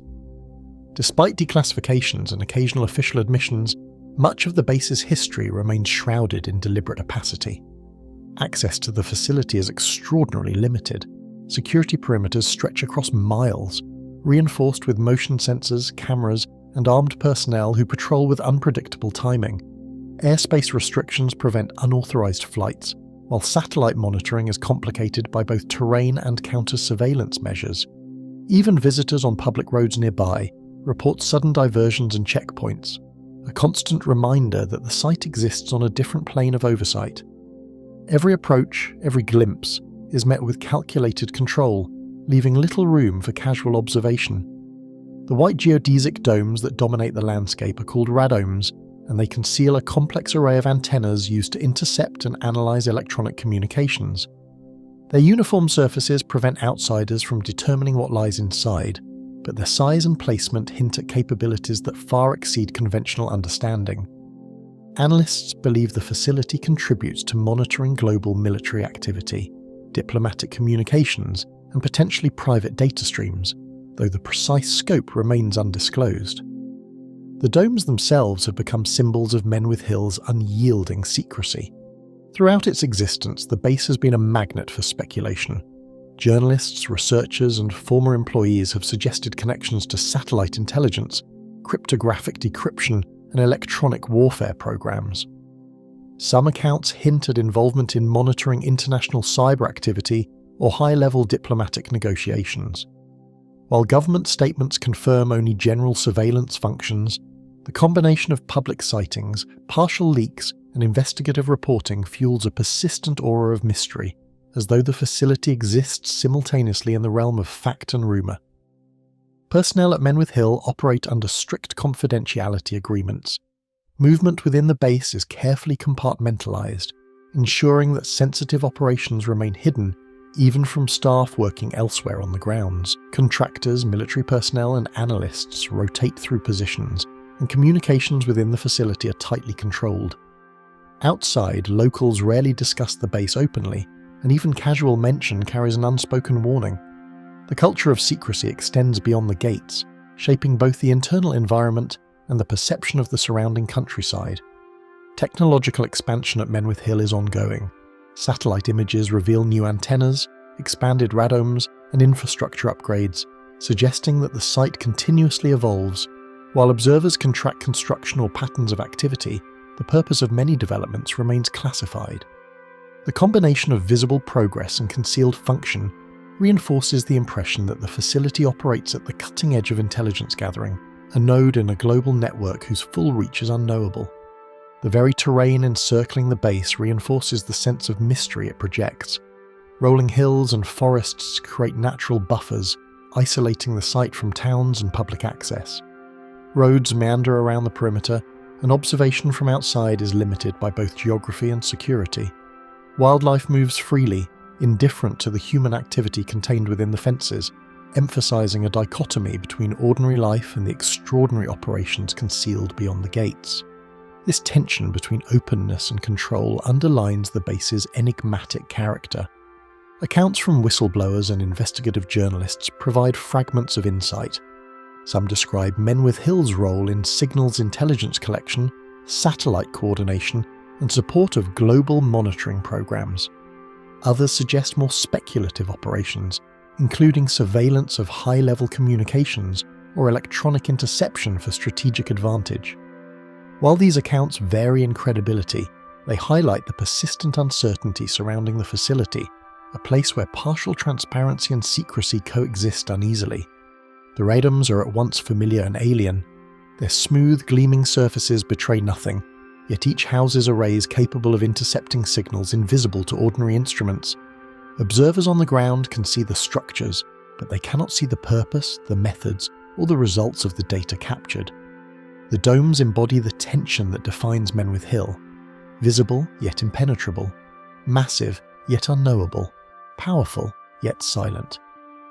Despite declassifications and occasional official admissions, much of the base's history remains shrouded in deliberate opacity. Access to the facility is extraordinarily limited. Security perimeters stretch across miles, reinforced with motion sensors, cameras, and armed personnel who patrol with unpredictable timing. Airspace restrictions prevent unauthorized flights, while satellite monitoring is complicated by both terrain and counter-surveillance measures. Even visitors on public roads nearby report sudden diversions and checkpoints, a constant reminder that the site exists on a different plane of oversight. Every approach, every glimpse, is met with calculated control, leaving little room for casual observation. The white geodesic domes that dominate the landscape are called radomes, and they conceal a complex array of antennas used to intercept and analyze electronic communications. Their uniform surfaces prevent outsiders from determining what lies inside, but their size and placement hint at capabilities that far exceed conventional understanding. Analysts believe the facility contributes to monitoring global military activity, diplomatic communications, and potentially private data streams, though the precise scope remains undisclosed. The domes themselves have become symbols of Menwith Hill's unyielding secrecy. Throughout its existence, the base has been a magnet for speculation. Journalists, researchers, and former employees have suggested connections to satellite intelligence, cryptographic decryption, and electronic warfare programs. Some accounts hint at involvement in monitoring international cyber activity or high-level diplomatic negotiations. While government statements confirm only general surveillance functions, the combination of public sightings, partial leaks, and investigative reporting fuels a persistent aura of mystery, as though the facility exists simultaneously in the realm of fact and rumour. Personnel at Menwith Hill operate under strict confidentiality agreements. Movement within the base is carefully compartmentalised, ensuring that sensitive operations remain hidden even from staff working elsewhere on the grounds. Contractors, military personnel, and analysts rotate through positions, and communications within the facility are tightly controlled. Outside, locals rarely discuss the base openly, and even casual mention carries an unspoken warning. The culture of secrecy extends beyond the gates, shaping both the internal environment and the perception of the surrounding countryside. Technological expansion at Menwith Hill is ongoing. Satellite images reveal new antennas, expanded radomes, and infrastructure upgrades, suggesting that the site continuously evolves. While observers can track construction or patterns of activity, the purpose of many developments remains classified. The combination of visible progress and concealed function reinforces the impression that the facility operates at the cutting edge of intelligence gathering, a node in a global network whose full reach is unknowable. The very terrain encircling the base reinforces the sense of mystery it projects. Rolling hills and forests create natural buffers, isolating the site from towns and public access. Roads meander around the perimeter, and observation from outside is limited by both geography and security. Wildlife moves freely, indifferent to the human activity contained within the fences, emphasizing a dichotomy between ordinary life and the extraordinary operations concealed beyond the gates. This tension between openness and control underlines the base's enigmatic character. Accounts from whistleblowers and investigative journalists provide fragments of insight. Some describe Menwith Hill's role in signals intelligence collection, satellite coordination, and support of global monitoring programs. Others suggest more speculative operations, including surveillance of high-level communications or electronic interception for strategic advantage. While these accounts vary in credibility, they highlight the persistent uncertainty surrounding the facility, a place where partial transparency and secrecy coexist uneasily. The radomes are at once familiar and alien. Their smooth, gleaming surfaces betray nothing, yet each houses arrays capable of intercepting signals invisible to ordinary instruments. Observers on the ground can see the structures, but they cannot see the purpose, the methods, or the results of the data captured. The domes embody the tension that defines Menwith Hill. Visible, yet impenetrable. Massive, yet unknowable. Powerful, yet silent.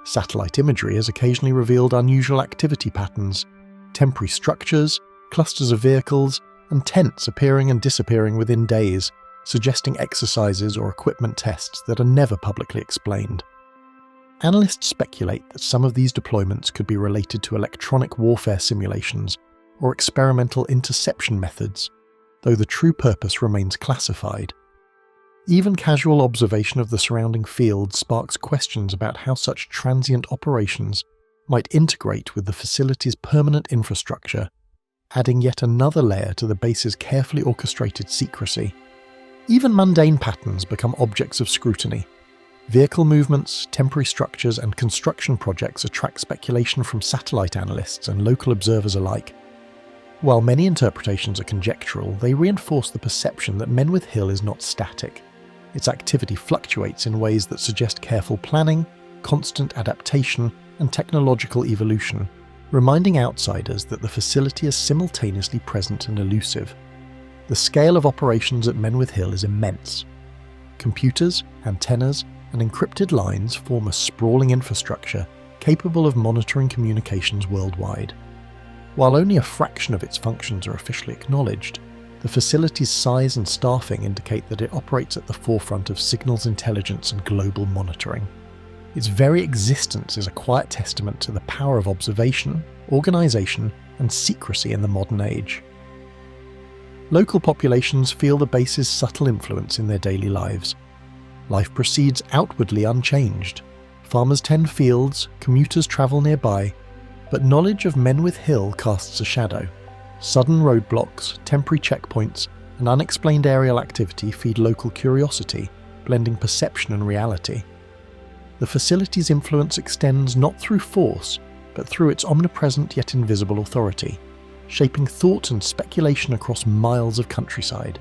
Satellite imagery has occasionally revealed unusual activity patterns, temporary structures, clusters of vehicles, and tents appearing and disappearing within days, suggesting exercises or equipment tests that are never publicly explained. Analysts speculate that some of these deployments could be related to electronic warfare simulations or experimental interception methods, though the true purpose remains classified. Even casual observation of the surrounding field sparks questions about how such transient operations might integrate with the facility's permanent infrastructure, adding yet another layer to the base's carefully orchestrated secrecy. Even mundane patterns become objects of scrutiny. Vehicle movements, temporary structures, and construction projects attract speculation from satellite analysts and local observers alike. While many interpretations are conjectural, they reinforce the perception that Menwith Hill is not static. Its activity fluctuates in ways that suggest careful planning, constant adaptation, and technological evolution, reminding outsiders that the facility is simultaneously present and elusive. The scale of operations at Menwith Hill is immense. Computers, antennas, and encrypted lines form a sprawling infrastructure capable of monitoring communications worldwide. While only a fraction of its functions are officially acknowledged, the facility's size and staffing indicate that it operates at the forefront of signals intelligence and global monitoring. Its very existence is a quiet testament to the power of observation, organisation, and secrecy in the modern age. Local populations feel the base's subtle influence in their daily lives. Life proceeds outwardly unchanged. Farmers tend fields, commuters travel nearby, but knowledge of Menwith Hill casts a shadow. Sudden roadblocks, temporary checkpoints, and unexplained aerial activity feed local curiosity, blending perception and reality. The facility's influence extends not through force, but through its omnipresent yet invisible authority, shaping thought and speculation across miles of countryside.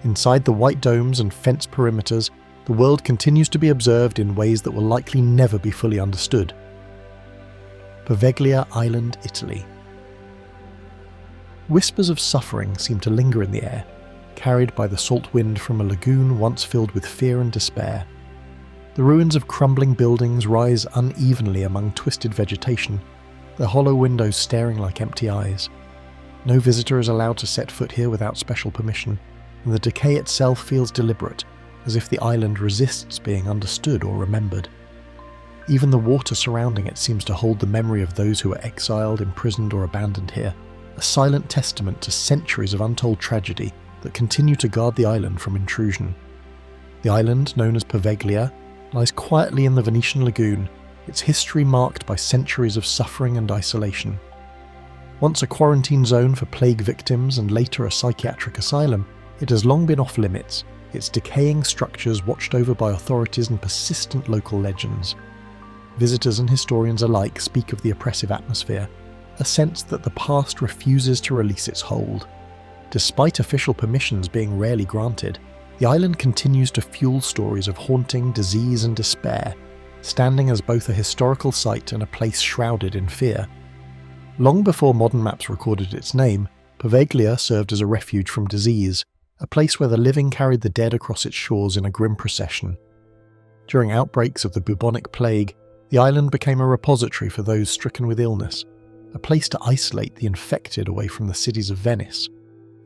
Inside the white domes and fence perimeters, the world continues to be observed in ways that will likely never be fully understood. Poveglia Island, Italy. Whispers of suffering seem to linger in the air, carried by the salt wind from a lagoon once filled with fear and despair. The ruins of crumbling buildings rise unevenly among twisted vegetation, their hollow windows staring like empty eyes. No visitor is allowed to set foot here without special permission, and the decay itself feels deliberate, as if the island resists being understood or remembered. Even the water surrounding it seems to hold the memory of those who were exiled, imprisoned, or abandoned here, a silent testament to centuries of untold tragedy that continue to guard the island from intrusion. The island, known as Poveglia, lies quietly in the Venetian lagoon, its history marked by centuries of suffering and isolation. Once a quarantine zone for plague victims and later a psychiatric asylum, it has long been off limits, its decaying structures watched over by authorities and persistent local legends. Visitors and historians alike speak of the oppressive atmosphere, a sense that the past refuses to release its hold. Despite official permissions being rarely granted, the island continues to fuel stories of haunting, disease, and despair, standing as both a historical site and a place shrouded in fear. Long before modern maps recorded its name, Poveglia served as a refuge from disease, a place where the living carried the dead across its shores in a grim procession. During outbreaks of the bubonic plague, the island became a repository for those stricken with illness, a place to isolate the infected away from the cities of Venice.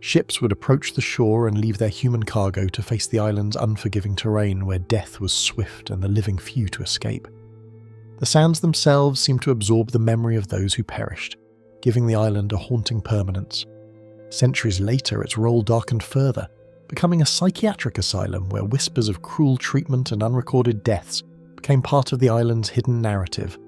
Ships would approach the shore and leave their human cargo to face the island's unforgiving terrain where death was swift and the living few to escape. The sands themselves seemed to absorb the memory of those who perished, giving the island a haunting permanence. Centuries later, its role darkened further, becoming a psychiatric asylum where whispers of cruel treatment and unrecorded deaths became part of the island's hidden narrative.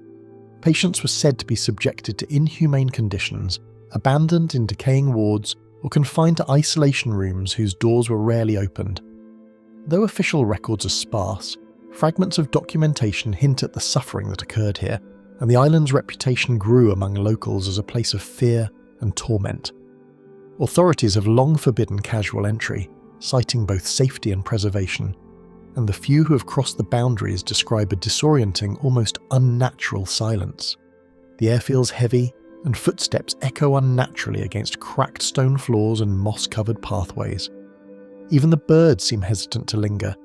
Patients were said to be subjected to inhumane conditions, abandoned in decaying wards, or confined to isolation rooms whose doors were rarely opened. Though official records are sparse, fragments of documentation hint at the suffering that occurred here, and the island's reputation grew among locals as a place of fear and torment. Authorities have long forbidden casual entry, citing both safety and preservation, and the few who have crossed the boundaries describe a disorienting, almost unnatural silence. The air feels heavy, and footsteps echo unnaturally against cracked stone floors and moss-covered pathways. Even the birds seem hesitant to linger,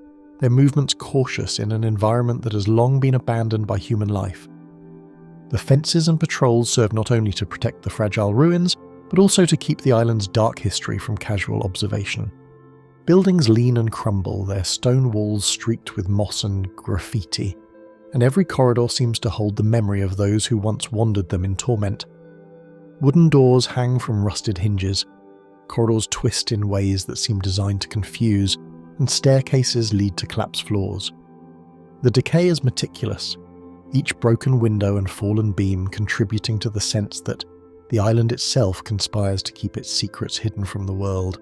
their movements cautious in an environment that has long been abandoned by human life. The fences and patrols serve not only to protect the fragile ruins, but also to keep the island's dark history from casual observation. Buildings lean and crumble, their stone walls streaked with moss and graffiti, and every corridor seems to hold the memory of those who once wandered them in torment. Wooden doors hang from rusted hinges, corridors twist in ways that seem designed to confuse, and staircases lead to collapsed floors. The decay is meticulous, each broken window and fallen beam contributing to the sense that the island itself conspires to keep its secrets hidden from the world.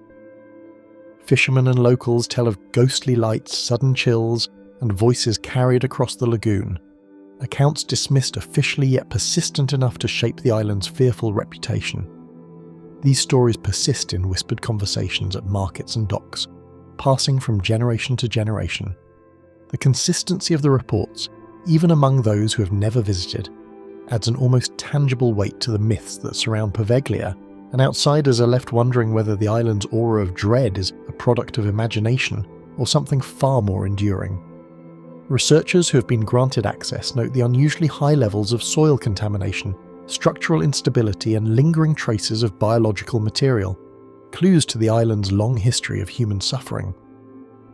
Fishermen and locals tell of ghostly lights, sudden chills, and voices carried across the lagoon, accounts dismissed officially yet persistent enough to shape the island's fearful reputation. These stories persist in whispered conversations at markets and docks, passing from generation to generation. The consistency of the reports, even among those who have never visited, adds an almost tangible weight to the myths that surround Poveglia, and outsiders are left wondering whether the island's aura of dread is a product of imagination or something far more enduring. Researchers who have been granted access note the unusually high levels of soil contamination, structural instability, and lingering traces of biological material, clues to the island's long history of human suffering.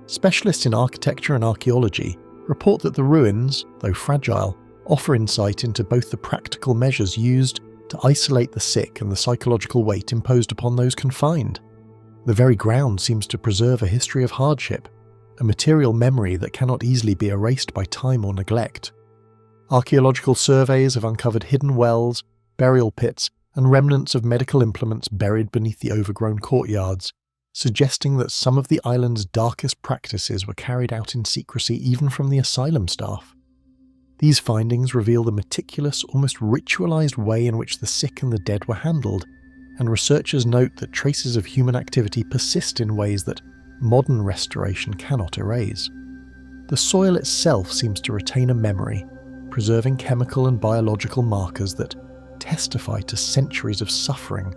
Specialists in architecture and archaeology report that the ruins, though fragile, offer insight into both the practical measures used to isolate the sick and the psychological weight imposed upon those confined. The very ground seems to preserve a history of hardship, a material memory that cannot easily be erased by time or neglect. Archaeological surveys have uncovered hidden wells, burial pits, and remnants of medical implements buried beneath the overgrown courtyards, suggesting that some of the island's darkest practices were carried out in secrecy even from the asylum staff. These findings reveal the meticulous, almost ritualized way in which the sick and the dead were handled, and researchers note that traces of human activity persist in ways that modern restoration cannot erase. The soil itself seems to retain a memory, preserving chemical and biological markers that testify to centuries of suffering,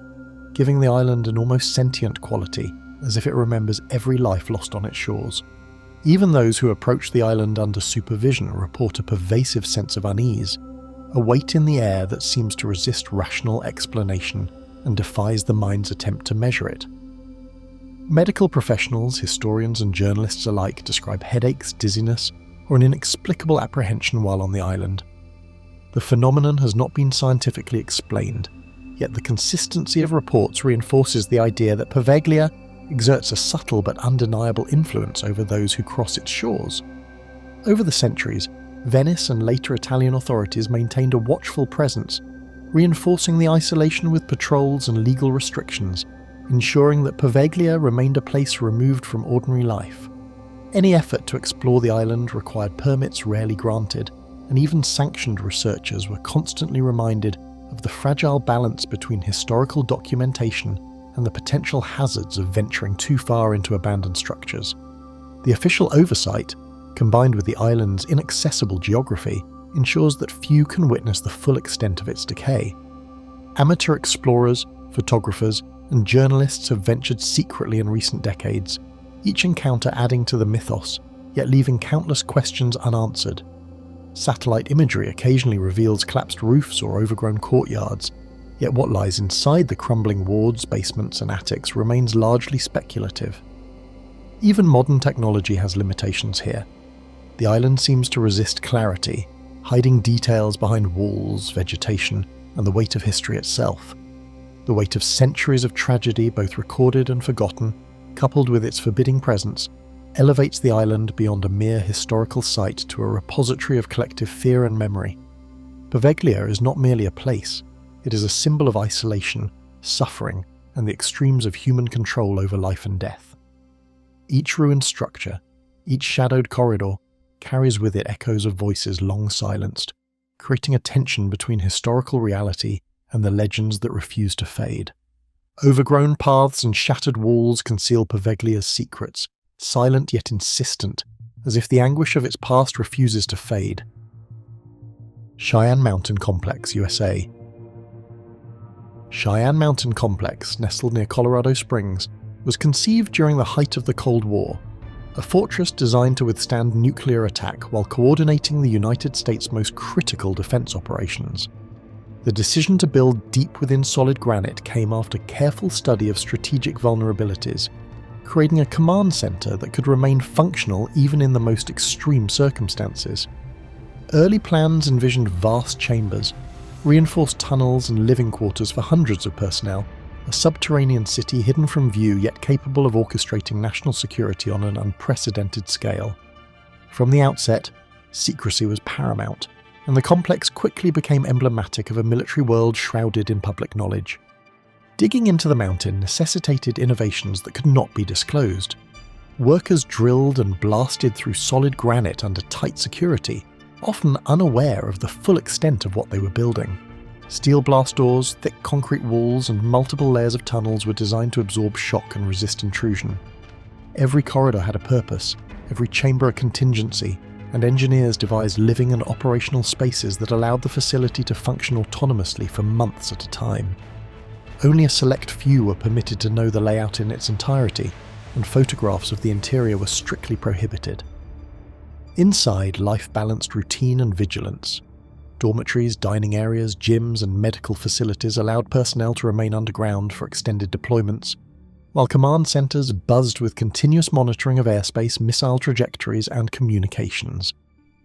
giving the island an almost sentient quality, as if it remembers every life lost on its shores. Even those who approach the island under supervision report a pervasive sense of unease, a weight in the air that seems to resist rational explanation and defies the mind's attempt to measure it. Medical professionals, historians and journalists alike describe headaches, dizziness, or an inexplicable apprehension while on the island. The phenomenon has not been scientifically explained, yet the consistency of reports reinforces the idea that Poveglia exerts a subtle but undeniable influence over those who cross its shores. Over the centuries, Venice and later Italian authorities maintained a watchful presence, reinforcing the isolation with patrols and legal restrictions, ensuring that Poveglia remained a place removed from ordinary life. Any effort to explore the island required permits rarely granted, and even sanctioned researchers were constantly reminded of the fragile balance between historical documentation and the potential hazards of venturing too far into abandoned structures. The official oversight, combined with the island's inaccessible geography, ensures that few can witness the full extent of its decay. Amateur explorers, photographers, and journalists have ventured secretly in recent decades, each encounter adding to the mythos, yet leaving countless questions unanswered. Satellite imagery occasionally reveals collapsed roofs or overgrown courtyards, yet what lies inside the crumbling wards, basements and attics remains largely speculative. Even modern technology has limitations here. The island seems to resist clarity, hiding details behind walls, vegetation, and the weight of history itself. The weight of centuries of tragedy, both recorded and forgotten, coupled with its forbidding presence, elevates the island beyond a mere historical site to a repository of collective fear and memory. Poveglia is not merely a place, it is a symbol of isolation, suffering, and the extremes of human control over life and death. Each ruined structure, each shadowed corridor, carries with it echoes of voices long silenced, creating a tension between historical reality and the legends that refuse to fade. Overgrown paths and shattered walls conceal Poveglia's secrets, silent yet insistent, as if the anguish of its past refuses to fade. Cheyenne Mountain Complex, USA. Cheyenne Mountain Complex, nestled near Colorado Springs, was conceived during the height of the Cold War, a fortress designed to withstand nuclear attack while coordinating the United States' most critical defense operations. The decision to build deep within solid granite came after careful study of strategic vulnerabilities, creating a command center that could remain functional even in the most extreme circumstances. Early plans envisioned vast chambers, reinforced tunnels and living quarters for hundreds of personnel, a subterranean city hidden from view yet capable of orchestrating national security on an unprecedented scale. From the outset, secrecy was paramount, and the complex quickly became emblematic of a military world shrouded in public knowledge. Digging into the mountain necessitated innovations that could not be disclosed. Workers drilled and blasted through solid granite under tight security, often unaware of the full extent of what they were building. Steel blast doors, thick concrete walls, and multiple layers of tunnels were designed to absorb shock and resist intrusion. Every corridor had a purpose, every chamber a contingency, and engineers devised living and operational spaces that allowed the facility to function autonomously for months at a time. Only a select few were permitted to know the layout in its entirety, and photographs of the interior were strictly prohibited. Inside, life balanced routine and vigilance. Dormitories, dining areas, gyms, and medical facilities allowed personnel to remain underground for extended deployments, while command centers buzzed with continuous monitoring of airspace, missile trajectories, and communications.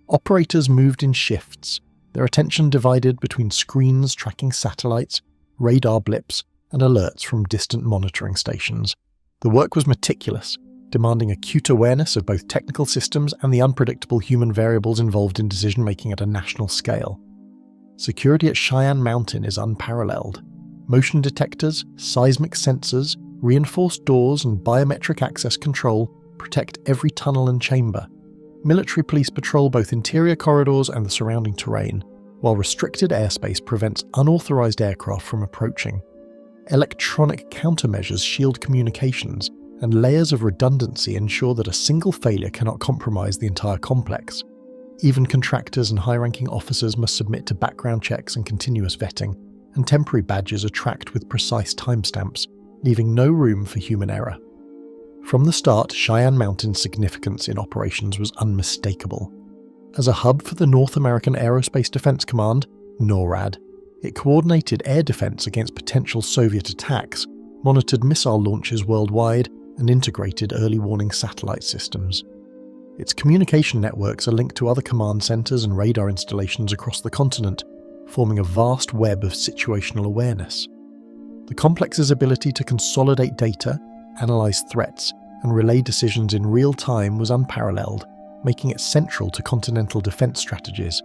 Operators moved in shifts, their attention divided between screens tracking satellites, radar blips, and alerts from distant monitoring stations. The work was meticulous, demanding acute awareness of both technical systems and the unpredictable human variables involved in decision-making at a national scale. Security at Cheyenne Mountain is unparalleled. Motion detectors, seismic sensors, reinforced doors, and biometric access control protect every tunnel and chamber. Military police patrol both interior corridors and the surrounding terrain, while restricted airspace prevents unauthorized aircraft from approaching. Electronic countermeasures shield communications, and layers of redundancy ensure that a single failure cannot compromise the entire complex. Even contractors and high-ranking officers must submit to background checks and continuous vetting, and temporary badges are tracked with precise timestamps, leaving no room for human error. From the start, Cheyenne Mountain's significance in operations was unmistakable. As a hub for the North American Aerospace Defense Command, NORAD, it coordinated air defense against potential Soviet attacks, monitored missile launches worldwide, and integrated early warning satellite systems. Its communication networks are linked to other command centers and radar installations across the continent, forming a vast web of situational awareness. The complex's ability to consolidate data, analyze threats, and relay decisions in real time was unparalleled, making it central to continental defense strategies.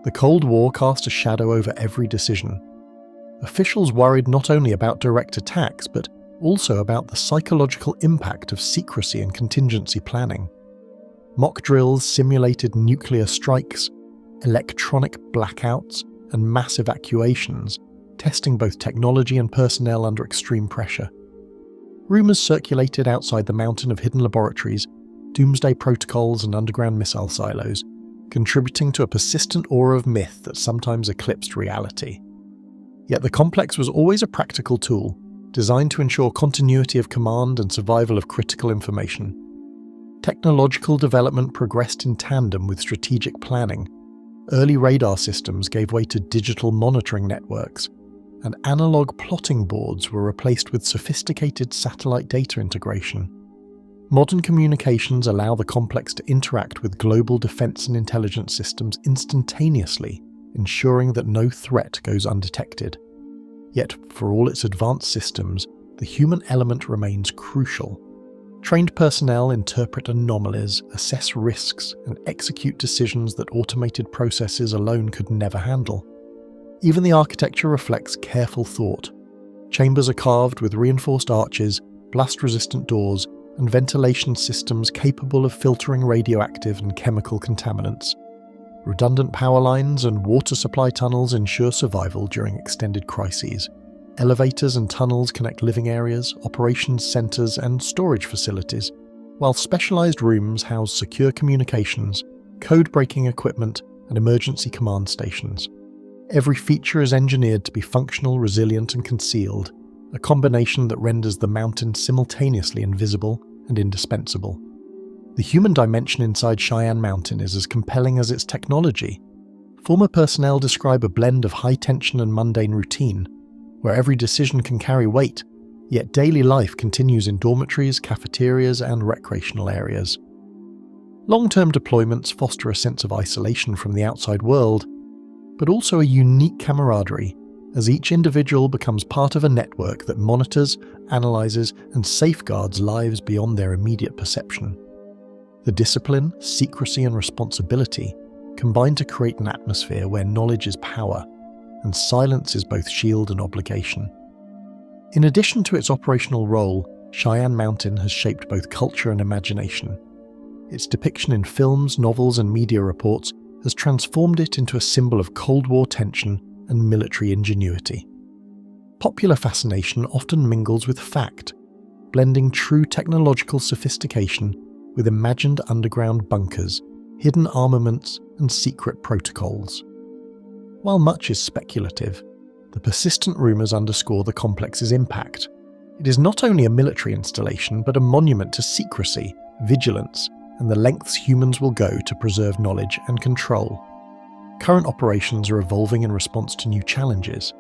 The Cold War cast a shadow over every decision. Officials worried not only about direct attacks, but also about the psychological impact of secrecy and contingency planning. Mock drills simulated nuclear strikes, electronic blackouts, and mass evacuations, testing both technology and personnel under extreme pressure. Rumours circulated outside the mountain of hidden laboratories, doomsday protocols, and underground missile silos, contributing to a persistent aura of myth that sometimes eclipsed reality. Yet the complex was always a practical tool, designed to ensure continuity of command and survival of critical information. Technological development progressed in tandem with strategic planning. Early radar systems gave way to digital monitoring networks, and analog plotting boards were replaced with sophisticated satellite data integration. Modern communications allow the complex to interact with global defense and intelligence systems instantaneously, ensuring that no threat goes undetected. Yet, for all its advanced systems, the human element remains crucial. Trained personnel interpret anomalies, assess risks, and execute decisions that automated processes alone could never handle. Even the architecture reflects careful thought. Chambers are carved with reinforced arches, blast-resistant doors, and ventilation systems capable of filtering radioactive and chemical contaminants. Redundant power lines and water supply tunnels ensure survival during extended crises. Elevators and tunnels connect living areas, operations centers, and storage facilities, while specialized rooms house secure communications, code-breaking equipment, and emergency command stations. Every feature is engineered to be functional, resilient, and concealed, a combination that renders the mountain simultaneously invisible and indispensable. The human dimension inside Cheyenne Mountain is as compelling as its technology. Former personnel describe a blend of high tension and mundane routine, where every decision can carry weight, yet daily life continues in dormitories, cafeterias, and recreational areas. Long-term deployments foster a sense of isolation from the outside world, but also a unique camaraderie, as each individual becomes part of a network that monitors, analyzes, and safeguards lives beyond their immediate perception. The discipline, secrecy, and responsibility combine to create an atmosphere where knowledge is power, and silence is both shield and obligation. In addition to its operational role, Cheyenne Mountain has shaped both culture and imagination. Its depiction in films, novels, and media reports has transformed it into a symbol of Cold War tension and military ingenuity. Popular fascination often mingles with fact, blending true technological sophistication with imagined underground bunkers, hidden armaments, and secret protocols. While much is speculative, the persistent rumours underscore the complex's impact. It is not only a military installation, but a monument to secrecy, vigilance, and the lengths humans will go to preserve knowledge and control. Current operations are evolving in response to new challenges.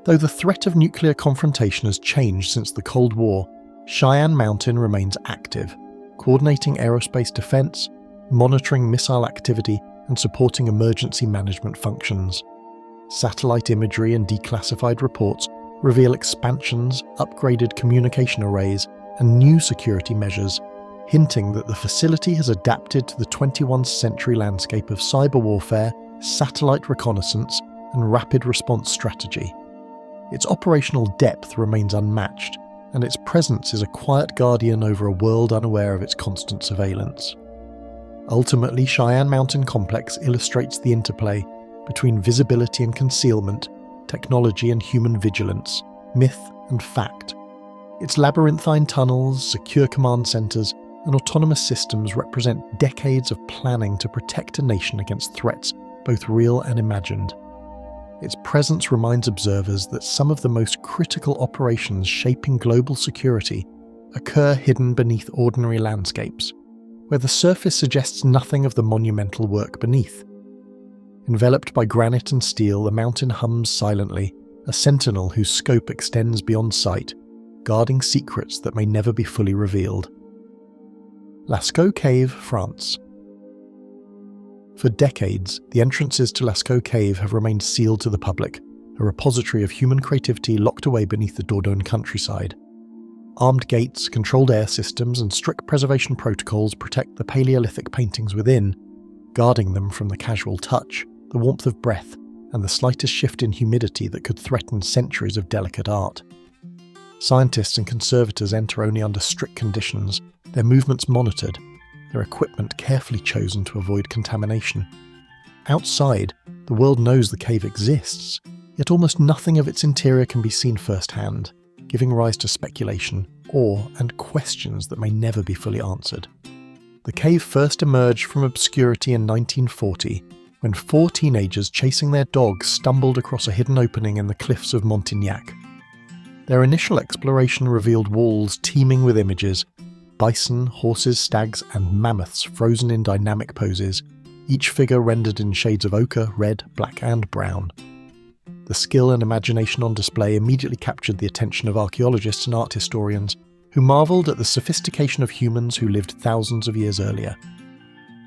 Though the threat of nuclear confrontation has changed since the Cold War, Cheyenne Mountain remains active, coordinating aerospace defense, monitoring missile activity, and supporting emergency management functions. Satellite imagery and declassified reports reveal expansions, upgraded communication arrays, and new security measures, hinting that the facility has adapted to the 21st century landscape of cyber warfare, satellite reconnaissance, and rapid response strategy. Its operational depth remains unmatched, and its presence is a quiet guardian over a world unaware of its constant surveillance. Ultimately, Cheyenne Mountain Complex illustrates the interplay between visibility and concealment, technology and human vigilance, myth and fact. Its labyrinthine tunnels, secure command centers, and autonomous systems represent decades of planning to protect a nation against threats, both real and imagined. Its presence reminds observers that some of the most critical operations shaping global security occur hidden beneath ordinary landscapes, where the surface suggests nothing of the monumental work beneath. Enveloped by granite and steel, the mountain hums silently, a sentinel whose scope extends beyond sight, guarding secrets that may never be fully revealed. Lascaux Cave, France. For decades, the entrances to Lascaux Cave have remained sealed to the public, a repository of human creativity locked away beneath the Dordogne countryside. Armed gates, controlled air systems, and strict preservation protocols protect the Paleolithic paintings within, guarding them from the casual touch, the warmth of breath, and the slightest shift in humidity that could threaten centuries of delicate art. Scientists and conservators enter only under strict conditions, their movements monitored, their equipment carefully chosen to avoid contamination. Outside, the world knows the cave exists, yet almost nothing of its interior can be seen firsthand, giving rise to speculation, awe, and questions that may never be fully answered. The cave first emerged from obscurity in 1940, when 4 teenagers chasing their dogs stumbled across a hidden opening in the cliffs of Montignac. Their initial exploration revealed walls teeming with images: bison, horses, stags, and mammoths frozen in dynamic poses, each figure rendered in shades of ochre, red, black, and brown. The skill and imagination on display immediately captured the attention of archaeologists and art historians, who marvelled at the sophistication of humans who lived thousands of years earlier.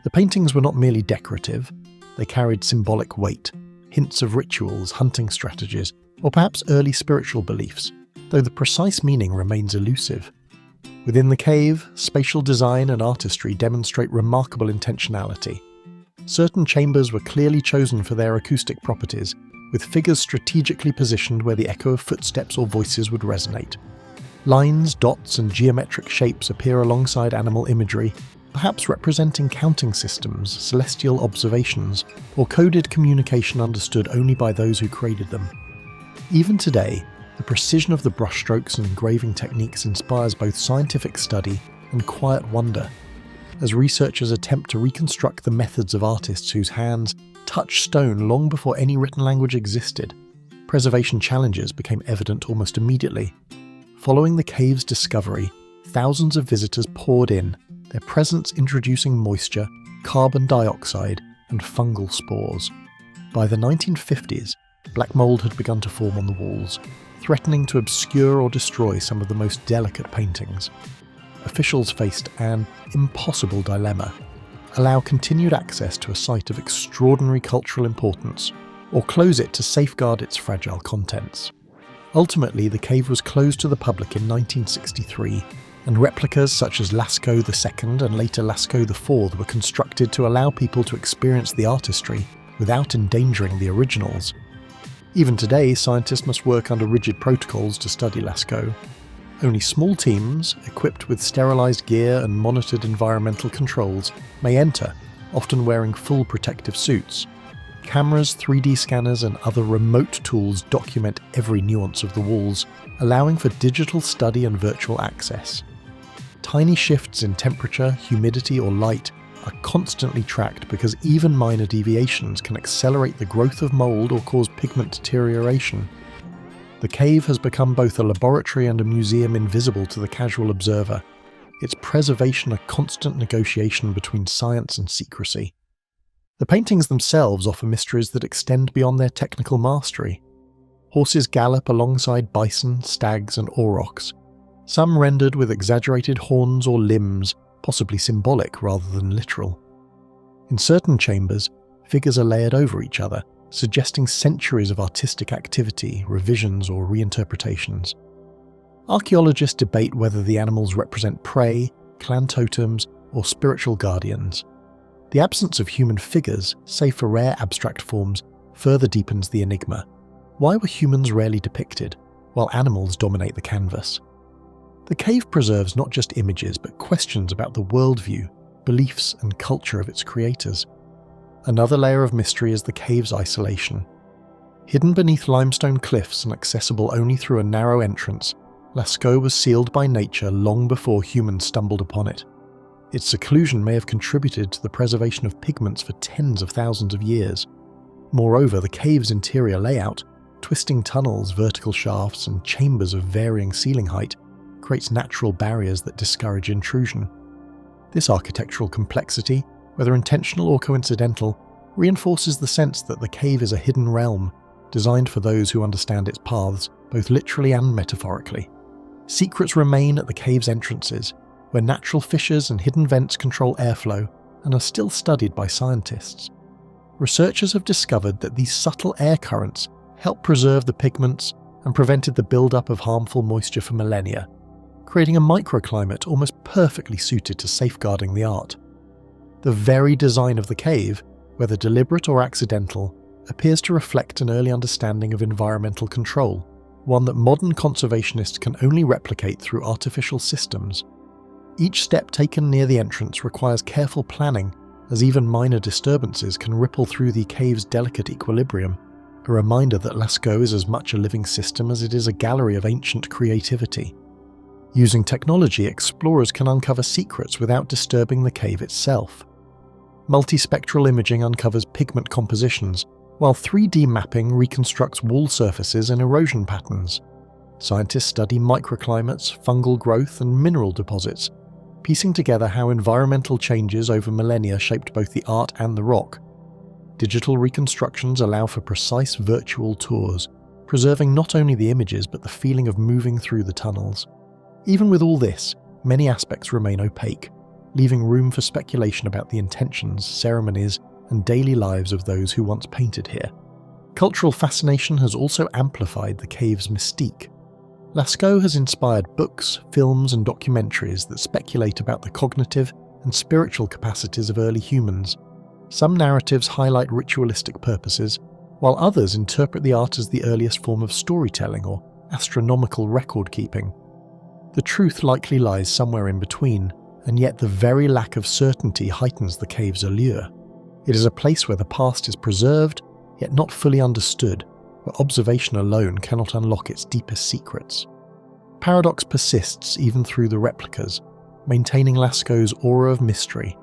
The paintings were not merely decorative, they carried symbolic weight, hints of rituals, hunting strategies, or perhaps early spiritual beliefs, though the precise meaning remains elusive. Within the cave, spatial design and artistry demonstrate remarkable intentionality. Certain chambers were clearly chosen for their acoustic properties, with figures strategically positioned where the echo of footsteps or voices would resonate. Lines, dots, and geometric shapes appear alongside animal imagery, perhaps representing counting systems, celestial observations, or coded communication understood only by those who created them. Even today, the precision of the brushstrokes and engraving techniques inspires both scientific study and quiet wonder, as researchers attempt to reconstruct the methods of artists whose hands touched stone long before any written language existed. Preservation challenges became evident almost immediately. Following the cave's discovery, thousands of visitors poured in, their presence introducing moisture, carbon dioxide, and fungal spores. By the 1950s, black mold had begun to form on the walls, threatening to obscure or destroy some of the most delicate paintings. Officials faced an impossible dilemma: allow continued access to a site of extraordinary cultural importance, or close it to safeguard its fragile contents. Ultimately, the cave was closed to the public in 1963, and replicas such as Lascaux II and later Lascaux IV were constructed to allow people to experience the artistry without endangering the originals. Even today, scientists must work under rigid protocols to study Lascaux. Only small teams, equipped with sterilised gear and monitored environmental controls, may enter, often wearing full protective suits. Cameras, 3D scanners, and other remote tools document every nuance of the walls, allowing for digital study and virtual access. Tiny shifts in temperature, humidity, or light are constantly tracked because even minor deviations can accelerate the growth of mold or cause pigment deterioration. The cave has become both a laboratory and a museum invisible to the casual observer, its preservation a constant negotiation between science and secrecy. The paintings themselves offer mysteries that extend beyond their technical mastery. Horses gallop alongside bison, stags, and aurochs, some rendered with exaggerated horns or limbs, possibly symbolic rather than literal. In certain chambers, figures are layered over each other, suggesting centuries of artistic activity, revisions, or reinterpretations. Archaeologists debate whether the animals represent prey, clan totems, or spiritual guardians. The absence of human figures, save for rare abstract forms, further deepens the enigma. Why were humans rarely depicted, while animals dominate the canvas? The cave preserves not just images, but questions about the worldview, beliefs, and culture of its creators. Another layer of mystery is the cave's isolation. Hidden beneath limestone cliffs and accessible only through a narrow entrance, Lascaux was sealed by nature long before humans stumbled upon it. Its seclusion may have contributed to the preservation of pigments for tens of thousands of years. Moreover, the cave's interior layout, twisting tunnels, vertical shafts, and chambers of varying ceiling height, creates natural barriers that discourage intrusion. This architectural complexity, whether intentional or coincidental, reinforces the sense that the cave is a hidden realm, designed for those who understand its paths, both literally and metaphorically. Secrets remain at the cave's entrances, where natural fissures and hidden vents control airflow and are still studied by scientists. Researchers have discovered that these subtle air currents help preserve the pigments and prevented the buildup of harmful moisture for millennia, creating a microclimate almost perfectly suited to safeguarding the art. The very design of the cave, whether deliberate or accidental, appears to reflect an early understanding of environmental control, one that modern conservationists can only replicate through artificial systems. Each step taken near the entrance requires careful planning, as even minor disturbances can ripple through the cave's delicate equilibrium, a reminder that Lascaux is as much a living system as it is a gallery of ancient creativity. Using technology, explorers can uncover secrets without disturbing the cave itself. Multispectral imaging uncovers pigment compositions, while 3D mapping reconstructs wall surfaces and erosion patterns. Scientists study microclimates, fungal growth, and mineral deposits, piecing together how environmental changes over millennia shaped both the art and the rock. Digital reconstructions allow for precise virtual tours, preserving not only the images but the feeling of moving through the tunnels. Even with all this, many aspects remain opaque, leaving room for speculation about the intentions, ceremonies, and daily lives of those who once painted here. Cultural fascination has also amplified the cave's mystique. Lascaux has inspired books, films, and documentaries that speculate about the cognitive and spiritual capacities of early humans. Some narratives highlight ritualistic purposes, while others interpret the art as the earliest form of storytelling or astronomical record-keeping. The truth likely lies somewhere in between, and yet the very lack of certainty heightens the cave's allure. It is a place where the past is preserved, yet not fully understood, where observation alone cannot unlock its deepest secrets. Paradox persists even through the replicas, maintaining Lascaux's aura of mystery.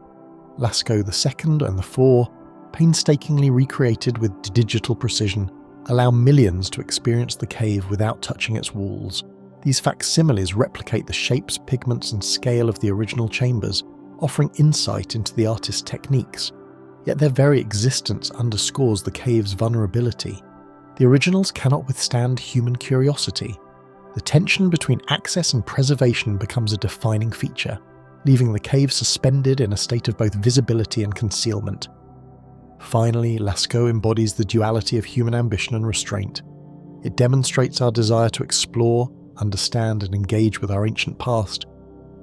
Lascaux II and the Four, painstakingly recreated with digital precision, allow millions to experience the cave without touching its walls. These facsimiles replicate the shapes, pigments, and scale of the original chambers, offering insight into the artist's techniques. Yet their very existence underscores the cave's vulnerability. The originals cannot withstand human curiosity. The tension between access and preservation becomes a defining feature, leaving the cave suspended in a state of both visibility and concealment. Finally, Lascaux embodies the duality of human ambition and restraint. It demonstrates our desire to explore, understand, and engage with our ancient past,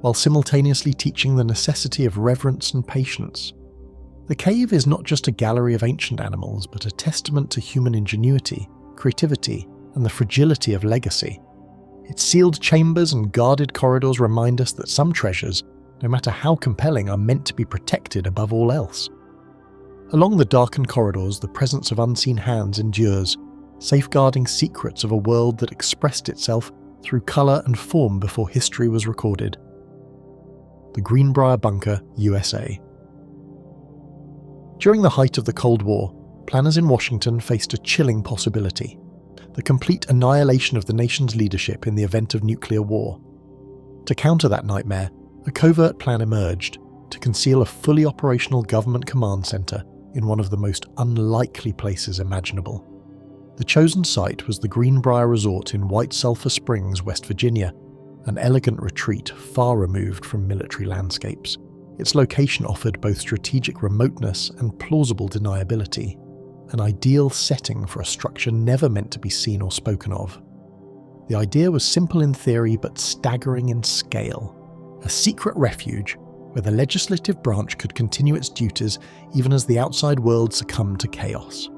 while simultaneously teaching the necessity of reverence and patience. The cave is not just a gallery of ancient animals, but a testament to human ingenuity, creativity, and the fragility of legacy. Its sealed chambers and guarded corridors remind us that some treasures, no matter how compelling, are meant to be protected above all else. Along the darkened corridors, the presence of unseen hands endures, safeguarding secrets of a world that expressed itself through colour and form before history was recorded. The Greenbrier Bunker, USA. During the height of the Cold War, planners in Washington faced a chilling possibility: the complete annihilation of the nation's leadership in the event of nuclear war. To counter that nightmare, a covert plan emerged to conceal a fully operational government command centre in one of the most unlikely places imaginable. The chosen site was the Greenbrier Resort in White Sulphur Springs, West Virginia, an elegant retreat far removed from military landscapes. Its location offered both strategic remoteness and plausible deniability, an ideal setting for a structure never meant to be seen or spoken of. The idea was simple in theory but staggering in scale: a secret refuge where the legislative branch could continue its duties even as the outside world succumbed to chaos.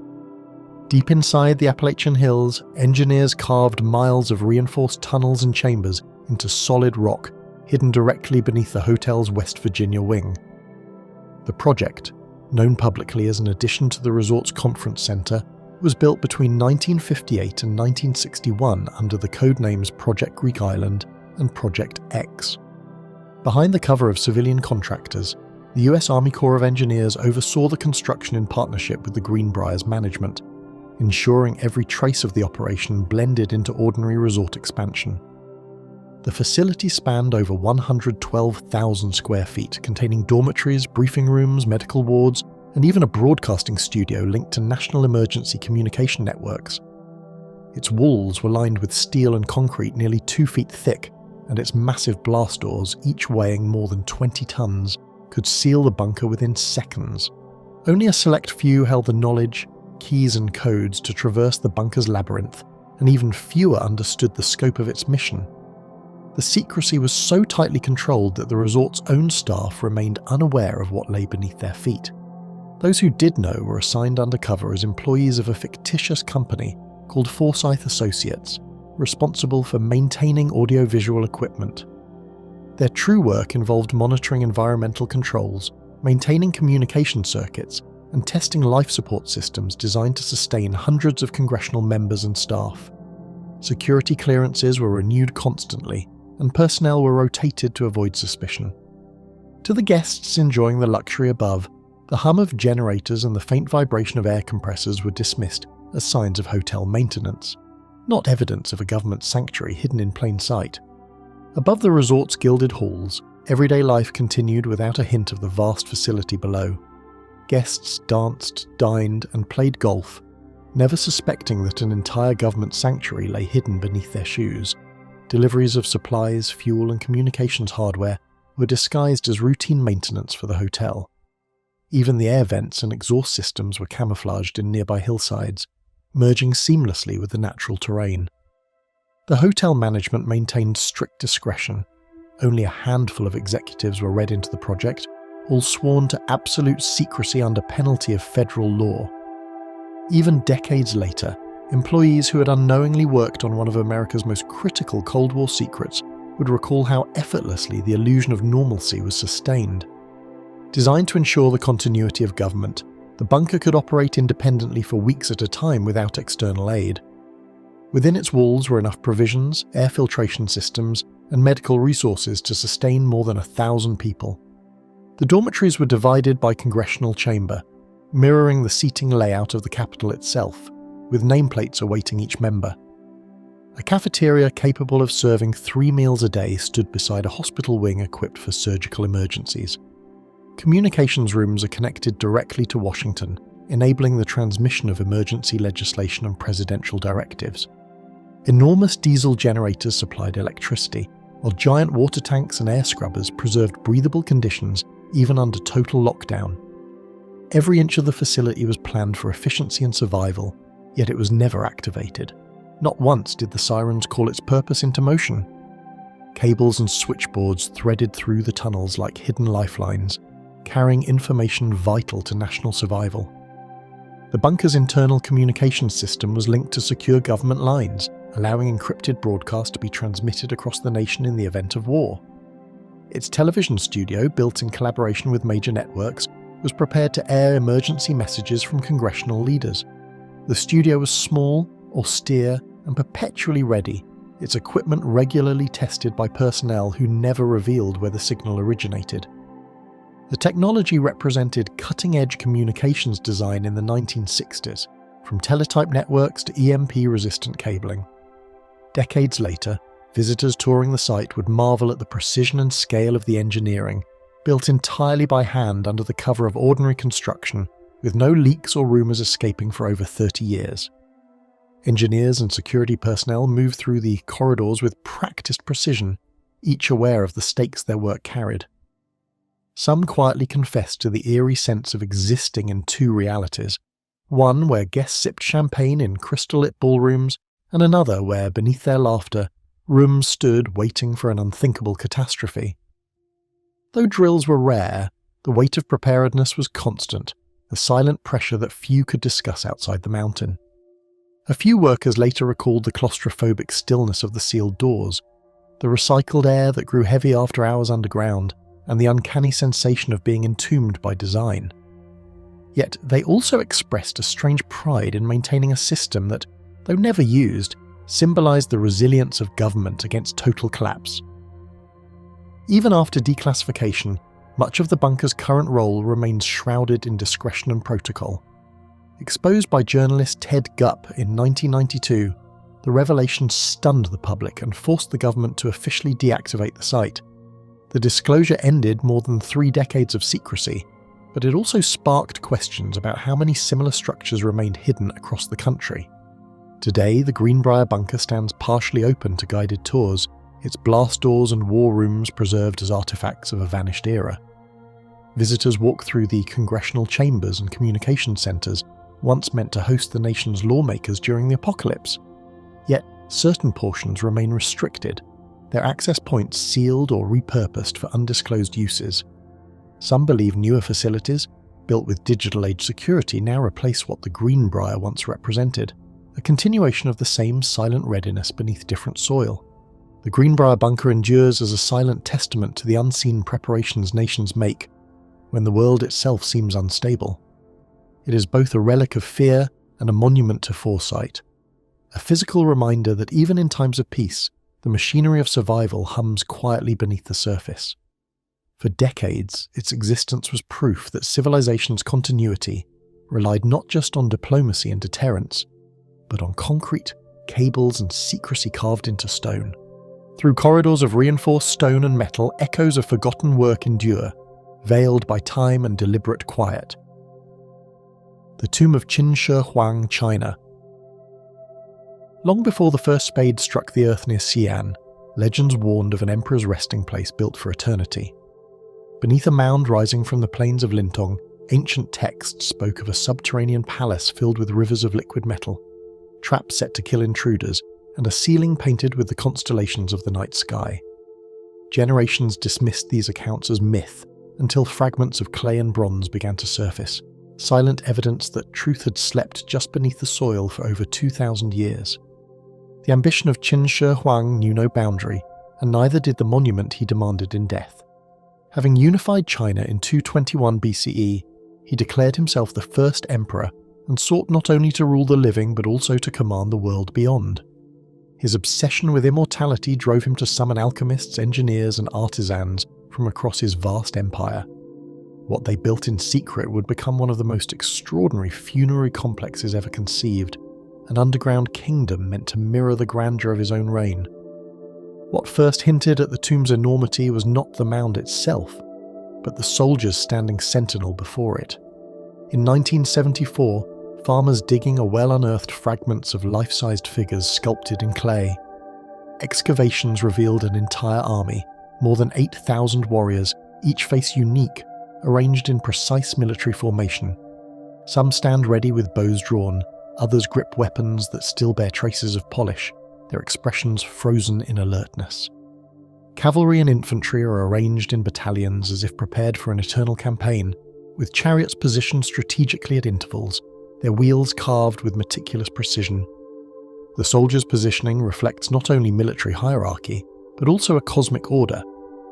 Deep inside the Appalachian Hills, engineers carved miles of reinforced tunnels and chambers into solid rock, hidden directly beneath the hotel's West Virginia wing. The project, known publicly as an addition to the resort's conference center, was built between 1958 and 1961 under the codenames Project Greek Island and Project X. Behind the cover of civilian contractors, the US Army Corps of Engineers oversaw the construction in partnership with the Greenbrier's management, ensuring every trace of the operation blended into ordinary resort expansion. The facility spanned over 112,000 square feet, containing dormitories, briefing rooms, medical wards, and even a broadcasting studio linked to national emergency communication networks. Its walls were lined with steel and concrete nearly 2 feet thick, and its massive blast doors, each weighing more than 20 tons, could seal the bunker within seconds. Only a select few held the knowledge, keys and codes to traverse the bunker's labyrinth, and even fewer understood the scope of its mission. The secrecy was so tightly controlled that the resort's own staff remained unaware of what lay beneath their feet. Those who did know were assigned undercover as employees of a fictitious company called Forsyth Associates, responsible for maintaining audiovisual equipment. Their true work involved monitoring environmental controls, maintaining communication circuits, and testing life support systems designed to sustain hundreds of congressional members and staff. Security clearances were renewed constantly, and personnel were rotated to avoid suspicion. To the guests enjoying the luxury above, the hum of generators and the faint vibration of air compressors were dismissed as signs of hotel maintenance. not evidence of a government sanctuary hidden in plain sight. Above the resort's gilded halls, everyday life continued without a hint of the vast facility below. Guests danced, dined, and played golf, never suspecting that an entire government sanctuary lay hidden beneath their shoes. Deliveries of supplies, fuel, and communications hardware were disguised as routine maintenance for the hotel. Even the air vents and exhaust systems were camouflaged in nearby hillsides, merging seamlessly with the natural terrain. The hotel management maintained strict discretion. Only a handful of executives were read into the project, all sworn to absolute secrecy under penalty of federal law. Even decades later, employees who had unknowingly worked on one of America's most critical Cold War secrets would recall how effortlessly the illusion of normalcy was sustained. Designed to ensure the continuity of government, the bunker could operate independently for weeks at a time without external aid. Within its walls were enough provisions, air filtration systems, and medical resources to sustain more than 1,000 people. The dormitories were divided by congressional chamber, mirroring the seating layout of the Capitol itself, with nameplates awaiting each member. A cafeteria capable of serving 3 meals a day stood beside a hospital wing equipped for surgical emergencies. Communications rooms are connected directly to Washington, enabling the transmission of emergency legislation and presidential directives. Enormous diesel generators supplied electricity, while giant water tanks and air scrubbers preserved breathable conditions even under total lockdown. Every inch of the facility was planned for efficiency and survival, yet it was never activated. Not once did the sirens call its purpose into motion. Cables and switchboards threaded through the tunnels like hidden lifelines, carrying information vital to national survival. The bunker's internal communications system was linked to secure government lines, allowing encrypted broadcasts to be transmitted across the nation in the event of war. Its television studio, built in collaboration with major networks, was prepared to air emergency messages from congressional leaders. The studio was small, austere, and perpetually ready, its equipment regularly tested by personnel who never revealed where the signal originated. The technology represented cutting-edge communications design in the 1960s, from teletype networks to EMP-resistant cabling. Decades later, visitors touring the site would marvel at the precision and scale of the engineering, built entirely by hand under the cover of ordinary construction, with no leaks or rumours escaping for over 30 years. Engineers and security personnel moved through the corridors with practiced precision, each aware of the stakes their work carried. Some quietly confessed to the eerie sense of existing in two realities, one where guests sipped champagne in crystal-lit ballrooms, and another where, beneath their laughter, rooms stood waiting for an unthinkable catastrophe. Though drills were rare, the weight of preparedness was constant, the silent pressure that few could discuss outside the mountain. A few workers later recalled the claustrophobic stillness of the sealed doors, the recycled air that grew heavy after hours underground, and the uncanny sensation of being entombed by design. Yet they also expressed a strange pride in maintaining a system that, though never used, symbolized the resilience of government against total collapse. Even after declassification, much of the bunker's current role remains shrouded in discretion and protocol. Exposed by journalist Ted Gupp in 1992, the revelation stunned the public and forced the government to officially deactivate the site. The disclosure ended more than 3 decades of secrecy, but it also sparked questions about how many similar structures remained hidden across the country. Today, the Greenbrier bunker stands partially open to guided tours, its blast doors and war rooms preserved as artifacts of a vanished era. Visitors walk through the congressional chambers and communication centres, once meant to host the nation's lawmakers during the apocalypse. Yet, certain portions remain restricted, their access points sealed or repurposed for undisclosed uses. Some believe newer facilities, built with digital-age security, now replace what the Greenbrier once represented, a continuation of the same silent readiness beneath different soil. The Greenbrier bunker endures as a silent testament to the unseen preparations nations make when the world itself seems unstable. It is both a relic of fear and a monument to foresight, a physical reminder that even in times of peace, the machinery of survival hums quietly beneath the surface. For decades, its existence was proof that civilization's continuity relied not just on diplomacy and deterrence, but on concrete, cables and secrecy carved into stone. Through corridors of reinforced stone and metal, echoes of forgotten work endure, veiled by time and deliberate quiet. The tomb of Qin Shi Huang, China. Long before the first spade struck the earth near Xi'an, legends warned of an emperor's resting place built for eternity. Beneath a mound rising from the plains of Lintong, ancient texts spoke of a subterranean palace filled with rivers of liquid metal, traps set to kill intruders, and a ceiling painted with the constellations of the night sky. Generations dismissed these accounts as myth until fragments of clay and bronze began to surface, silent evidence that truth had slept just beneath the soil for over 2,000 years. The ambition of Qin Shi Huang knew no boundary, and neither did the monument he demanded in death. Having unified China in 221 BCE, he declared himself the first emperor and sought not only to rule the living but also to command the world beyond. His obsession with immortality drove him to summon alchemists, engineers, and artisans from across his vast empire. What they built in secret would become one of the most extraordinary funerary complexes ever conceived, an underground kingdom meant to mirror the grandeur of his own reign. What first hinted at the tomb's enormity was not the mound itself, but the soldiers standing sentinel before it. In 1974, farmers digging a well unearthed fragments of life-sized figures sculpted in clay. Excavations revealed an entire army, more than 8,000 warriors, each face unique, arranged in precise military formation. Some stand ready with bows drawn, others grip weapons that still bear traces of polish, their expressions frozen in alertness. Cavalry and infantry are arranged in battalions as if prepared for an eternal campaign, with chariots positioned strategically at intervals, their wheels carved with meticulous precision. The soldiers' positioning reflects not only military hierarchy, but also a cosmic order,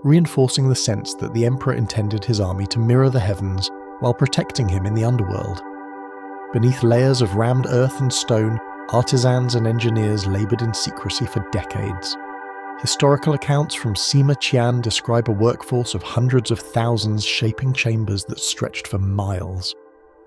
reinforcing the sense that the emperor intended his army to mirror the heavens while protecting him in the underworld. Beneath layers of rammed earth and stone, artisans and engineers laboured in secrecy for decades. Historical accounts from Sima Qian describe a workforce of hundreds of thousands shaping chambers that stretched for miles.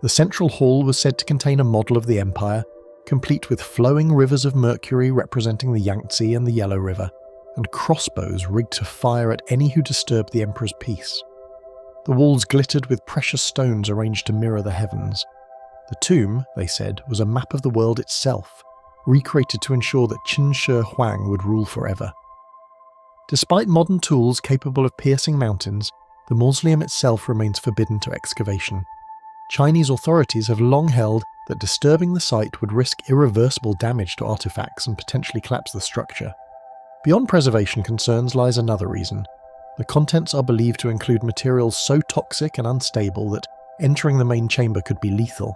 The central hall was said to contain a model of the empire, complete with flowing rivers of mercury representing the Yangtze and the Yellow River, and crossbows rigged to fire at any who disturbed the emperor's peace. The walls glittered with precious stones arranged to mirror the heavens. The tomb, they said, was a map of the world itself, recreated to ensure that Qin Shi Huang would rule forever. Despite modern tools capable of piercing mountains, the mausoleum itself remains forbidden to excavation. Chinese authorities have long held that disturbing the site would risk irreversible damage to artifacts and potentially collapse the structure. Beyond preservation concerns lies another reason. The contents are believed to include materials so toxic and unstable that entering the main chamber could be lethal.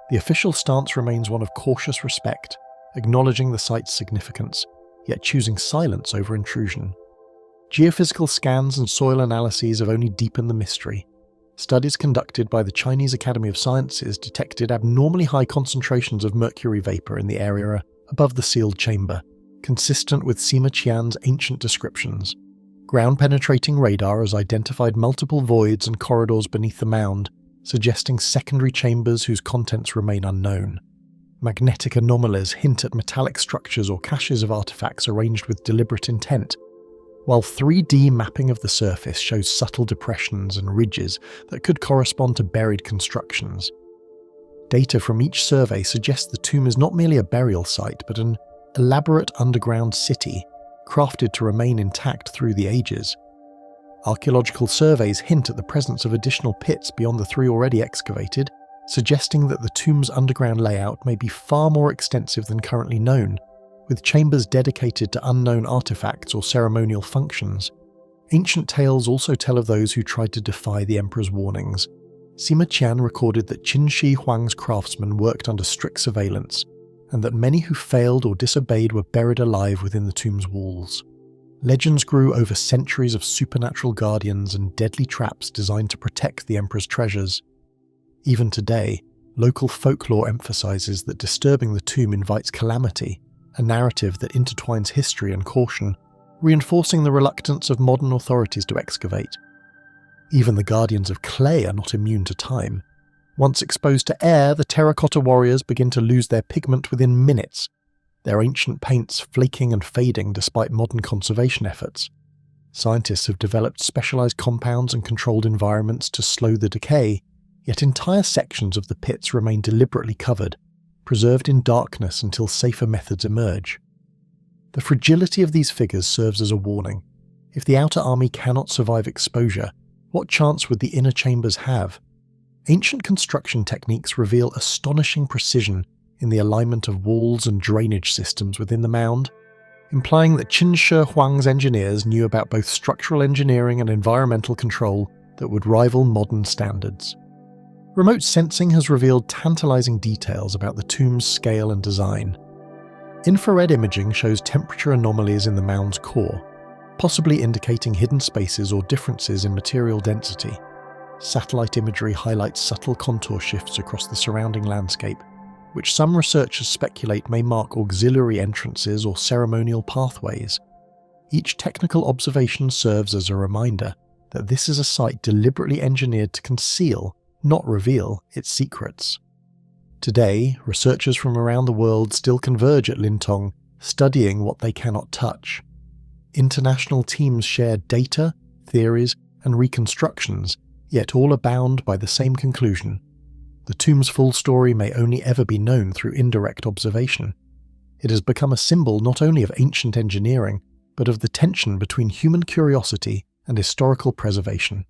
The official stance remains one of cautious respect, acknowledging the site's significance, yet choosing silence over intrusion. Geophysical scans and soil analyses have only deepened the mystery. Studies conducted by the Chinese Academy of Sciences detected abnormally high concentrations of mercury vapor in the area above the sealed chamber, consistent with Sima Qian's ancient descriptions. Ground-penetrating radar has identified multiple voids and corridors beneath the mound, suggesting secondary chambers whose contents remain unknown. Magnetic anomalies hint at metallic structures or caches of artifacts arranged with deliberate intent, while 3D mapping of the surface shows subtle depressions and ridges that could correspond to buried constructions. Data from each survey suggests the tomb is not merely a burial site, but an elaborate underground city, crafted to remain intact through the ages. Archaeological surveys hint at the presence of additional pits beyond the 3 already excavated, suggesting that the tomb's underground layout may be far more extensive than currently known, with chambers dedicated to unknown artifacts or ceremonial functions. Ancient tales also tell of those who tried to defy the emperor's warnings. Sima Qian recorded that Qin Shi Huang's craftsmen worked under strict surveillance, and that many who failed or disobeyed were buried alive within the tomb's walls. Legends grew over centuries of supernatural guardians and deadly traps designed to protect the emperor's treasures. Even today, local folklore emphasizes that disturbing the tomb invites calamity, a narrative that intertwines history and caution, reinforcing the reluctance of modern authorities to excavate. Even the guardians of clay are not immune to time. Once exposed to air, the terracotta warriors begin to lose their pigment within minutes. their ancient paints flaking and fading despite modern conservation efforts. Scientists have developed specialized compounds and controlled environments to slow the decay, yet entire sections of the pits remain deliberately covered, preserved in darkness until safer methods emerge. The fragility of these figures serves as a warning. If the outer army cannot survive exposure, what chance would the inner chambers have? Ancient construction techniques reveal astonishing precision in the alignment of walls and drainage systems within the mound, implying that Qin Shi Huang's engineers knew about both structural engineering and environmental control that would rival modern standards. Remote sensing has revealed tantalizing details about the tomb's scale and design. Infrared imaging shows temperature anomalies in the mound's core, possibly indicating hidden spaces or differences in material density. Satellite imagery highlights subtle contour shifts across the surrounding landscape, which some researchers speculate may mark auxiliary entrances or ceremonial pathways. Each technical observation serves as a reminder that this is a site deliberately engineered to conceal, not reveal, its secrets. Today, researchers from around the world still converge at Lintong, studying what they cannot touch. International teams share data, theories, and reconstructions, yet all are bound by the same conclusion. The tomb's full story may only ever be known through indirect observation. It has become a symbol not only of ancient engineering, but of the tension between human curiosity and historical preservation.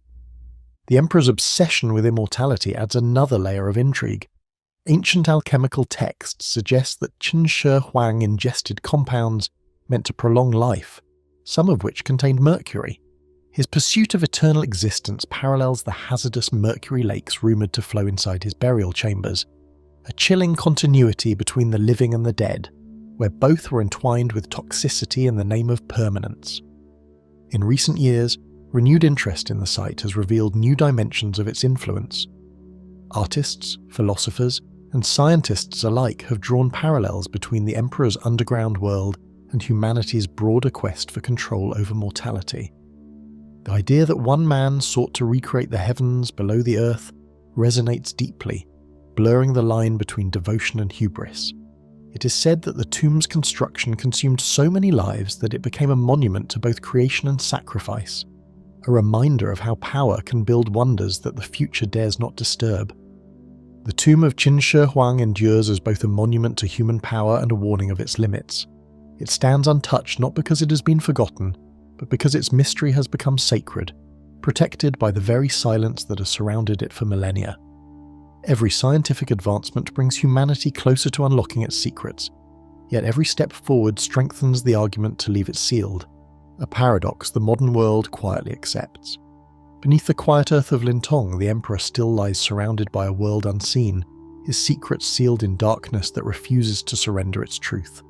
The Emperor's obsession with immortality adds another layer of intrigue. Ancient alchemical texts suggest that Qin Shi Huang ingested compounds meant to prolong life, some of which contained mercury. His pursuit of eternal existence parallels the hazardous mercury lakes rumoured to flow inside his burial chambers, a chilling continuity between the living and the dead, where both were entwined with toxicity in the name of permanence. In recent years, renewed interest in the site has revealed new dimensions of its influence. Artists, philosophers, and scientists alike have drawn parallels between the Emperor's underground world and humanity's broader quest for control over mortality. The idea that one man sought to recreate the heavens below the earth resonates deeply, blurring the line between devotion and hubris. It is said that the tomb's construction consumed so many lives that it became a monument to both creation and sacrifice, a reminder of how power can build wonders that the future dares not disturb. The tomb of Qin Shi Huang endures as both a monument to human power and a warning of its limits. It stands untouched not because it has been forgotten, but because its mystery has become sacred, protected by the very silence that has surrounded it for millennia. Every scientific advancement brings humanity closer to unlocking its secrets, yet every step forward strengthens the argument to leave it sealed, a paradox the modern world quietly accepts. Beneath the quiet earth of Lintong, the Emperor still lies surrounded by a world unseen, his secrets sealed in darkness that refuses to surrender its truth.